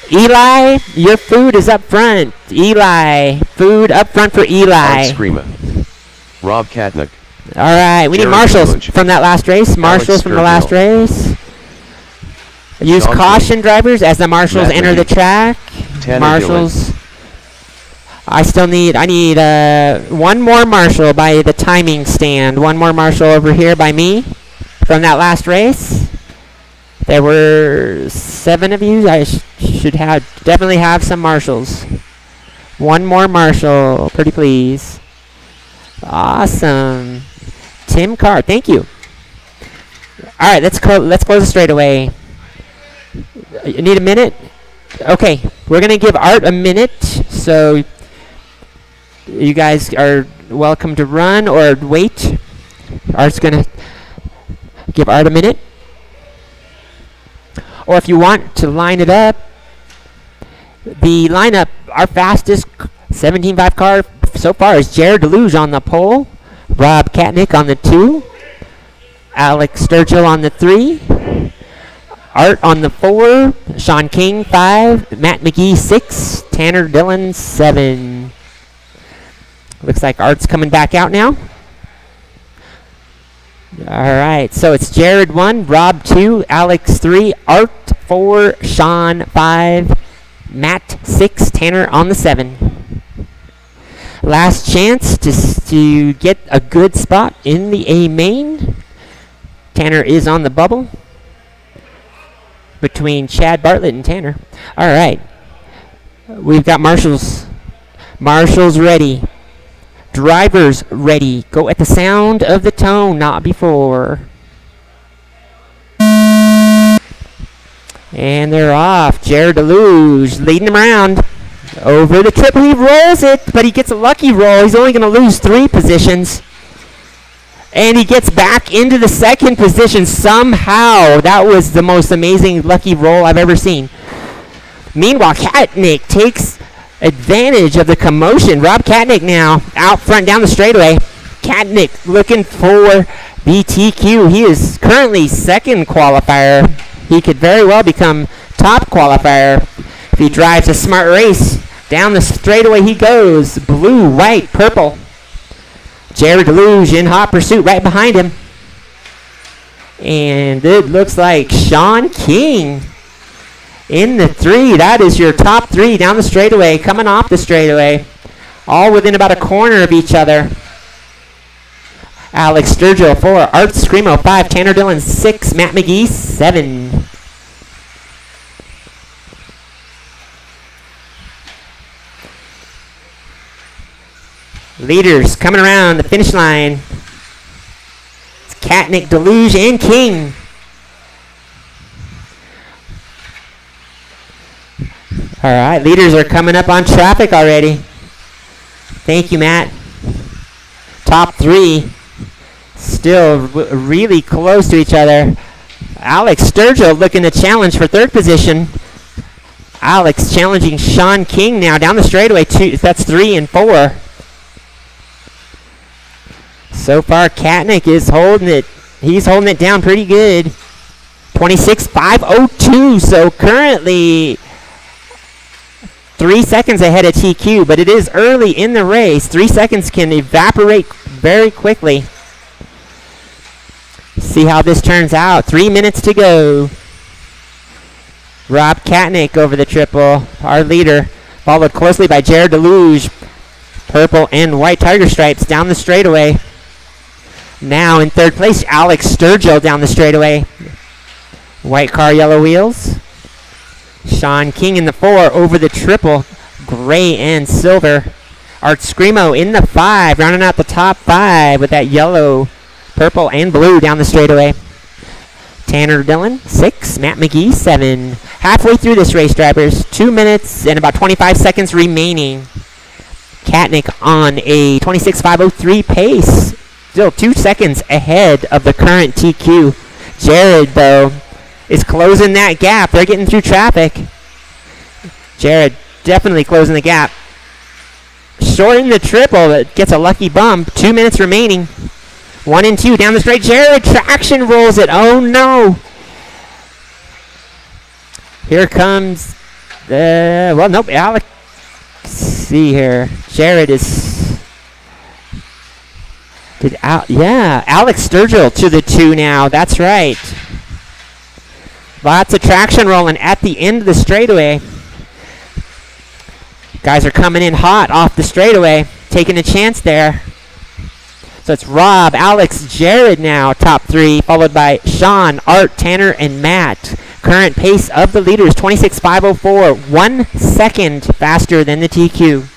Eli, your food is up front. Eli, food up front for Eli. Art Screamo. Rob Katnick. All right, we need Jared marshals Deluge. from that last race. Marshals from the last race. Use Sean caution, drivers, as the marshals Matt enter the McGee. track. Tanner Marshals. I need one more marshal by the timing stand. One more marshal over here by me from that last race. There were 7 of you. I should definitely have some marshals. One more marshal, pretty please. Awesome. Tim Carr, thank you. All right, let's close the straightaway. You need a minute? Okay, we're going to give Art a minute, so you guys are welcome to run or wait. Art's going to give Art a minute. Or if you want to line it up, the lineup, our fastest 17.5 car so far is Jared Deluge on the pole, Rob Katnick on the 2, Alex Sturgill on the 3, Art on the 4, Sean King 5, Matt McGee 6, Tanner Dillon 7. Looks like Art's coming back out now. Alright, so it's Jared 1, Rob 2, Alex 3, Art 4, Sean 5, Matt 6, Tanner on the 7. Last chance to get a good spot in the A main. Tanner is on the bubble between Chad Bartlett and Tanner. All right. We've got marshals. Marshals ready. Drivers ready. Go at the sound of the tone, not before. And they're off. Jared Deluge leading him around. Over the triple, he rolls it, but he gets a lucky roll. He's only going to lose 3 positions. And he gets back into the second position somehow. That was the most amazing lucky roll I've ever seen. Meanwhile, Katnick takes advantage of the commotion. Rob Katnick now out front down the straightaway. Katnick looking for BTQ. He is currently second qualifier. He could very well become top qualifier if he drives a smart race. Down the straightaway he goes. Blue, white, purple. Jared Deluge in hot pursuit right behind him. And it looks like Sean King in the 3. That is your top 3 down the straightaway, coming off the straightaway. All within about a corner of each other. Alex Sturgill 4, Art Screamo 5, Tanner Dillon 6, Matt McGee 7. Leaders coming around the finish line. It's Katnick, Deluge, and King. All right, leaders are coming up on traffic already. Thank you, Matt. Top 3 still really close to each other. Alex Sturgill looking to challenge for 3rd position. Alex challenging Sean King now down the straightaway. That's 3 and 4. So far, Katnick is holding it. He's holding it down pretty good. 26.502. So currently 3 seconds ahead of TQ, but it is early in the race. 3 seconds can evaporate very quickly. See how this turns out. 3 minutes to go. Rob Katnick over the triple, our leader, followed closely by Jared Deluge. Purple and white tiger stripes down the straightaway. Now in 3rd place, Alex Sturgill down the straightaway. White car, yellow wheels. Sean King in the 4 over the triple, gray and silver. Art Screamo in the 5, rounding out the top 5 with that yellow, purple, and blue down the straightaway. Tanner Dillon 6, Matt McGee 7. Halfway through this race, drivers. 2 minutes and about 25 seconds remaining. Katnick on a 26.503 pace. Still 2 seconds ahead of the current TQ. Jared, though, is closing that gap. They're getting through traffic. Jared definitely closing the gap. Shorting the triple, that gets a lucky bump. 2 minutes remaining. 1 and 2 down the straight. Jared traction rolls it. Oh no. Here comes the, well, nope, Alex. See here. Jared is Yeah, Alex Sturgill to the 2 now. That's right. Lots of traction rolling at the end of the straightaway. Guys are coming in hot off the straightaway, taking a chance there. So it's Rob, Alex, Jared now, top 3, followed by Sean, Art, Tanner, and Matt. Current pace of the leaders, 26.504, 1 second faster than the TQ.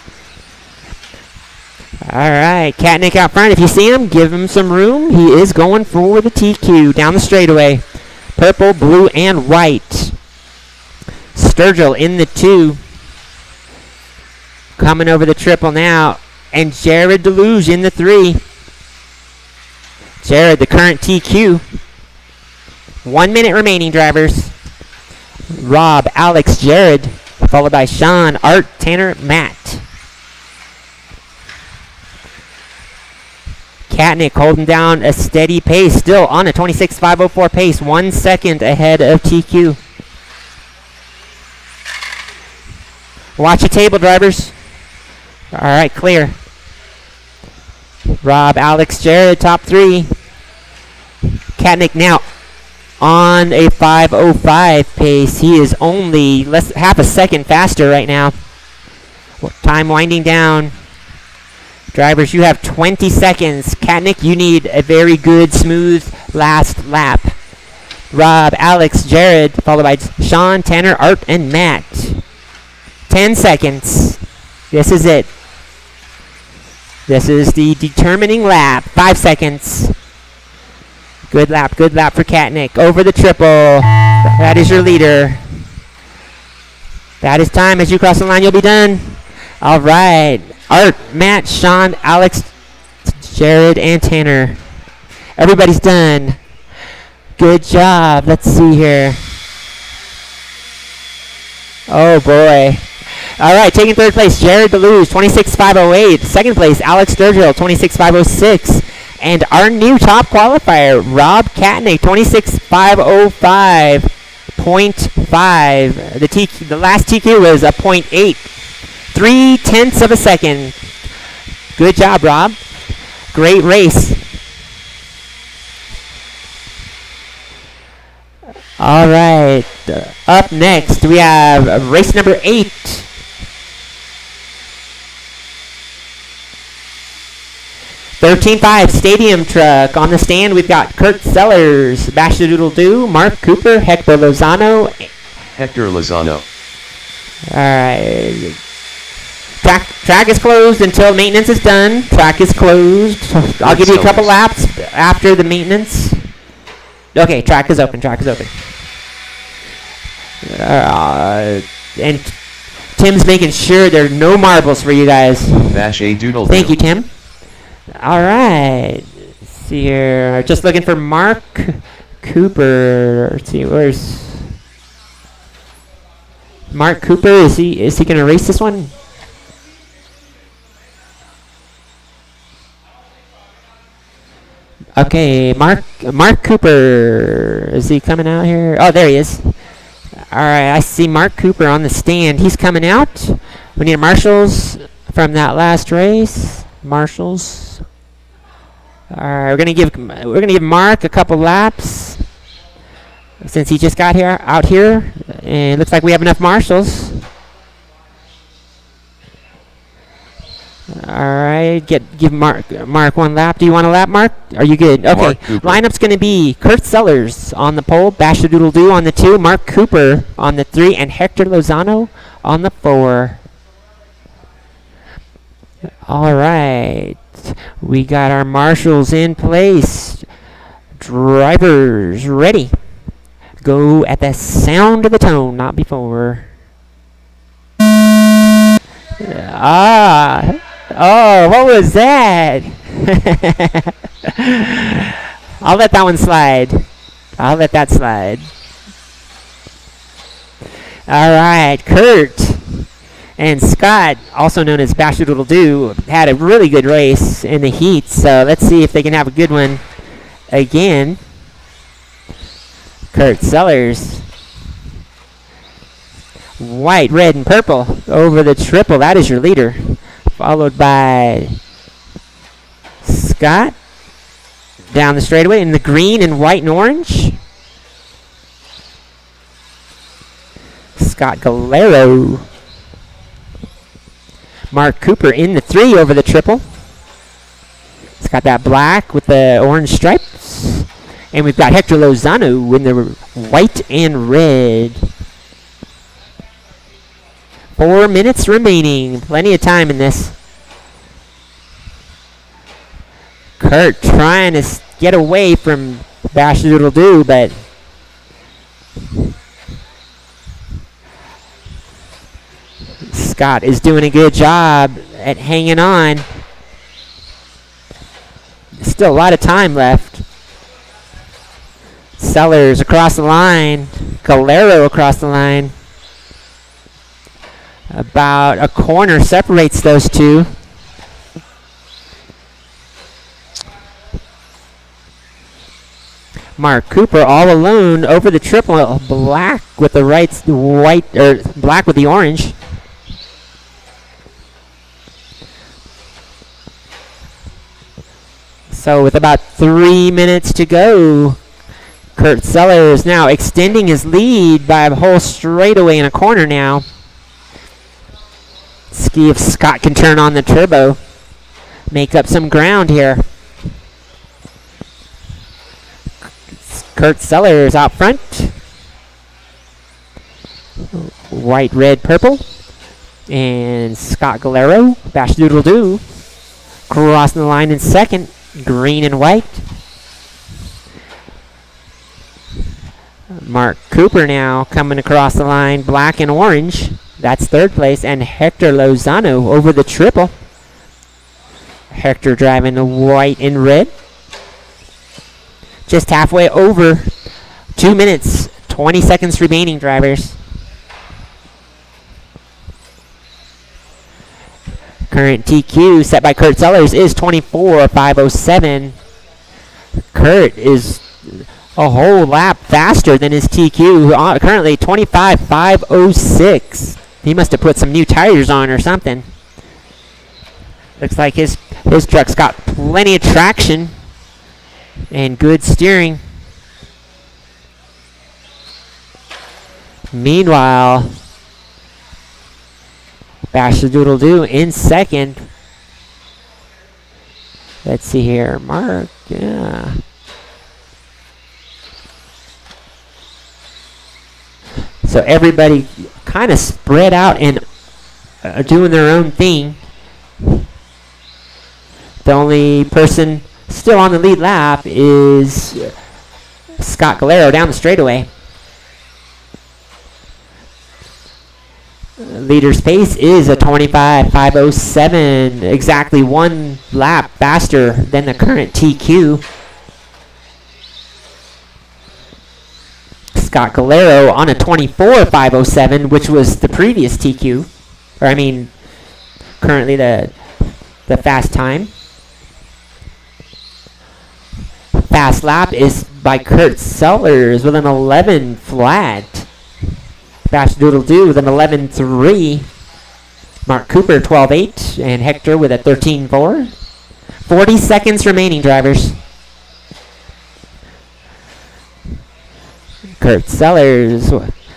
All right, Katnick out front. If you see him, give him some room. He is going for the TQ down the straightaway. Purple, blue, and white. Sturgill in the 2. Coming over the triple now. And Jared Deluge in the 3. Jared, the current TQ. 1 minute remaining, drivers. Rob, Alex, Jared, followed by Sean, Art, Tanner, Matt. Katnick holding down a steady pace, still on a 26.504 pace, 1 second ahead of TQ. Watch the table, drivers. All right, clear. Rob, Alex, Jared, top 3. Katnick now on a 5:05 pace. He is only half a second faster right now. Time winding down. Drivers, you have 20 seconds. Katnick, you need a very good, smooth last lap. Rob, Alex, Jared, followed by Sean, Tanner, Art, and Matt. 10 seconds. This is it. This is the determining lap. 5 seconds. Good lap for Katnick. Over the triple. That is your leader. That is time. As you cross the line, you'll be done. All right. Art, Matt, Sean, Alex, Jared, and Tanner. Everybody's done. Good job. Let's see here. Oh, boy. All right, taking third place, Jared Deluge, 26.508. Second place, Alex Sturgill, 26.506. And our new top qualifier, Rob Katnick, 26.505.5. The last TQ was a 0.8. 0.3 of a second. Good job, Rob. Great race. All right. Up next, we have race number 8. $13.5 stadium truck. On the stand, we've got Kurt Sellers, Basher Doodle Doo, Mark Cooper, Hector Lozano. All right. Track is closed until maintenance is done. Track is closed. I'll give you a couple laps after the maintenance. Okay, track is open. And Tim's making sure there are no marbles for you guys. Bash a doodle. Thank you, Tim. All right. Let's see here. Just looking for Mark Cooper. Let's see, where's Mark Cooper? Is he going to race this one? Okay, Mark Cooper. Is he coming out here? Oh, there he is. All right, I see Mark Cooper on the stand. He's coming out. We need marshals from that last race. Marshals. All right, we're gonna give Mark a couple laps since he just got out here, and it looks like we have enough marshals. All right, give Mark one lap. Do you want a lap, Mark? Are you good? Okay. Lineup's going to be Kurt Sellers on the pole, Basher Doodle Doo on the 2, Mark Cooper on the 3, and Hector Lozano on the 4. All right, we got our marshals in place. Drivers ready. Go at the sound of the tone, not before. Oh, what was that? I'll let that one slide. I'll let that slide. All right, Kurt and Scott, also known as Basher Doodle Doo, had a really good race in the heat, so let's see if they can have a good one again. Kurt Sellers. White, red, and purple over the triple. That is your leader. Followed by Scott down the straightaway in the green and white and orange. Scott Galero. Mark Cooper in the 3 over the triple. It's got that black with the orange stripes. And we've got Hector Lozano in the white and red. 4 minutes remaining. Plenty of time in this. Kurt trying to get away from Bash Doodle Doo, but Scott is doing a good job at hanging on. Still a lot of time left. Sellers across the line. Galero across the line. About a corner separates those two. Mark Cooper all alone over the triple, black with the black with the orange. So with about 3 minutes to go, Kurt Sellers now extending his lead by a whole straightaway in a corner now. See if Scott can turn on the turbo, make up some ground here. Kurt Sellers out front. White, red, purple. And Scott Galero, Bash Doodle Doo, crossing the line in second. Green and white. Mark Cooper now coming across the line, black and orange. That's third place. And Hector Lozano over the triple. Hector driving the white and red. Just halfway over. 2 minutes, 20 seconds remaining, drivers. Current TQ set by Kurt Sellers is 24.507. Kurt is a whole lap faster than his TQ. Currently 25.506. He must have put some new tires on or something. Looks like his truck's got plenty of traction and good steering. Meanwhile, Bash the Doodle Doo in second. Let's see here. Mark, yeah. So everybody kind of spread out and doing their own thing. The only person still on the lead lap is Scott Galero down the straightaway. Leader's pace is a 25.507, exactly 1 lap faster than the current TQ. Scott Galero on a 24.507, which was the previous TQ, or I mean, currently the fast time. Fast lap is by Kurt Sellers with an 11 flat. Bash Doodle Doo with an 11.3. Mark Cooper 12.8. And Hector with a 13.4. 40 seconds remaining, drivers. Kurt Sellers,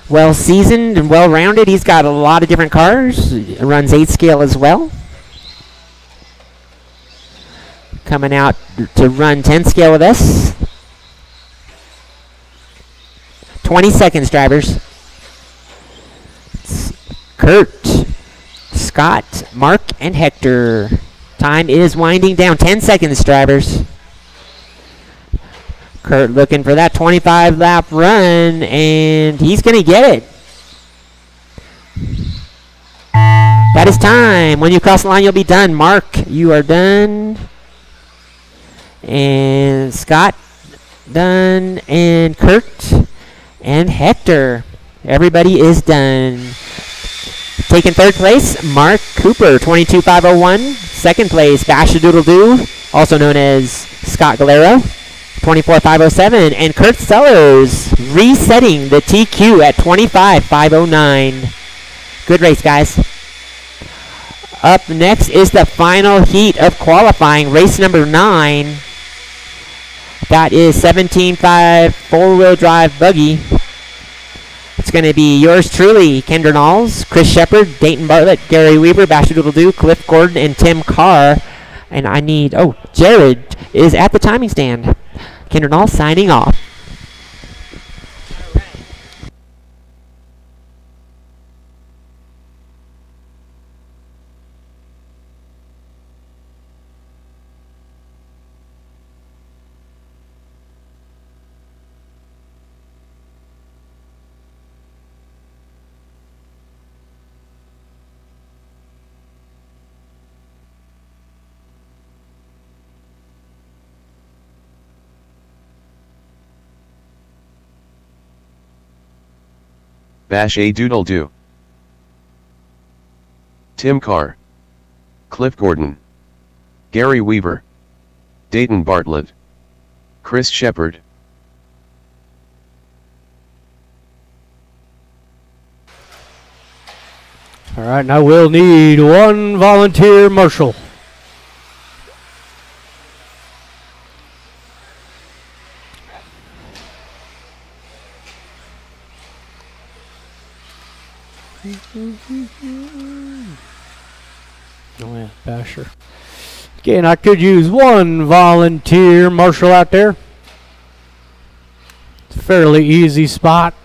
well seasoned and well rounded. He's got a lot of different cars. Runs 8 scale as well. Coming out to run 10 scale with us. 20 seconds, drivers. Kurt, Scott, Mark, and Hector. Time is winding down. 10 seconds, drivers. Kurt looking for that 25 lap run, and he's going to get it. That is time. When you cross the line, you'll be done. Mark, you are done. And Scott, done. And Kurt and Hector. Everybody is done. Taking third place, Mark Cooper, 22.501. Second place, Bash Doodle Doo, also known as Scott Galero, 24.507. And Kurt Sellers resetting the TQ at 25.509. Good race, guys. Up next is the final heat of qualifying, race number 9. That is 17.5 four-wheel drive buggy. It's going to be yours truly, Kendra Knowles, Chris Shepard, Dayton Bartlett, Gary Weaver, Basher Doodle-Doo, Cliff Gordon, and Tim Carr. And I need, Jared is at the timing stand. Kendra Knowles signing off. Bash a Doodle Doo. Tim Carr. Cliff Gordon. Gary Weaver. Dayton Bartlett. Chris Shepard. All right, now we'll need one volunteer marshal. Oh yeah, Basher. Again, I could use one volunteer marshal out there. It's a fairly easy spot.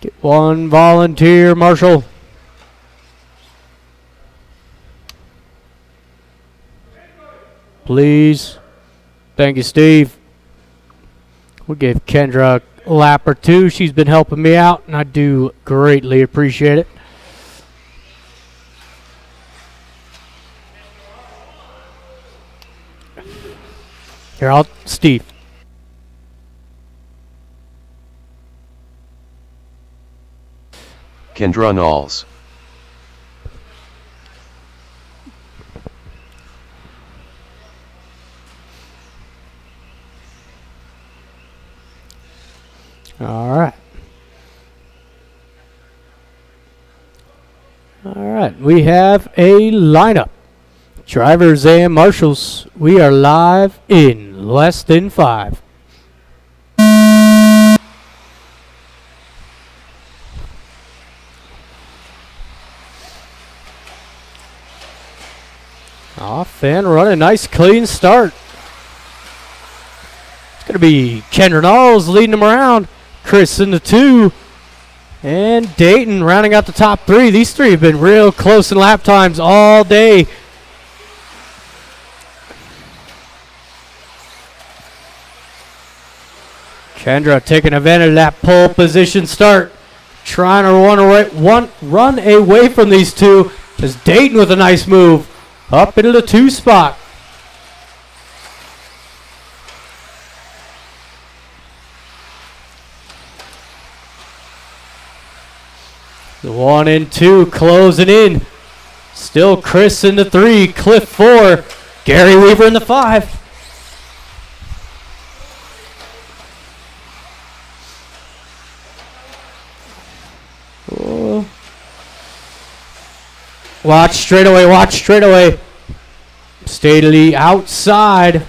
Get one volunteer marshal. Please. Thank you, Steve. We'll give Kendra a lap or two. She's been helping me out, and I do greatly appreciate it. Here, Steve. Kendra Knowles. All right. All right, we have a lineup. Drivers and marshals, we are live in less than 5. Off and running, nice clean start. It's going to be Kendra Knowles leading them around. Chris in the 2. And Dayton rounding out the top 3. These 3 have been real close in lap times all day. Kendra taking advantage of that pole position start. Trying to run away from these 2. As Dayton with a nice move. Up into the 2 spot. The 1 and 2 closing in. Still Chris in the 3, Cliff 4, Gary Weaver in the 5. Oh. Watch straight away. Stay to the outside.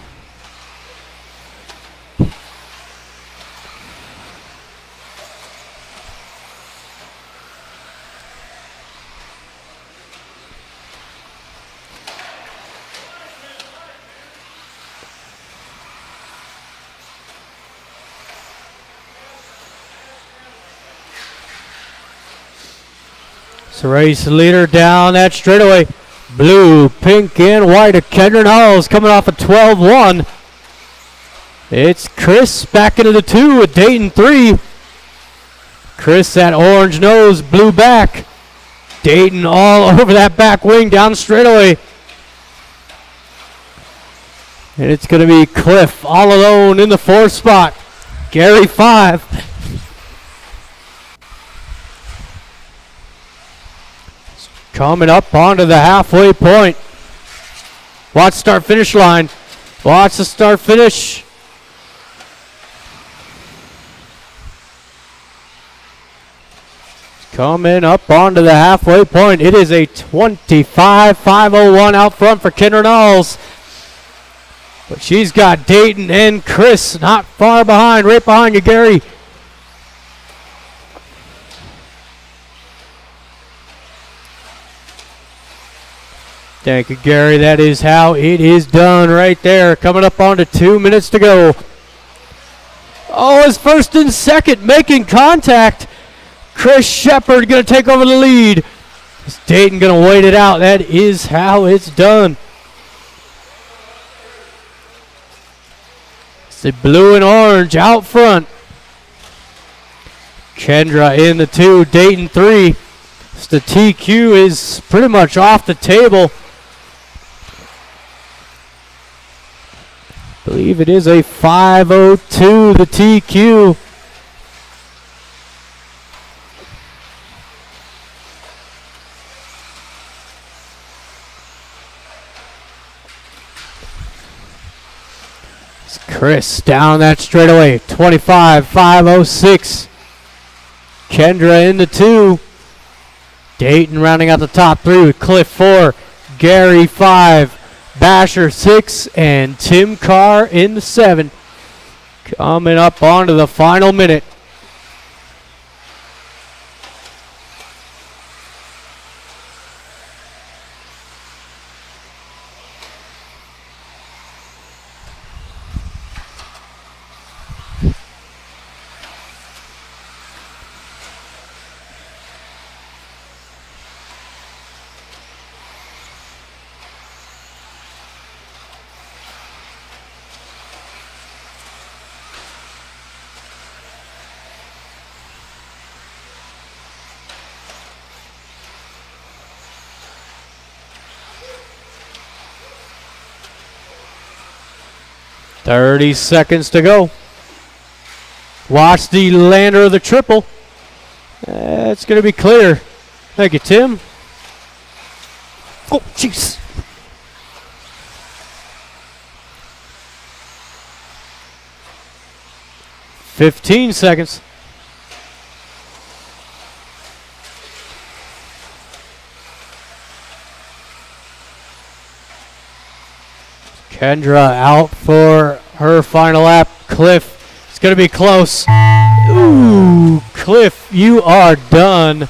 So race leader down that straightaway. Blue, pink, and white. Kendra Knowles coming off a 12-1. It's Chris back into the 2 with Dayton 3. Chris that orange nose, blue back. Dayton all over that back wing down the straightaway. And it's going to be Cliff all alone in the 4th spot. Gary 5. Coming up onto the halfway point. Watch start finish line. Watch the start finish. Coming up onto the halfway point. It is a 25-501 out front for Kendra Knowles. But she's got Dayton and Chris not far behind, right behind you, Gary. Thank you, Gary. That is how it is done right there. Coming up on to 2 minutes to go. Oh, it's first and second making contact. Chris Shepard going to take over the lead. Is Dayton going to wait it out? That is how it's done. It's the blue and orange out front. Kendra in the 2, Dayton 3. So the TQ is pretty much off the table. I believe it is a 5:02, the TQ. It's Chris down that straightaway, 25, 5:06. Kendra in the 2. Dayton rounding out the top 3 with Cliff 4, Gary 5. Basher 6 and Tim Carr in the 7. Coming up onto the final minute. .30 seconds to go. Watch the lander of the triple. It's going to be clear. Thank you, Tim. Oh, jeez. $15 seconds. Kendra out for her final lap. Cliff, it's going to be close. Ooh, Cliff, you are done.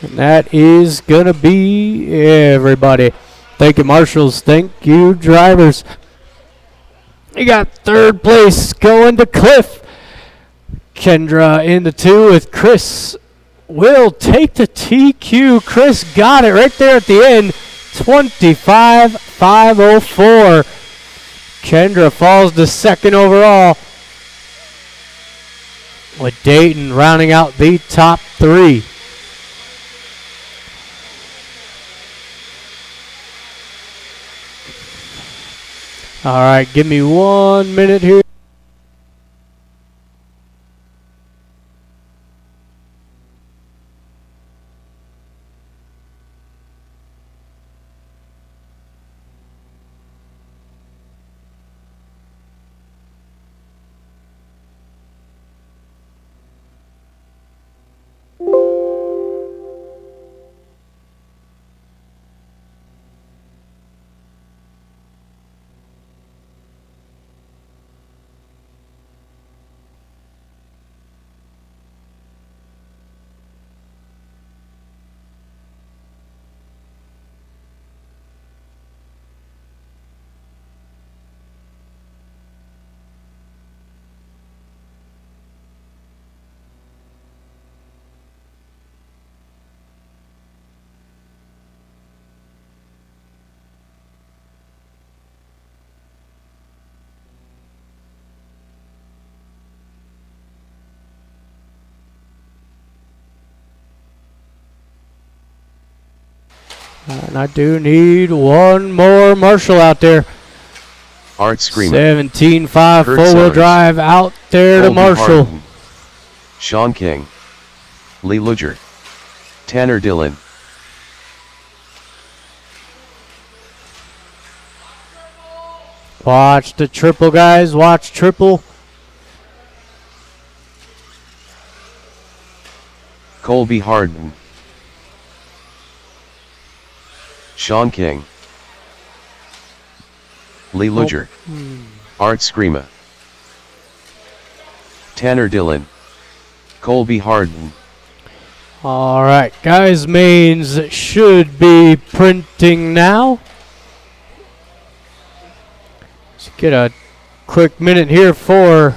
And that is going to be everybody. Thank you, marshals. Thank you, drivers. You got third place going to Cliff. Kendra in the 2 with Chris. Will take the TQ. Chris got it right there at the end. 25-504. Kendra falls to second overall, with Dayton rounding out the top 3. All right, give me 1 minute here. And I do need one more marshal out there. Art Screamer. 17.5 Kurt four-wheel Sellers. drive out there to Colby Marshall. Harden. Sean King. Lee Luger. Tanner Dillon. Watch the triple, guys. Watch triple. Colby Harden. Sean King. Lee Luger. Art Screama. Tanner Dillon. Colby Harden. All right, guys, mains should be printing now. Let's get a quick minute here for.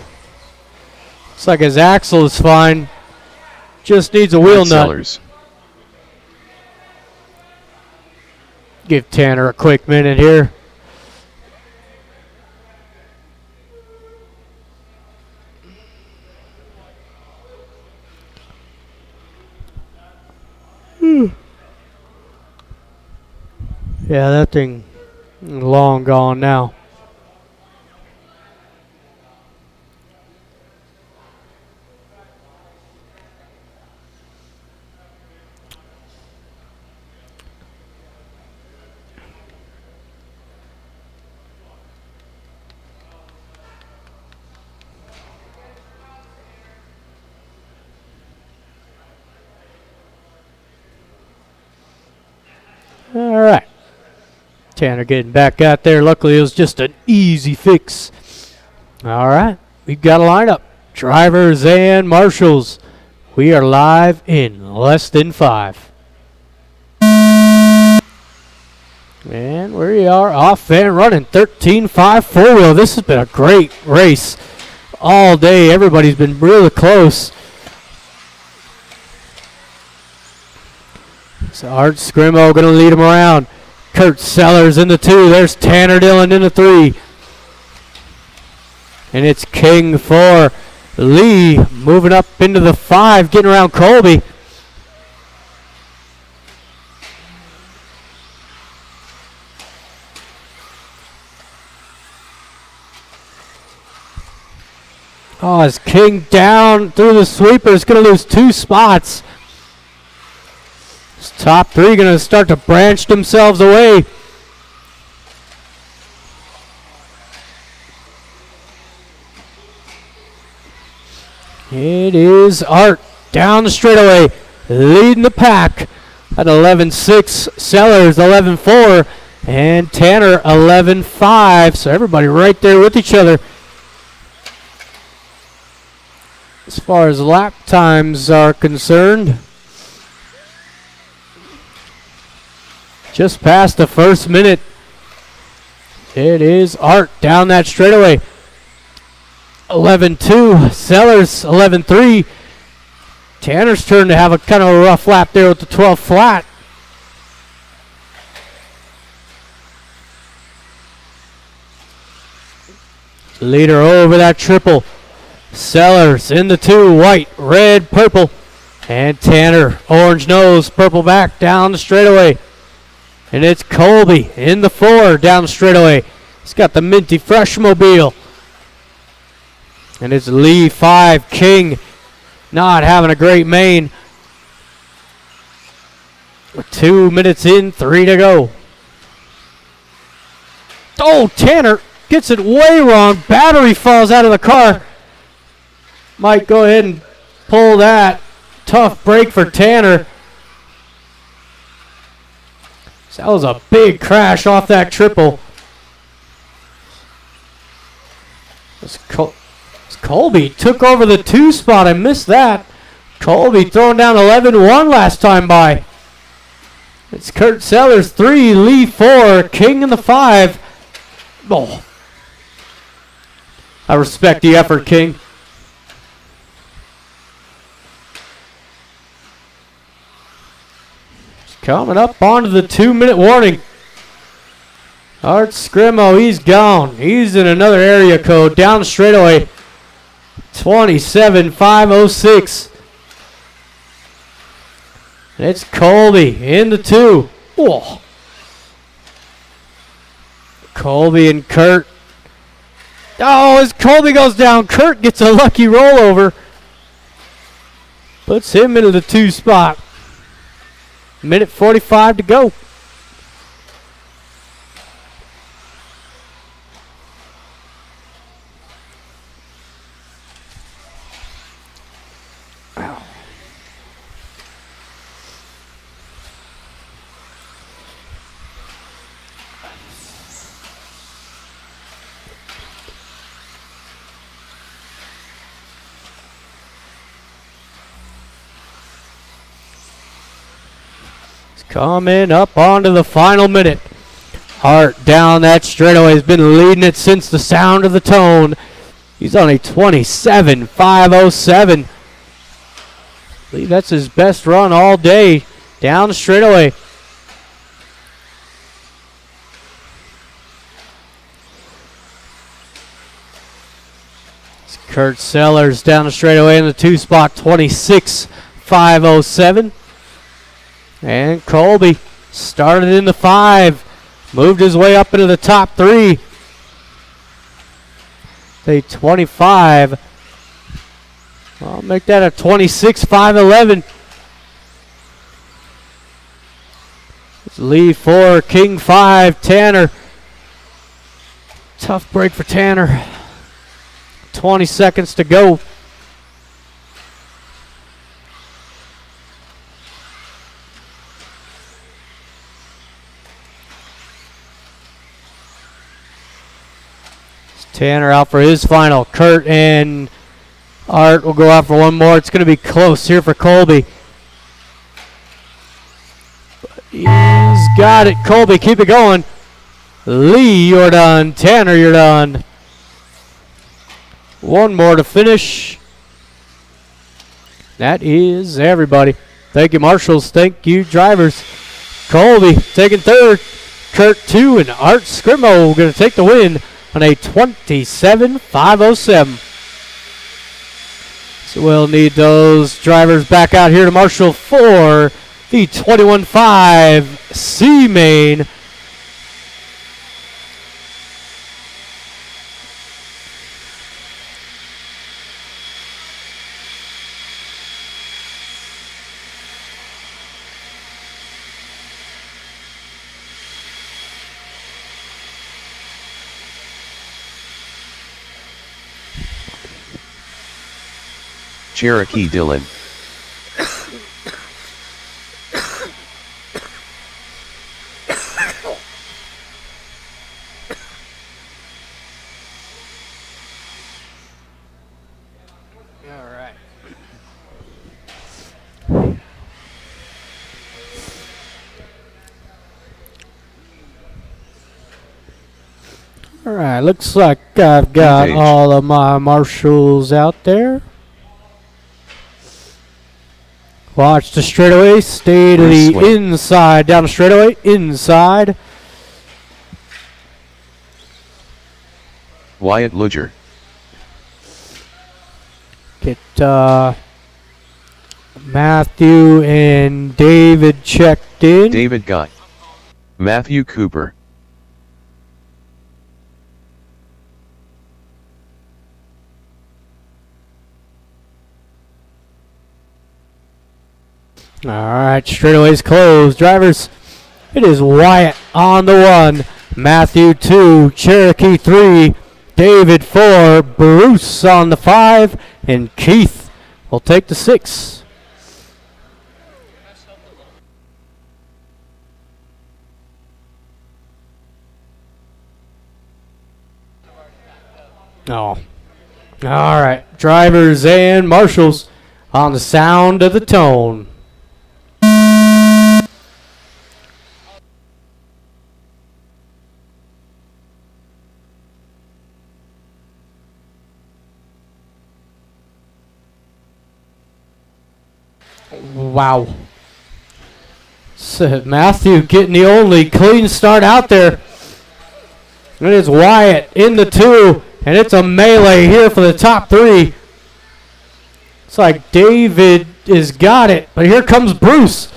Looks like his axle is fine. Just needs a wheel nut. Sellers. Give Tanner a quick minute here. Yeah, that thing long gone now. All right. Tanner getting back out there. Luckily, it was just an easy fix. All right. We've got a lineup. Drivers and marshals. We are live in less than 5. And we are off and running. 13-5 4-wheel. This has been a great race all day. Everybody's been really close. So Art Scrimmo going to lead him around. Kurt Sellers in the 2. There's Tanner Dillon in the 3. And it's King 4. Lee moving up into the 5, getting around Colby. Oh, as King down through the sweeper is going to lose 2 spots. This top 3 going to start to branch themselves away. It is Art down the straightaway, leading the pack at 11-6. Sellers 11-4, and Tanner 11-5. So everybody right there with each other. As far as lap times are concerned, just past the first minute. It is Art down that straightaway. 11-2. Sellers 11-3. Tanner's turn to have a kind of a rough lap there with the 12 flat. Leader over that triple. Sellers in the 2. White, red, purple. And Tanner, orange nose, purple back down the straightaway. And it's Colby in the 4 down the straightaway. He's got the minty fresh mobile. And it's Lee 5. King not having a great main. 2 minutes in, 3 to go. Oh, Tanner gets it way wrong. Battery falls out of the car. Might go ahead and pull that. Tough break for Tanner. So that was a big crash off that triple. Colby took over the 2 spot. I missed that. Colby throwing down 11-1 last time by. It's Kurt Sellers 3, Lee 4, King in the 5. Oh. I respect the effort, King. Coming up onto the 2-minute warning. Art Scrimmo, he's gone. He's in another area code down the straightaway. 27-506. And it's Colby in the 2. Whoa. Colby and Kurt. Oh, as Colby goes down, Kurt gets a lucky rollover. Puts him into the 2 spot. Minute 45 to go. Coming up onto the final minute. Hart down that straightaway has been leading it since the sound of the tone. He's on a 27.507. I believe that's his best run all day down the straightaway. It's Kurt Sellers down the straightaway in the 2 spot, 26.507. And Colby started in the 5. Moved his way up into the top 3. A 25. I'll make that a 26.511. Lead 4, King 5, Tanner. Tough break for Tanner. 20 seconds to go. Tanner out for his final. Kurt and Art will go out for one more. It's going to be close here for Colby. He's got it. Colby, keep it going. Lee, you're done. Tanner, you're done. One more to finish. That is everybody. Thank you, marshals. Thank you, drivers. Colby taking 3rd. Kurt 2 and Art Scrimo going to take the win on a 27.507. So we'll need those drivers back out here to marshal for the 21.5 C main. Cherokee Dylan. All right, looks like I've got all of my marshals out there. Watch the straightaway, stay to the inside, down the straightaway, inside. Wyatt Luger. Get Matthew and David checked in. David Guy. Matthew Cooper. All right, straightaways closed. Drivers, it is Wyatt on the 1, Matthew 2, Cherokee 3, David 4, Bruce on the 5, and Keith will take the 6. Oh. All right, drivers and marshals on the sound of the tone. Wow. So Matthew getting the only clean start out there. It is Wyatt in the 2, and it's a melee here for the top 3. It's like David has got it, but here comes Bruce.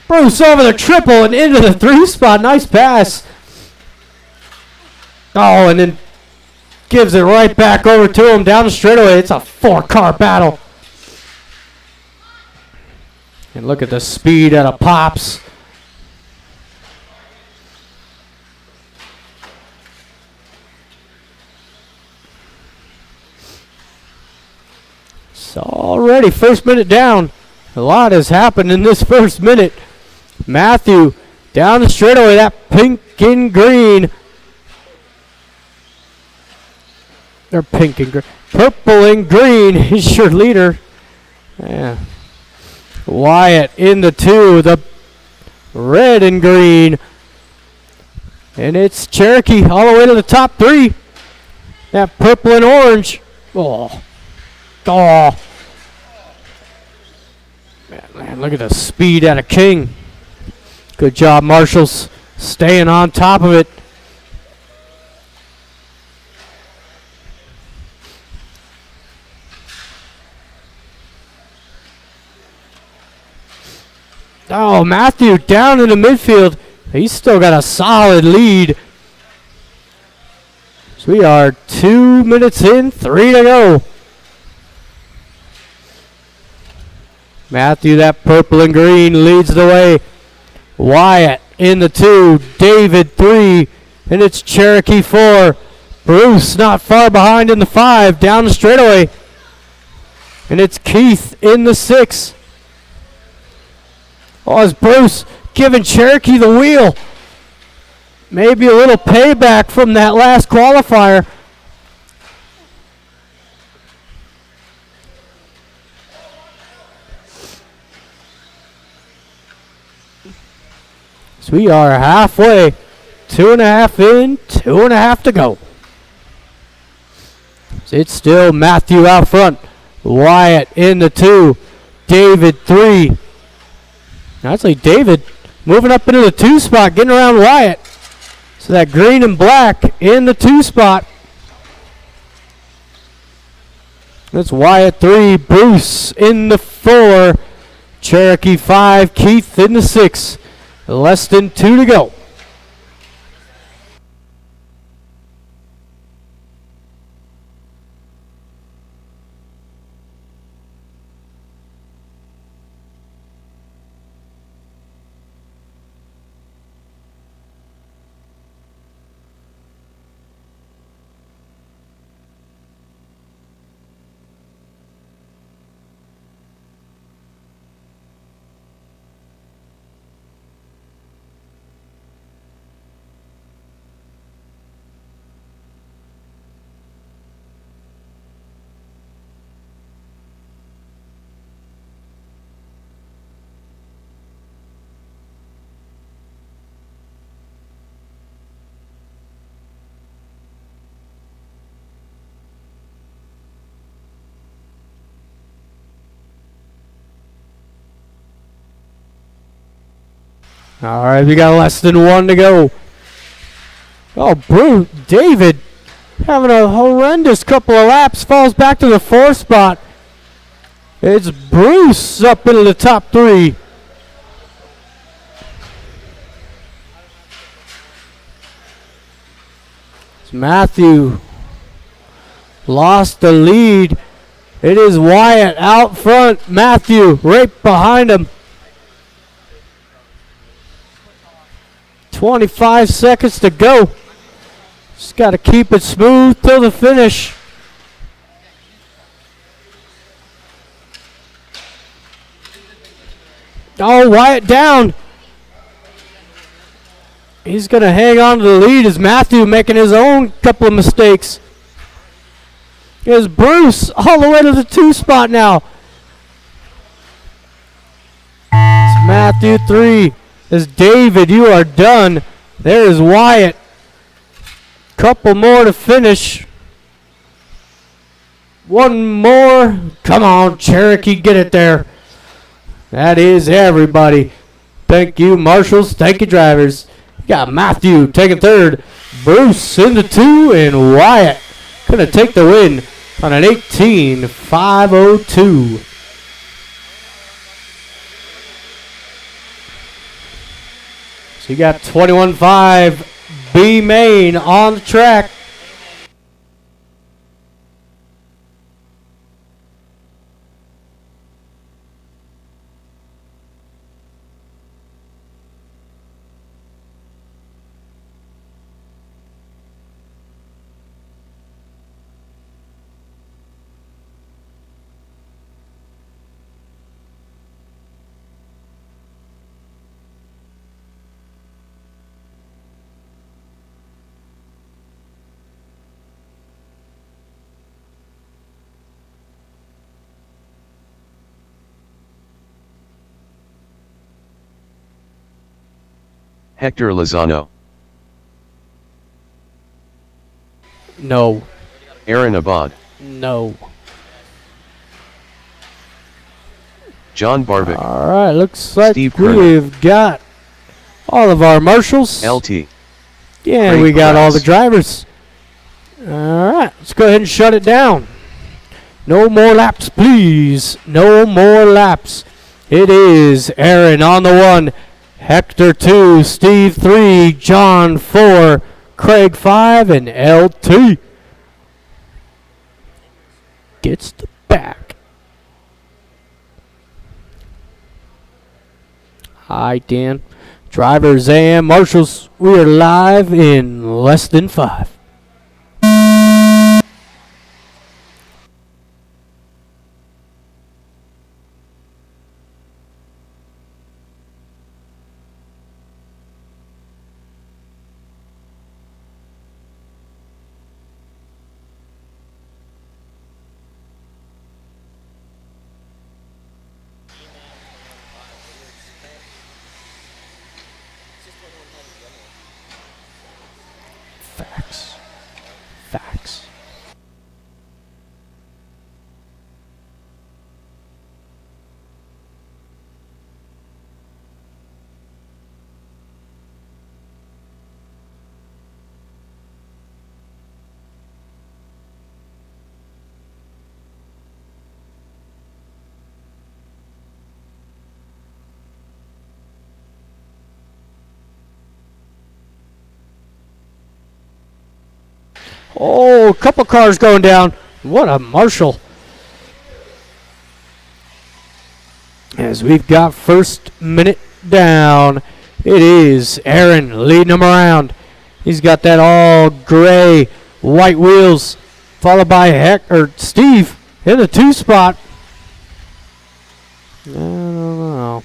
Bruce over the triple and into the 3 spot. Nice pass. Oh, and then gives it right back over to him down the straightaway. It's a 4-car battle. And look at the speed out of Pops. So already first minute down. A lot has happened in this first minute. Matthew down the straightaway, that pink and green. Or pink and green. Purple and green is your leader. Yeah. Wyatt in the 2, the red and green. And it's Cherokee all the way to the top 3. That purple and orange. Oh. Oh. Man, look at the speed out of King. Good job, Marshals, staying on top of it. Oh, Matthew down in the midfield. He's still got a solid lead. So we are 2 minutes in, 3 to go. Matthew, that purple and green, leads the way. Wyatt in the 2, David 3, and it's Cherokee 4. Bruce not far behind in the 5, down the straightaway. And it's Keith in the 6. Oh, it's Bruce giving Cherokee the wheel. Maybe a little payback from that last qualifier. So we are halfway. 2.5 in, 2.5 to go. So it's still Matthew out front. Wyatt in the 2. David 3. Actually, David moving up into the 2 spot, getting around Wyatt. So that green and black in the 2 spot. That's Wyatt 3, Bruce in the 4, Cherokee 5, Keith in the 6. Less than 2 to go. All right, we got less than 1 to go. Oh, Bruce, David having a horrendous couple of laps, falls back to the 4th spot. It's Bruce up into the top 3. It's Matthew lost the lead. It is Wyatt out front. Matthew right behind him. 25 seconds to go. Just got to keep it smooth till the finish. Oh, Wyatt down. He's going to hang on to the lead as Matthew making his own couple of mistakes. Here's Bruce all the way to the 2 spot now. It's Matthew 3. As David, you are done. There's Wyatt. Couple more to finish. One more. Come on, Cherokee, get it there. That is everybody. Thank you, marshals. Thank you, drivers. You got Matthew taking 3rd. Bruce in the 2, and Wyatt going to take the win on an 18.502. So you got 21.5 B main on the track. Hector Lozano, No. Aaron Abad, No. John Barbic, All right, looks like Steve Kerner. we've got all of our marshals. LT, Yeah, Craig we got all Krause. the drivers. All right, let's go ahead and shut it down. No more laps, please. No more laps. It is Aaron on the 1, Hector 2, Steve 3, John 4, Craig 5, and LT gets the back. Hi, Dan. Drivers and marshals, we are live in less than 5. Facts. Facts. Oh, a couple cars going down. What a marshal. As we've got first minute down, it is Aaron leading them around. He's got that all gray, white wheels, followed by Steve in the 2 spot. I don't know.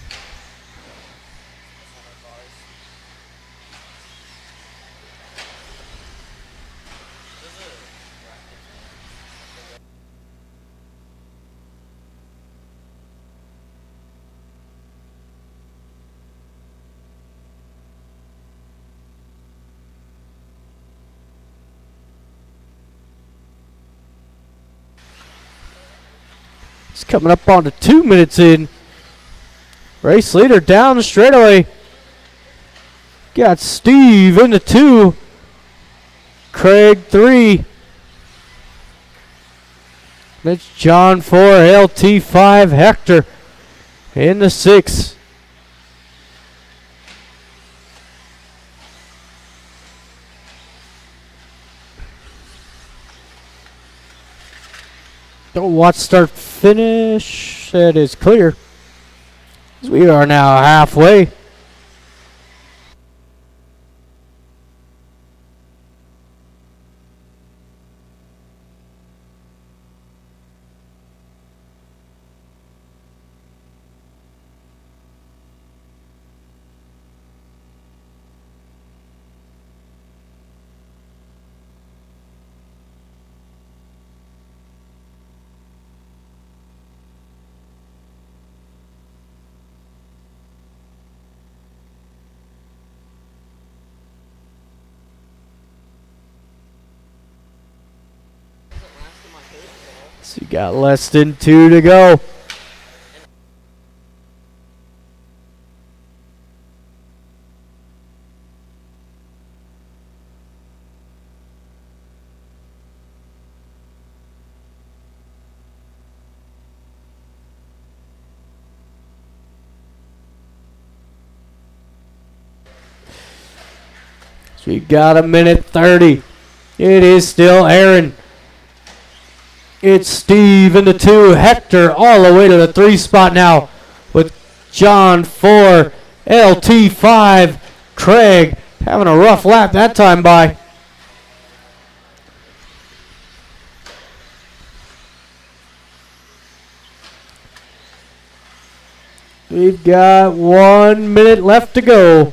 It's coming up on to 2 minutes in. Race leader down the straightaway. Got Steve in the 2. Craig 3. That's John 4, LT 5, Hector in the 6. Don't watch start finish. That is clear. We are now halfway. So you got less than 2 to go. So we got 1:30. It is still Aaron. It's Steve in the 2, Hector all the way to the 3 spot now with John 4, LT 5, Craig having a rough lap that time by. We've got 1 minute left to go.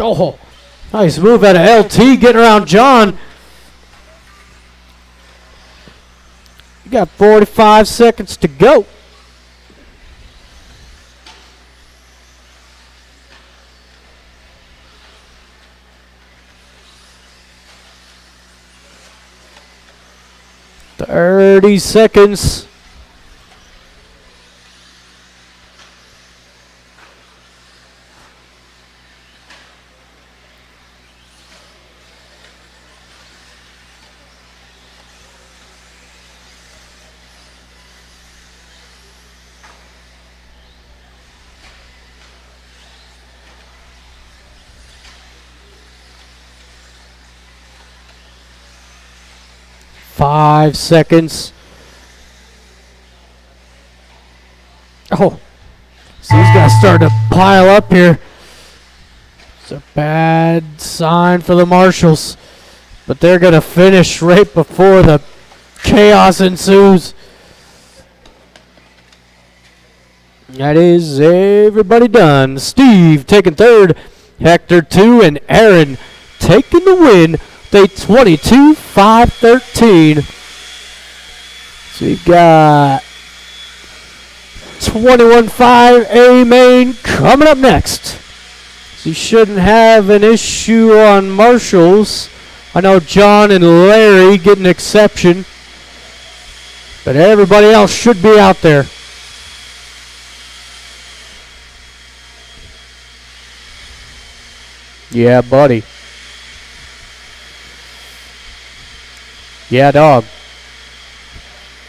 Oh, nice move out of LT, getting around John. You got 45 seconds to go. Thirty seconds. Five seconds. Oh, so he's got to start to pile up here. It's a bad sign for the Marshals, but they're going to finish right before the chaos ensues. That is everybody done. Steve taking third, Hector 2, and Aaron taking the win. They 22-5-13. So you got 21-5 A main coming up next. So you shouldn't have an issue on Marshals. I know John and Larry get an exception, but everybody else should be out there. Yeah, buddy. Yeah, dog.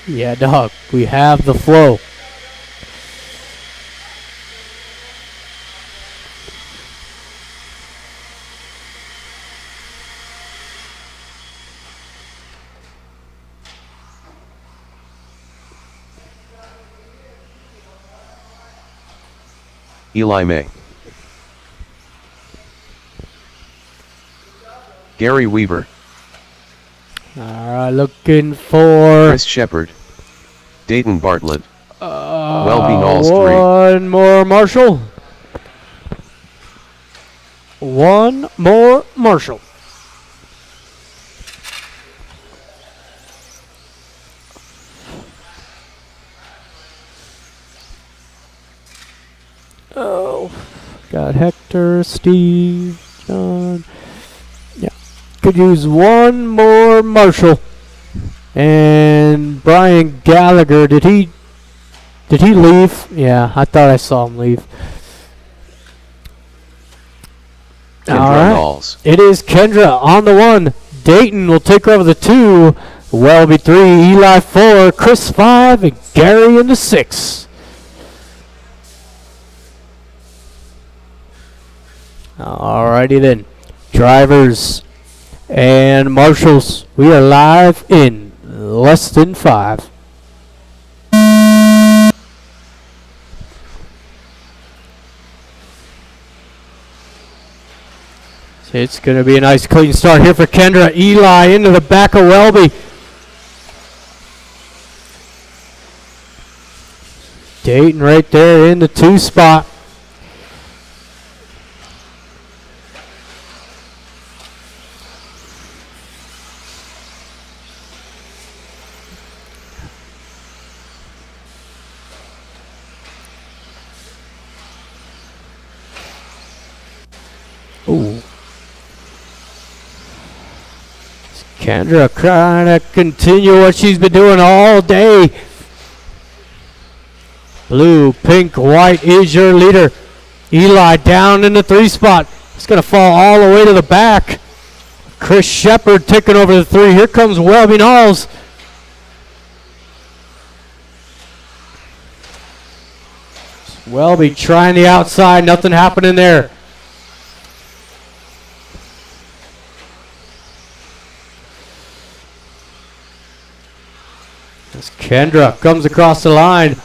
Yeah, dog. We have the flow. Eli May. Gary Weaver. All right, looking for Chris Shepard. Dayton Bartlett. Welby Knowles 3. one more Marshall. One more Marshall. Oh, got Hector, Steve, John. Yeah, could use one more Marshall. And Brian Gallagher, did he leave? Yeah, I thought I saw him leave. Kendra All right. Knowles. It is Kendra on the 1. Dayton will take over the 2. Welby 3, Eli 4, Chris 5, and Gary in the 6. Alrighty then. Drivers and marshals, we are live in less than 5. So it's going to be a nice clean start here for Kendra. Eli into the back of Welby. Dayton right there in the 2 spot. Ooh. Kendra trying to continue what she's been doing all day. Blue, pink, white is your leader. Eli down in the 3 spot. It's going to fall all the way to the back. Chris Shepard taking over the 3. Here comes Welby Knowles. Welby trying the outside. Nothing happening there. As Kendra comes across the line.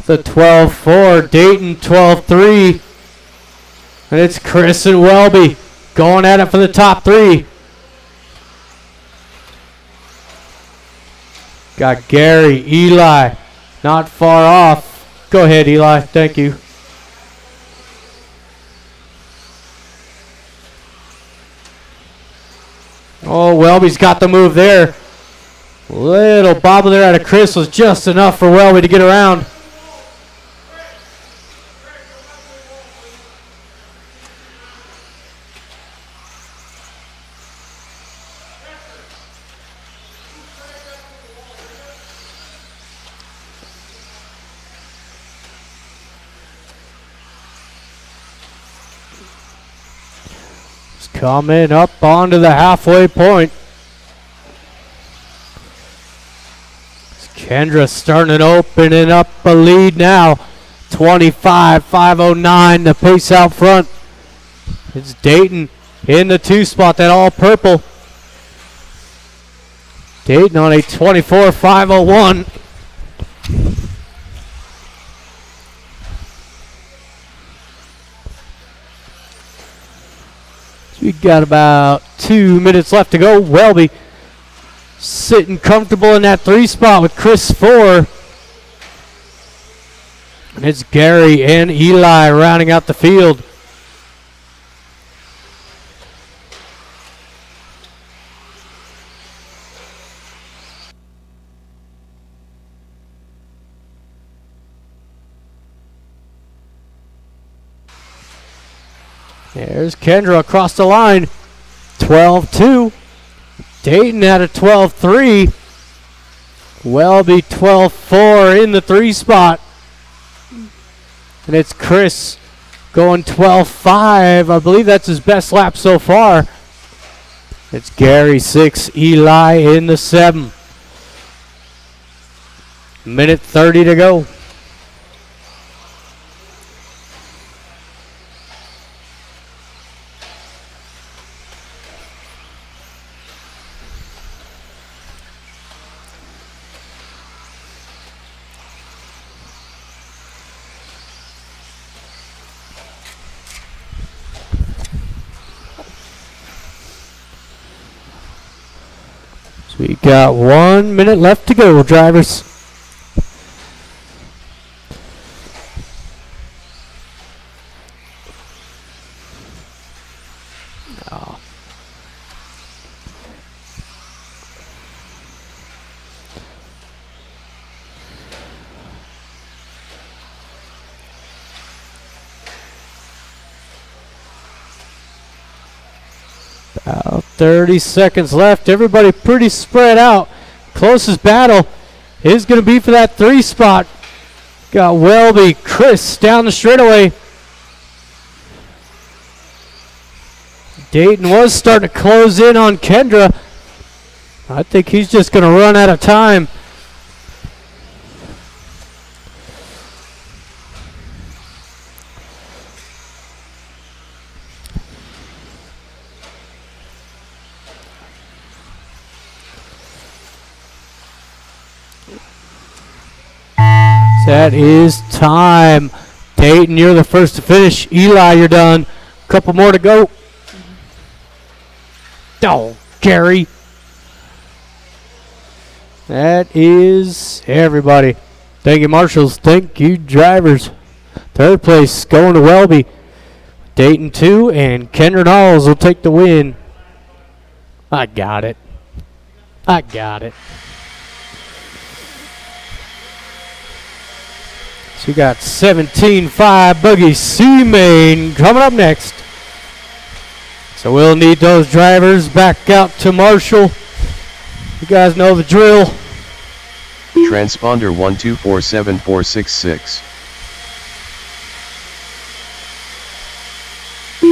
The 12-4, Dayton 12-3. And it's Chris and Welby going at it for the top 3. Got Gary, Eli, not far off. Go ahead, Eli. Thank you. Oh, Welby's got the move there. Little bobble there out of Chris was just enough for Welby to get around. Coming up onto the halfway point. Kendra starting to opening up a lead now. 25-509, the pace out front. It's Dayton in the 2 spot, that all purple. Dayton on a 24-501. We got about 2 minutes left to go. Welby sitting comfortable in that 3 spot with Chris 4. And it's Gary and Eli rounding out the field. There's Kendra across the line. 12-2. Dayton at a 12-3. Welby 12-4 in the 3 spot. And it's Chris going 12-5. I believe that's his best lap so far. It's Gary 6, Eli in the 7. Minute 30 to go. We got 1 minute left to go, drivers. Oh. About 30 seconds left. Everybody pretty spread out. Closest battle is going to be for that 3 spot. Got Welby, Chris down the straightaway. Dayton was starting to close in on Kendra. I think he's just going to run out of time. That is time. Dayton, you're the first to finish. Eli, you're done. Couple more to go. Oh, Gary. That is everybody. Thank you, marshals. Thank you, drivers. Third place going to Welby. Dayton 2 and Kendra Knowles will take the win. I got it. I got it. So we got 17-5 Buggy C-Main coming up next. So we'll need those drivers back out to Marshall. You guys know the drill. Transponder 1247466.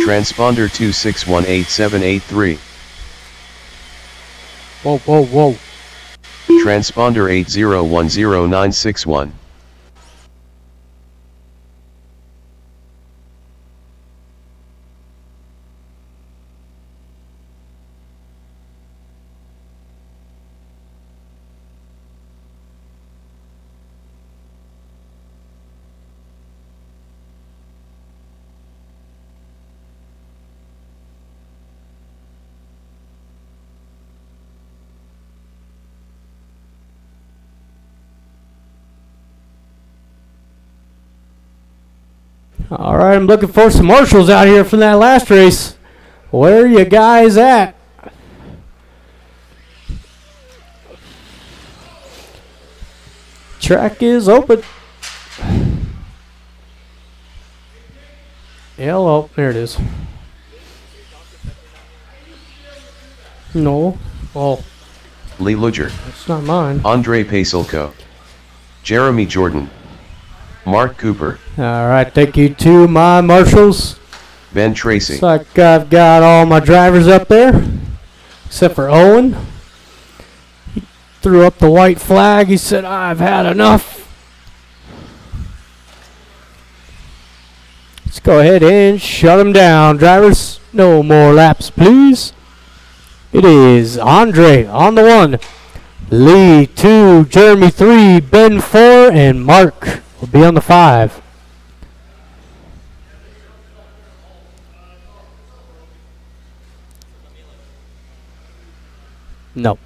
Transponder 2618783. Whoa, whoa, whoa. Transponder 8010961. All right, I'm looking for some marshals out here from that last race. Where are you guys at? track is open. Hello, there it is. No. Oh, Lee Luger, it's not mine. Andre Pasilko, Jeremy Jordan, Mark Cooper, All right, thank you to my marshals. Ben Tracy, Looks like I've got all my drivers up there, except for Owen. He threw up the white flag. He said, I've had enough. Let's go ahead and shut him down. Drivers, no more laps, please. It is Andre on the 1, Lee 2, Jeremy 3, Ben 4, and Mark will be on the 5. No.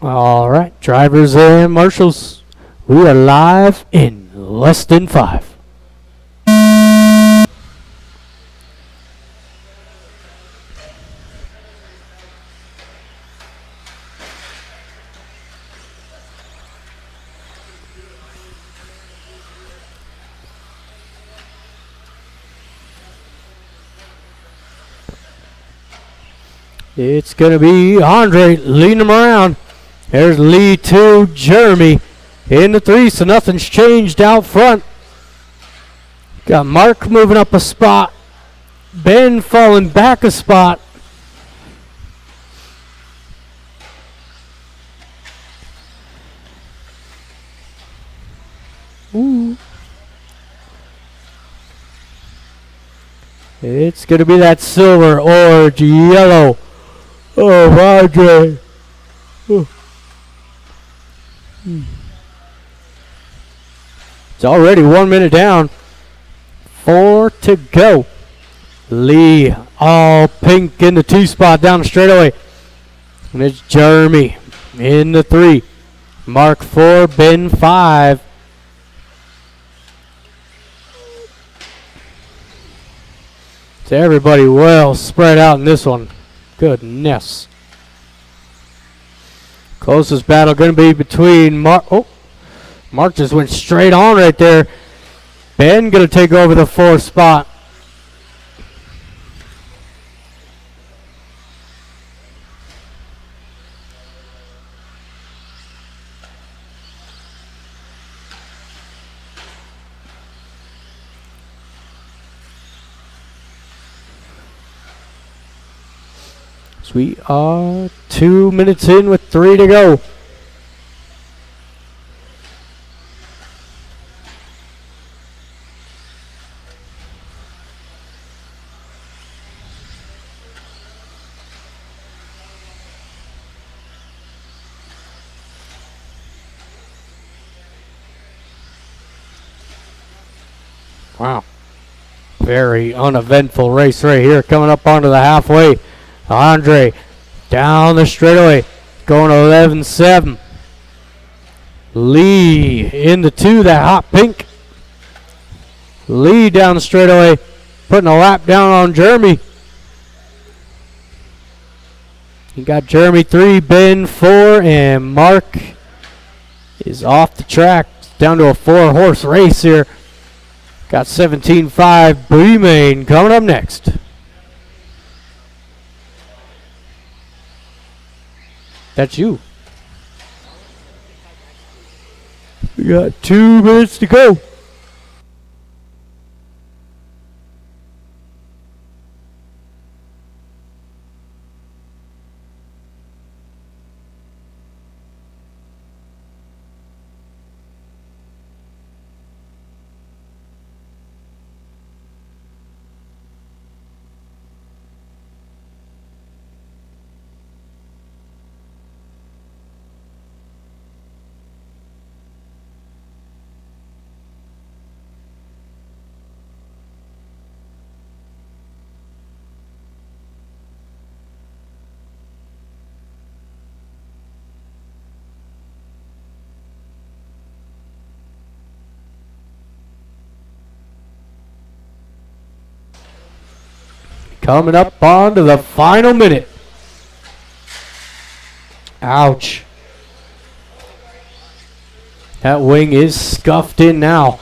All right, drivers and marshals, we are live in less than 5. It's going to be Andre leading him around. There's Lee 2, Jeremy in the 3, so nothing's changed out front. Got Mark moving up a spot. Ben falling back a spot. Ooh. It's going to be that silver or yellow. Oh, Andre. Oh. It's already 1 minute down. 4 to go. Lee all pink in the 2 spot down the straightaway. And it's Jeremy in the 3. Mark 4, Ben 5. It's everybody well spread out in this one. Goodness. Closest battle going to be between Mark. Oh, Mark just went straight on right there. Ben going to take over the 4th spot. We are 2 minutes in with 3 to go. Wow. Very uneventful race right here, coming up onto the halfway. Andre down the straightaway, going 11-7. Lee in the 2, that hot pink. Lee down the straightaway, putting a lap down on Jeremy. You got Jeremy 3, Ben 4, and Mark is off the track. It's down to a 4-horse race here. Got 17-5 Bremain coming up next. That's you. We got 2 minutes to go. Coming up on to the final minute. Ouch. That wing is scuffed in now.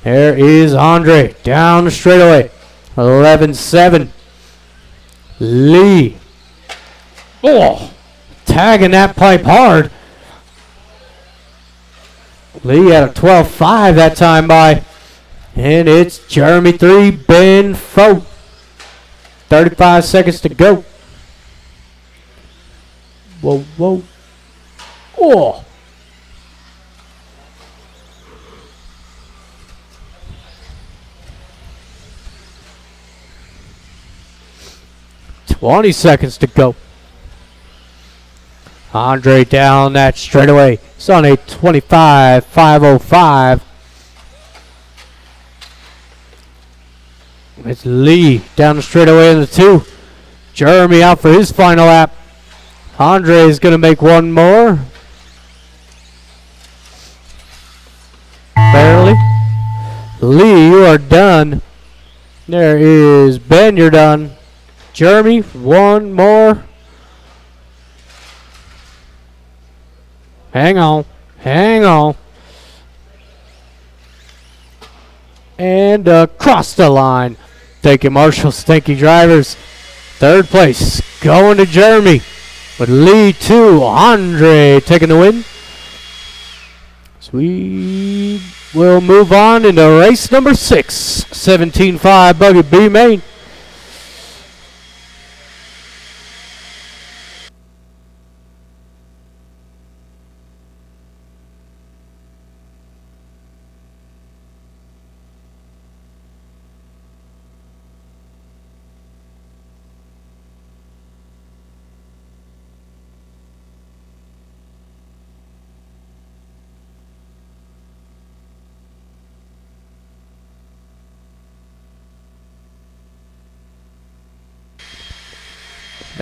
There is Andre down the straightaway. 11-7. Lee. Oh, tagging that pipe hard. Lee had a 12-5 that time by. And it's Jeremy 3, Ben 4. 35 seconds to go. Whoa, whoa. Oh. Twenty seconds to go. Andre down that straightaway. It's on a 25.505. It's Lee down the straightaway in the 2. Jeremy out for his final lap. Andre is going to make one more. Barely. Lee, you are done. There is Ben, you're done. Jeremy, one more. Hang on. Hang on. And across the line. Thank you, marshals. Thank you, drivers. Third place going to Jeremy. With Lee 2, Andre taking the win. So we will move on into race number 6. 17.5 Buggy B main.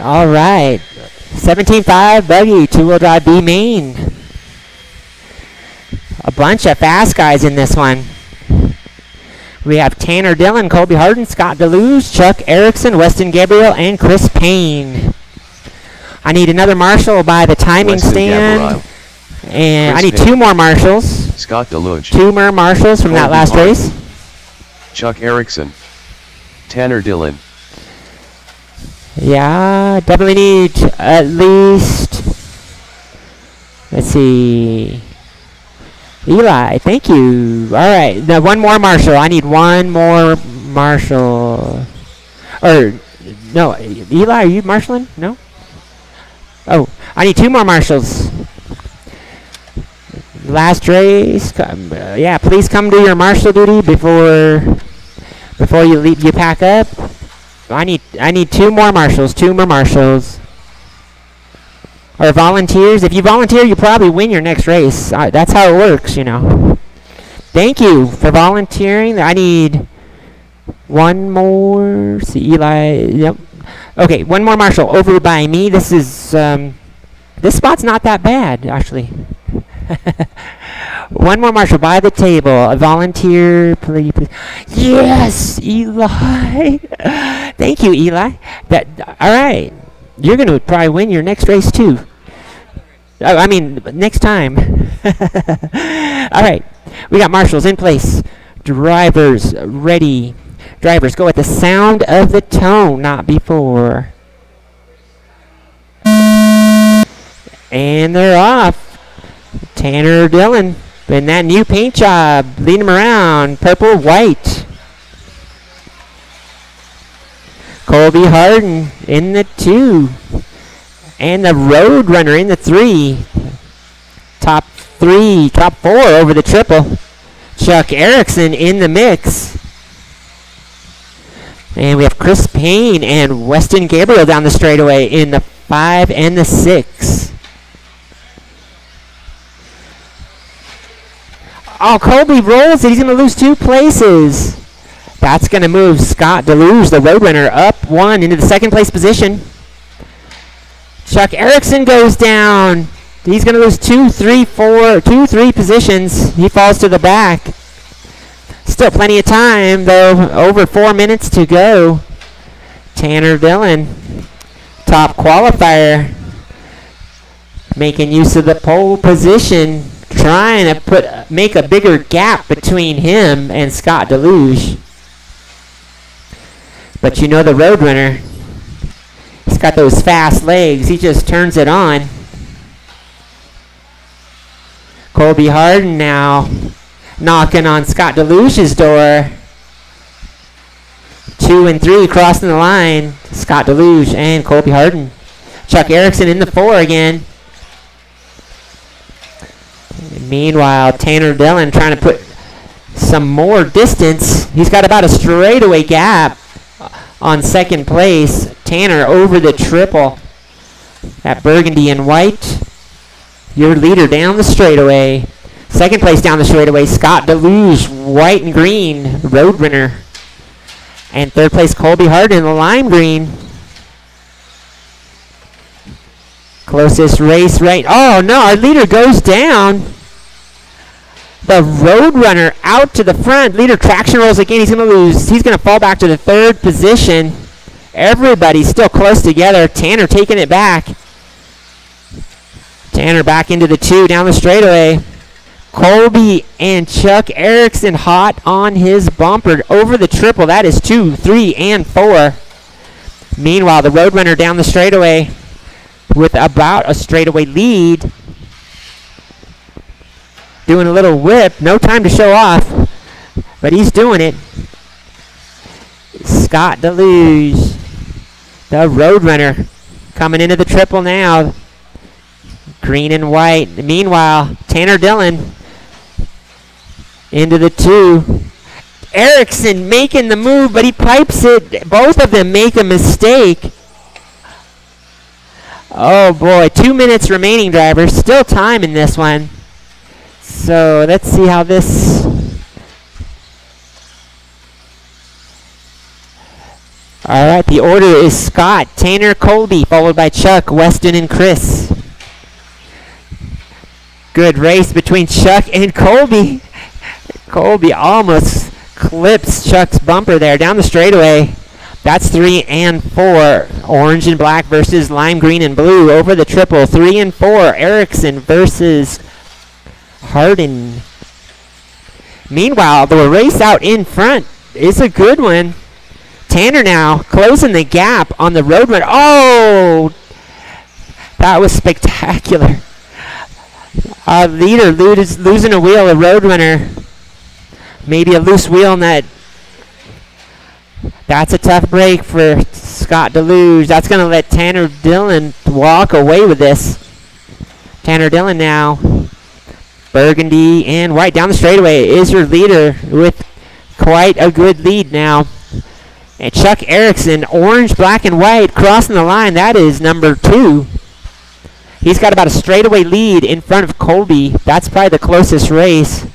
All right. 17.5 Buggy, two-wheel drive B main. A bunch of fast guys in this one. We have Tanner Dillon, Colby Harden, Scott DeLuz, Chuck Erickson, Weston Gabriel, and Chris Payne. I need another marshal by the timing Weston stand. Gabriel. And Chris I need Payne. 2 more marshals. Scott DeLuge. 2 more marshals from that Colby last Harden. race. Chuck Erickson. Tanner Dillon. Yeah, definitely need at least, let's see, Eli, thank you. All right, now one more marshal. I need one more marshal. Or, no, Eli, are you marshaling? No? Oh, I need 2 more marshals. Last race, yeah, please come do your marshal duty before you leave, you pack up. I need 2 more marshals, 2 more marshals. Or volunteers. If you volunteer, you probably win your next race. That's how it works, you know. Thank you for volunteering. I need one more. See, Eli. Yep. Okay, one more marshal over by me. This is this spot's not that bad, actually. One more marshal by the table. A volunteer, please. Yes, Eli. Thank you, Eli. All right. You're going to probably win your next race, too. I mean, next time. All right. We got marshals in place. Drivers ready. Drivers, go at the sound of the tone, not before. And they're off. Tanner Dillon in that new paint job, leading him around, purple, white. Colby Harden in the 2. And the Road Runner in the 3. Top 4 over the triple. Chuck Erickson in the mix. And we have Chris Payne and Weston Gabriel down the straightaway in the 5 and the 6. Oh, Colby rolls it. He's going to lose 2 places. That's going to move Scott DeLuz, the Roadrunner, up 1 into the 2nd place position. Chuck Erickson goes down. He's going to lose 2, 3 positions. He falls to the back. Still plenty of time, though. Over 4 minutes to go. Tanner Dillon top qualifier, making use of the pole position, trying to make a bigger gap between him and Scott Deluge. But you know the Roadrunner, he's got those fast legs. He just turns it on. Colby Harden now knocking on Scott Deluge's door. 2 and 3 crossing the line. Scott Deluge and Colby Harden. Chuck Erickson in the 4 again. Meanwhile, Tanner Dillon trying to put some more distance. He's got about a straightaway gap on second place. Tanner over the triple. That burgundy and white. Your leader down the straightaway. Second place down the straightaway, Scott Deluge, white and green, Roadrunner. And third place, Colby Harden in the lime green. Closest race right. Oh no, our leader goes down. The Roadrunner out to the front. Leader traction rolls again. He's going to lose. He's going to fall back to the third position. Everybody's still close together. Tanner taking it back. Tanner back into the 2 down the straightaway. Colby and Chuck Erickson hot on his bumper over the triple. That is 2, 3, and 4. Meanwhile, the Roadrunner down the straightaway with about a straightaway lead. Doing a little whip. No time to show off, but he's doing it. Scott Deluge, the Roadrunner, coming into the triple now. Green and white. Meanwhile, Tanner Dillon into the 2. Erickson making the move, but he pipes it. Both of them make a mistake. Oh boy, 2 minutes remaining, drivers. Still time in this one. So let's see how this... All right, the order is Scott, Tanner, Colby, followed by Chuck, Weston, and Chris. Good race between Chuck and Colby. Colby almost clips Chuck's bumper there down the straightaway. That's 3 and 4. Orange and black versus lime green and blue over the triple. 3 and 4. Erickson versus Harden. Meanwhile, the race out in front is a good one. Tanner now closing the gap on the Roadrunner. Oh, that was spectacular. Leader losing a wheel, a Roadrunner. Maybe a loose wheel in that. That's a tough break for Scott Deluge. That's going to let Tanner Dillon walk away with this. Tanner Dillon now. Burgundy and white down the straightaway is your leader with quite a good lead now. And Chuck Erickson, orange, black, and white, crossing the line. That is number 2. He's got about a straightaway lead in front of Colby. That's probably the closest race.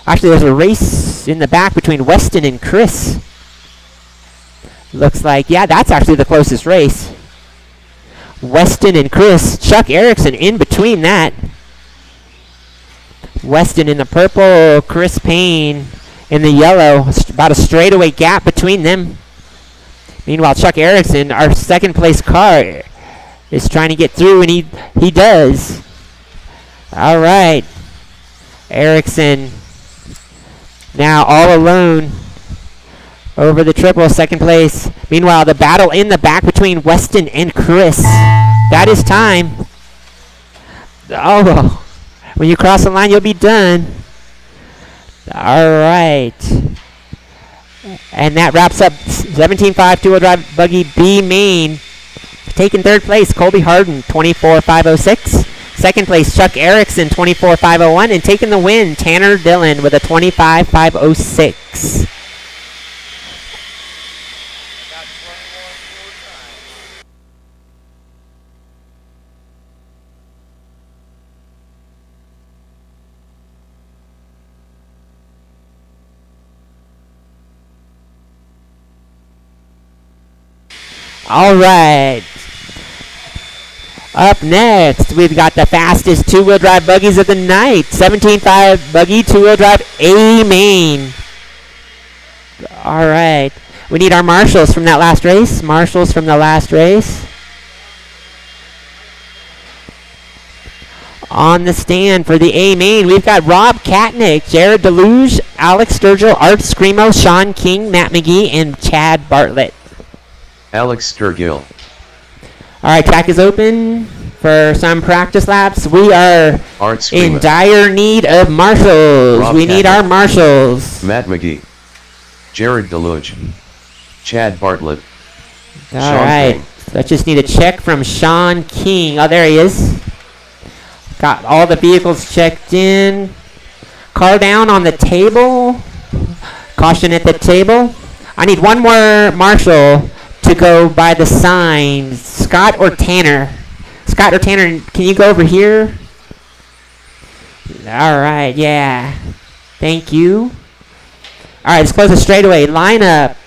Actually, there's a race in the back between Weston and Chris. Looks like, yeah, that's actually the closest race. Weston and Chris. Chuck Erickson in between that. Weston in the purple, Chris Payne in the yellow. About a straightaway gap between them. Meanwhile, Chuck Erickson, our second place car, is trying to get through, and he does. All right. Erickson now all alone over the triple, second place. Meanwhile, the battle in the back between Weston and Chris. That is time. Oh, when you cross the line, you'll be done. All right. And that wraps up 17.5 two-wheel drive buggy B main. Taking third place, Colby Harden, 24.506. Second place, Chuck Erickson, 24.501. And taking the win, Tanner Dillon with a 25.506. All right. Up next, we've got the fastest two-wheel drive buggies of the night. 17.5 buggy two-wheel drive A main. All right. We need our marshals from that last race. Marshals from the last race. On the stand for the A main, we've got Rob Katnick, Jared Deluge, Alex Sturgill, Art Screamo, Sean King, Matt McGee, and Chad Bartlett. Alex Sturgill. All right, track is open for some practice laps. We are in dire need of marshals. Rob we need Katnick, our marshals. Matt McGee, Jared Deluge, Chad Bartlett. All Sean right, King. let's just need a check from Sean King. Oh, there he is. Got all the vehicles checked in. Car down on the table. Caution at the table. I need one more marshal to go by the sign. Scott or Tanner? Scott or Tanner, can you go over here? All right, yeah. Thank you. All right, let's close the straightaway. Lineup.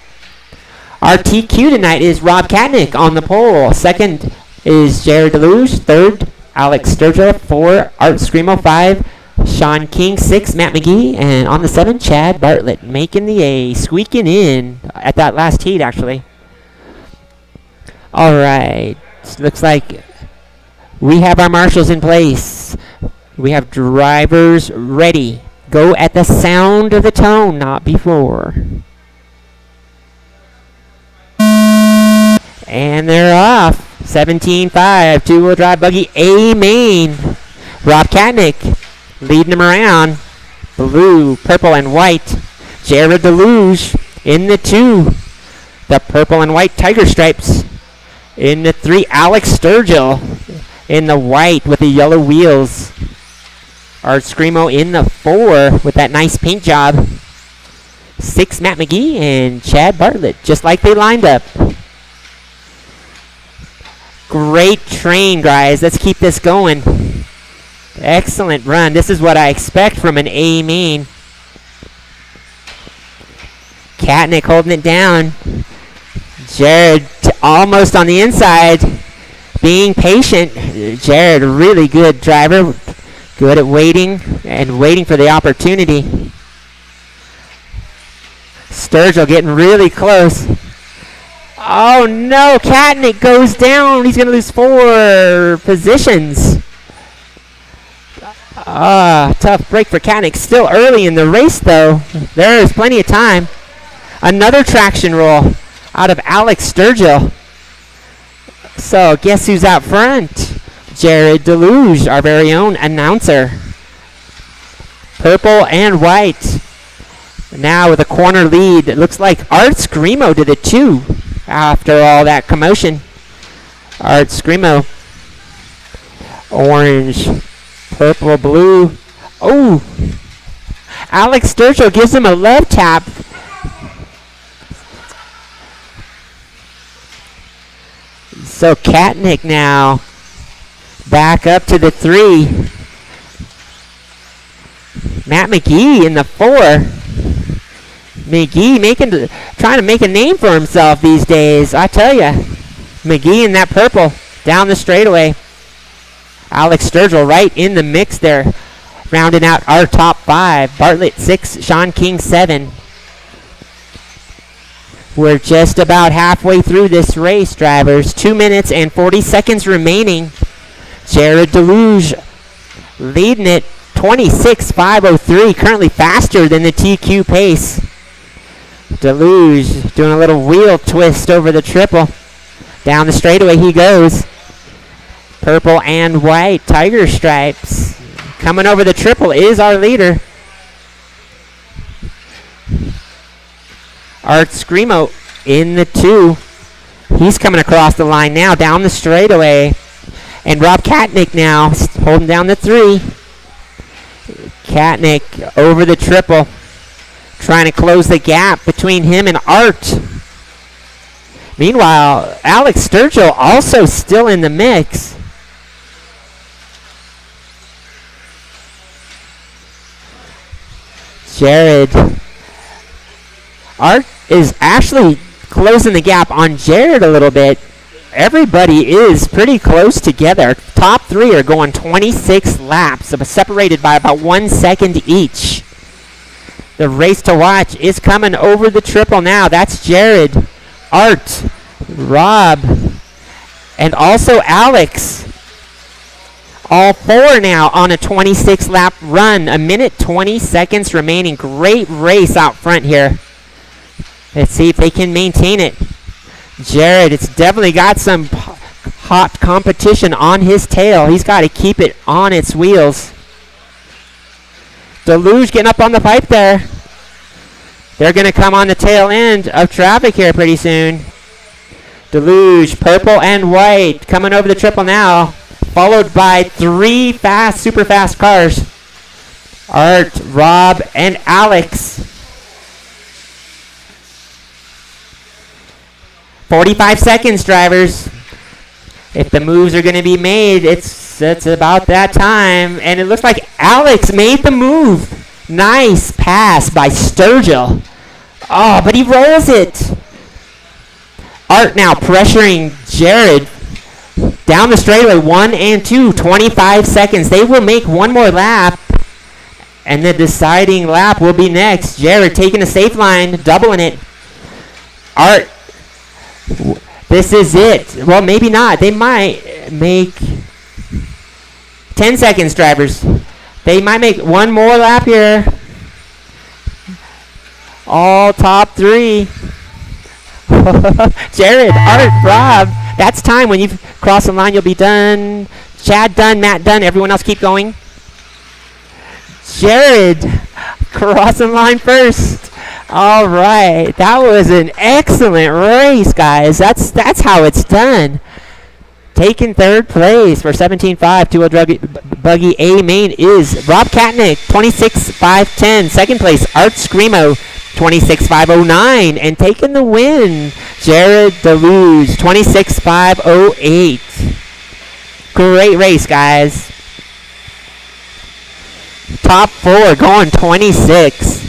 Our TQ tonight is Rob Katnick on the pole. Second is Jared Deluge. Third, Alex Sturgill. 4, Art Screamo. 5, Sean King. 6, Matt McGee. And on the 7, Chad Bartlett. Making the A. Squeaking in at that last heat, actually. All right. Looks like we have our marshals in place. We have drivers ready. Go at the sound of the tone, not before. And they're off. 17-5, two-wheel drive buggy A main. Rob Katnick leading them around. Blue, purple, and white. Jared Deluge in the 2. The purple and white tiger stripes. In the 3, Alex Sturgill in the white with the yellow wheels. Art Screamo in the 4 with that nice paint job. 6, Matt McGee and Chad Bartlett, just like they lined up. Great train, guys. Let's keep this going. Excellent run. This is what I expect from an A main. Katnick holding it down. Jared almost on the inside. Being patient. Jared, really good driver. Good at waiting and waiting for the opportunity. Sturgill getting really close. Oh no, Katnick goes down. He's going to lose 4 positions. Tough break for Katnick. Still early in the race though. There is plenty of time. Another traction roll out of Alex Sturgill. So guess who's out front? Jared Deluge, our very own announcer. Purple and white. Now with a corner lead. It looks like Art Screamo to the 2. After all that commotion. Art Screamo. Orange, purple, blue. Oh! Alex Sturgill gives him a love tap. So Katnick now back up to the 3. Matt McGee in the 4. McGee trying to make a name for himself these days, I tell ya. McGee in that purple down the straightaway. Alex Sturgill right in the mix there, rounding out our top 5. Bartlett 6, Sean King 7. We're just about halfway through this race, drivers. 2 minutes and 40 seconds remaining. Jared Deluge leading it 26.503, currently faster than the TQ pace. Deluge doing a little wheel twist over the triple. Down the straightaway he goes. Purple and white tiger stripes. Coming over the triple is our leader. Art Screamo in the 2. He's coming across the line now, down the straightaway. And Rob Katnick now holding down the 3. Katnick over the triple. Trying to close the gap between him and Art. Meanwhile, Alex Sturgill also still in the mix. Jared. Art is actually closing the gap on Jared a little bit. Everybody is pretty close together. Top 3 are going 26 laps, separated by about 1 second each. The race to watch is coming over the triple now. That's Jared, Art, Rob, and also Alex. All four now on a 26-lap run. 1:20 seconds remaining. Great race out front here. Let's see if they can maintain it. Jared, it's definitely got some hot competition on his tail. He's got to keep it on its wheels. Deluge getting up on the pipe there. They're going to come on the tail end of traffic here pretty soon. Deluge, purple and white, coming over the triple now, followed by 3 fast, super fast cars. Art, Rob, and Alex. 45 seconds, drivers. If the moves are going to be made, it's about that time. And it looks like Alex made the move. Nice pass by Sturgill. Oh, but he rolls it. Art now pressuring Jared down the straightaway. 1 and 2, 25 seconds. They will make one more lap. And the deciding lap will be next. Jared taking a safe line, doubling it. Art. This is it. Well, maybe not. They might make 10 seconds, drivers. They might make one more lap here. All top 3. Jared, Art, Rob. That's time. When you've crossed the line, you'll be done. Chad done, Matt done. Everyone else keep going. Jared crossing line first. All right, that was an excellent race, guys. That's how it's done. Taking third place for 17.5 two-wheel buggy A main is Rob Katnick, 26.510. Second place, Art Screamo, 26.509, and taking the win, Jared Deluge, 26.508. Great race, guys. Top 4 going 26.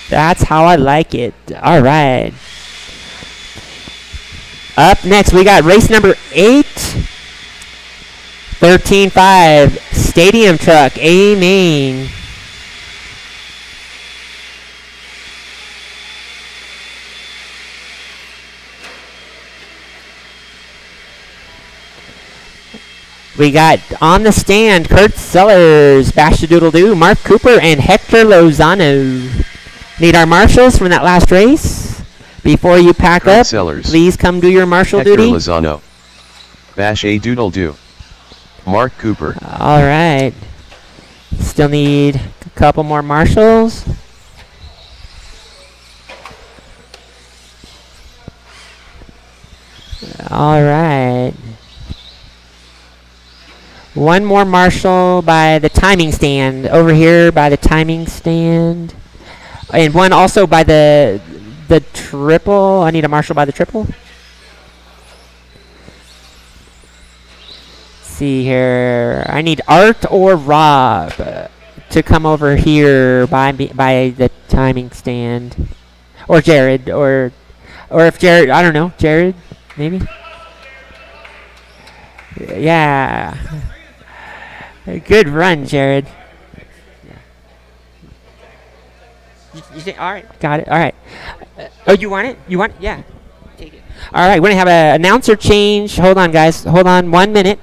That's how I like it. All right. Up next, we got race number 8. 13.5 Stadium Truck A main. We got on the stand Kurt Sellers, Bash Doodle Doo, Mark Cooper, and Hector Lozano. Need our marshals from that last race? Before you pack Kurt up, Sellers, please come do your marshal Hector duty. Lozano, Bash A Doodle Doo, Mark Cooper. All right. Still need a couple more marshals. All right. One more marshal by the timing stand. Over here by the timing stand. And one also by the triple. I need a marshal by the triple. Let's see here. I need Art or Rob to come over here by the timing stand. Or Jared. Or if Jared, I don't know. Jared, maybe? Yeah. Good run, Jared. You say, all right, got it. All right. Oh, you want it? You want it? Yeah. Take it. All right, we're going to have an announcer change. Hold on, guys. Hold on 1 minute.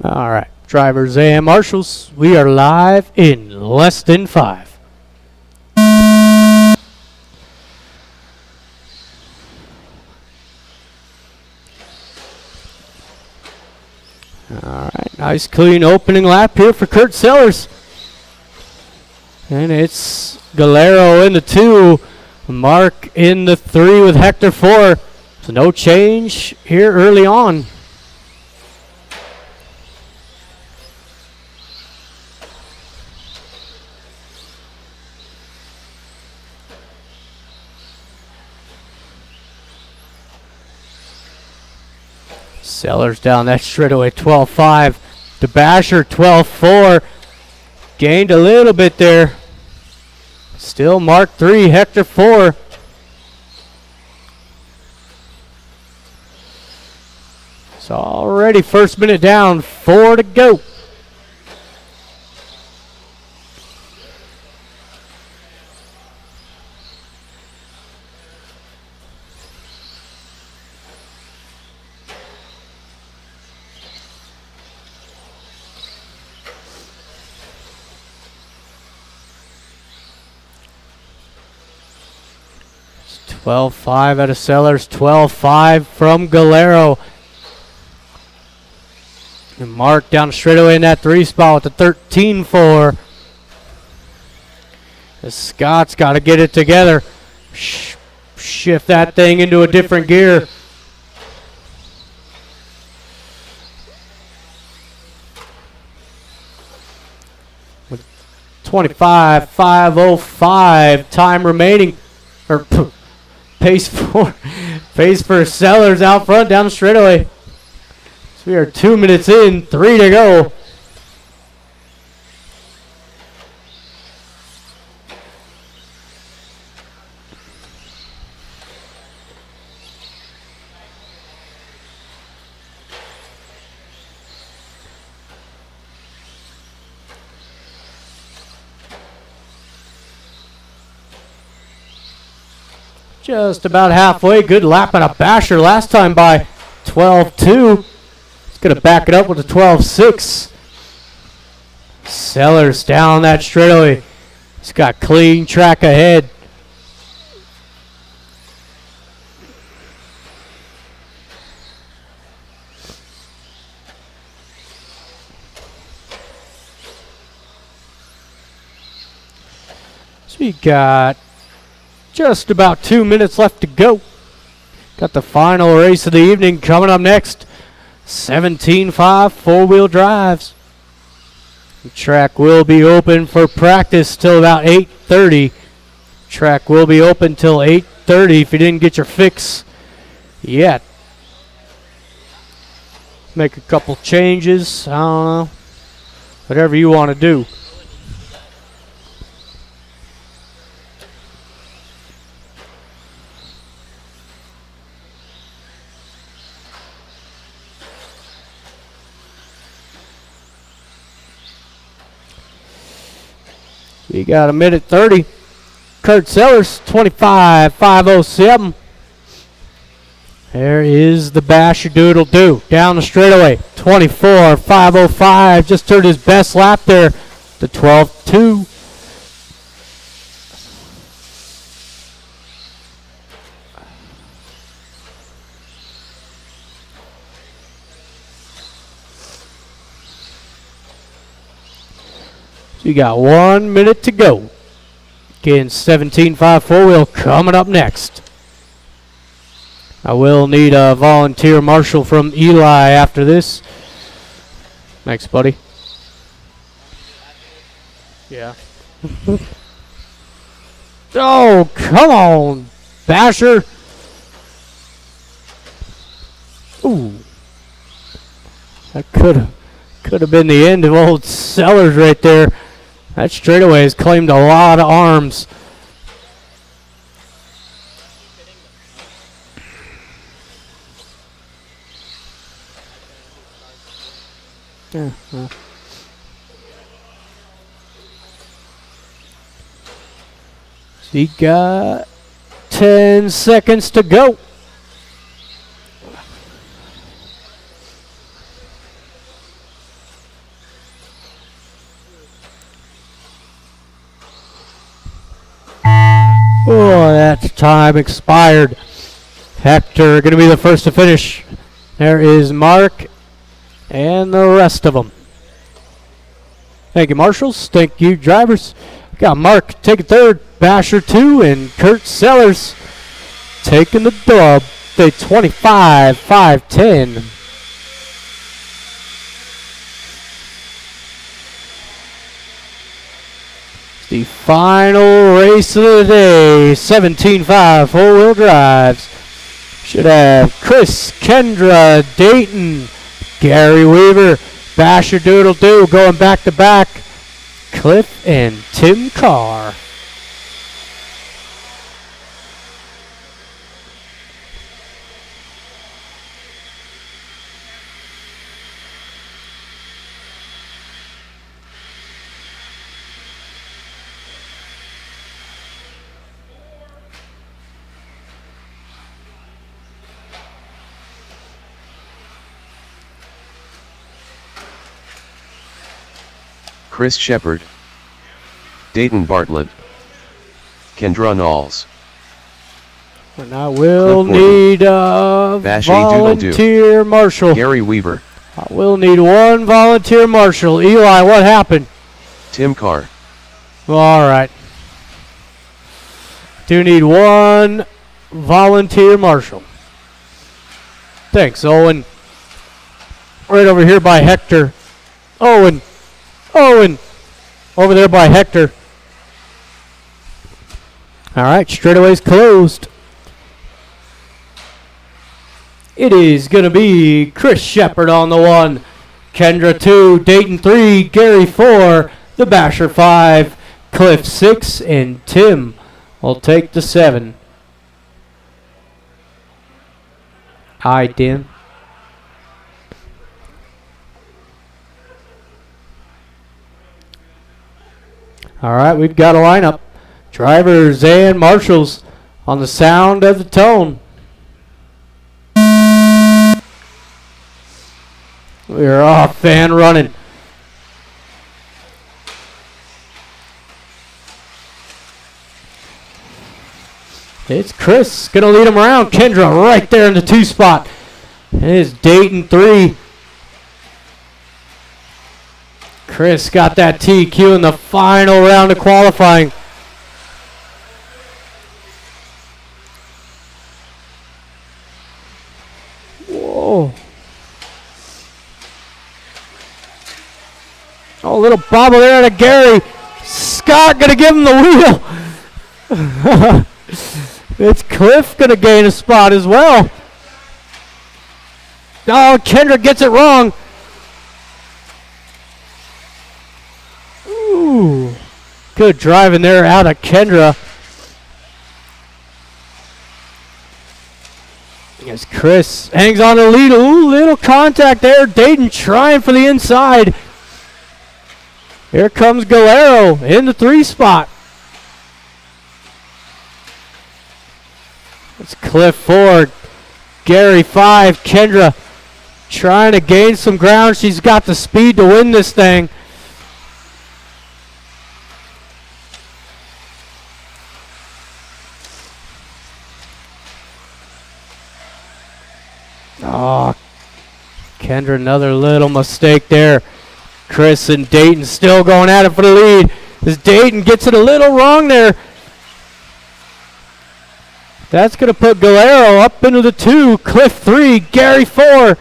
All right, drivers and marshals, we are live in less than 5. All right, nice clean opening lap here for Kurt Sellers. And it's Galero in the 2, Mark in the 3 with Hector 4. So no change here early on. Sellers down that straightaway 12.5 to Basher 12.4. Gained a little bit there. Still Mark 3, Hector 4. It's already first minute down, 4 to go. It's 12-5 out of Sellers, 12-5 from Galero. And Mark down straightaway in that 3 spot with the 13-4. Scott's got to get it together. Shift that thing into a different gear. With 25.505 time remaining. Or pace for Sellers out front down the straightaway. We are 2 minutes in, 3 to go. Just about halfway. Good lap and a basher last time by 12-2. Going to back it up with a 12-6. Sellers down that straightaway. He's got clean track ahead. So we got just about 2 minutes left to go. Got the final race of the evening coming up next. 17.5 four-wheel drives. The track will be open for practice till about 8:30. Track will be open till 8:30 if you didn't get your fix yet. Make a couple changes. I don't know. Whatever you want to do. You got a minute 30. Kurt Sellers, 25.507. There is the Basher Doodle Do down the straightaway. 24.505. Just turned his best lap there. The 12.2. So you got 1 minute to go. Again, 17.5 four-wheel coming up next. I will need a volunteer marshal from Eli after this. Thanks, buddy. Yeah. Oh, come on, Basher. Ooh. That could have been the end of old Sellers right there. That straightaway has claimed a lot of arms. Yeah, well. So you got 10 seconds to go. Oh, that time expired. Hector going to be the first to finish. There is Mark and the rest of them. Thank you, marshals. Thank you, drivers. Got Mark taking third, Basher 2, and Kurt Sellers taking the dub. They 25.510. The final race of the day, 17.5 four-wheel drives. Should have Chris, Kendra, Dayton, Gary Weaver, Basher Doodle Do going back to back, Cliff and Tim Carr. Chris Shepard, Dayton Bartlett, Kendra Knowles, And I will Cliff Gordon. need a Bash A Doodle Doo. volunteer marshal. Gary Weaver, I will need one volunteer marshal. Eli, what happened? Tim Carr, All right. Do need one volunteer marshal. Thanks, Owen. Right over here by Hector. Owen. Over there by Hector. All right, straightaway's closed. It is going to be Chris Shepard on the 1, Kendra 2, Dayton 3, Gary 4, the Basher 5, Cliff 6, and Tim will take the 7. Hi, Tim. All right, we've got a lineup. Drivers and marshals on the sound of the tone. We're off and running. It's Chris going to lead him around. Kendra right there in the 2 spot. It is Dayton 3. Chris got that TQ in the final round of qualifying. Whoa. Oh, a little bobble there to Gary. Scott going to give him the wheel. It's Cliff going to gain a spot as well. Oh, Kendra gets it wrong. Ooh. Good driving there out of Kendra. As Chris hangs on the lead. Ooh, little contact there. Dayton trying for the inside. Here comes Galero in the 3 spot. It's Cliff 4, Gary 5, Kendra trying to gain some ground. She's got the speed to win this thing. Oh, Kendra, another little mistake there. Chris and Dayton still going at it for the lead. As Dayton gets it a little wrong there. That's going to put Galero up into the 2. Cliff 3, Gary 4.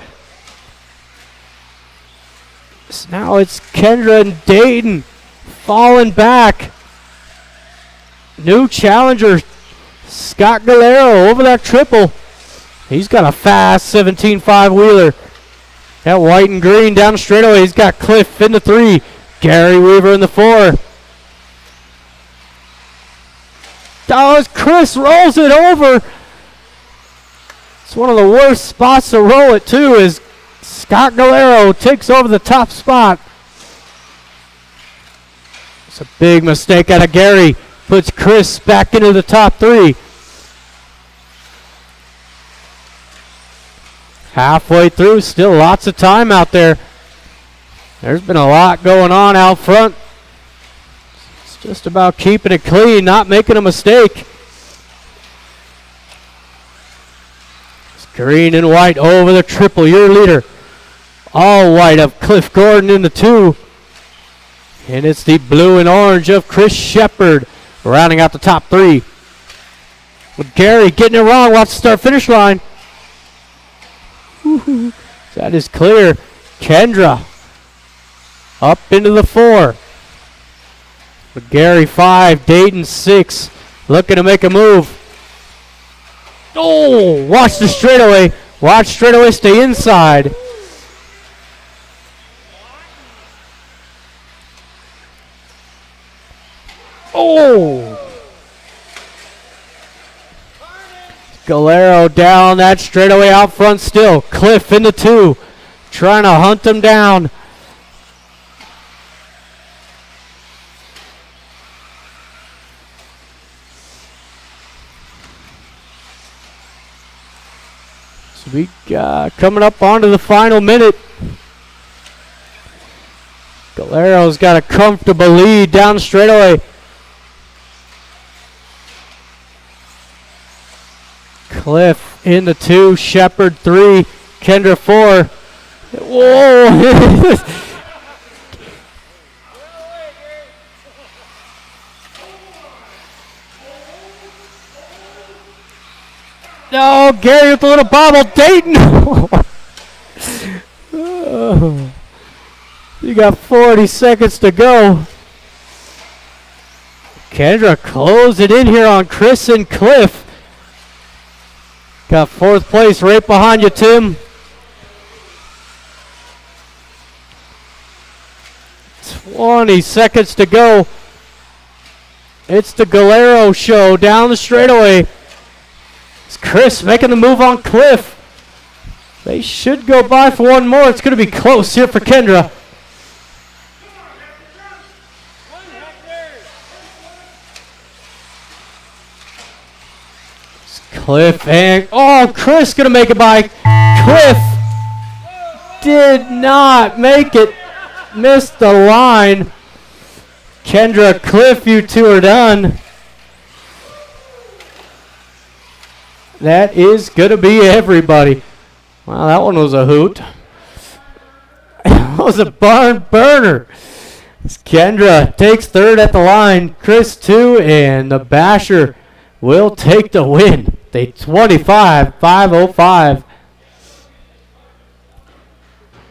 So now it's Kendra and Dayton falling back. New challenger, Scott Galero over that triple. He's got a fast 17.5 wheeler. That white and green down the straightaway. He's got Cliff in the 3. Gary Weaver in the 4. Oh, as Chris rolls it over. It's one of the worst spots to roll it to as Scott Galero takes over the top spot. It's a big mistake out of Gary. Puts Chris back into the top 3. Halfway through, still lots of time out there. There's been a lot going on out front. It's just about keeping it clean, not making a mistake. It's green and white over the triple, your leader. All white of Cliff Gordon in the 2. And it's the blue and orange of Chris Shepard rounding out the top 3. With Gary getting it wrong, watch the start-finish line. Woo-hoo. That is clear. Kendra up into the 4. With Gary 5, Dayton 6, looking to make a move. Oh, watch the straightaway. Watch straightaway stay inside. Oh. Galero down that straightaway out front still. Cliff in the 2, trying to hunt him down. So we coming up onto the final minute. Galero's got a comfortable lead down the straightaway. Cliff in the 2, Shepard 3, Kendra 4. Whoa! No, Gary with the little bobble. Dayton! Oh. You got 40 seconds to go. Kendra close it in here on Chris and Cliff. Got 4th place right behind you, Tim. 20 seconds to go. It's the Galero show down the straightaway. It's Chris making the move on Cliff. They should go by for one more. It's going to be close here for Kendra. Cliff and Chris gonna make it by. Cliff did not make it. Missed the line. Kendra, Cliff, you two are done. That is gonna be everybody. Wow, that one was a hoot. That was a barn burner. Kendra takes 3rd at the line. Chris 2, and the Basher will take the win. They 25-505.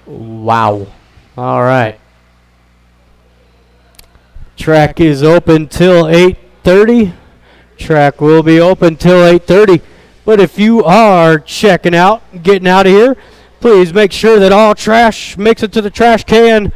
Wow. All right. Track is open till 8:30. Track will be open till 8:30. But if you are checking out, getting out of here, please make sure that all trash makes it to the trash can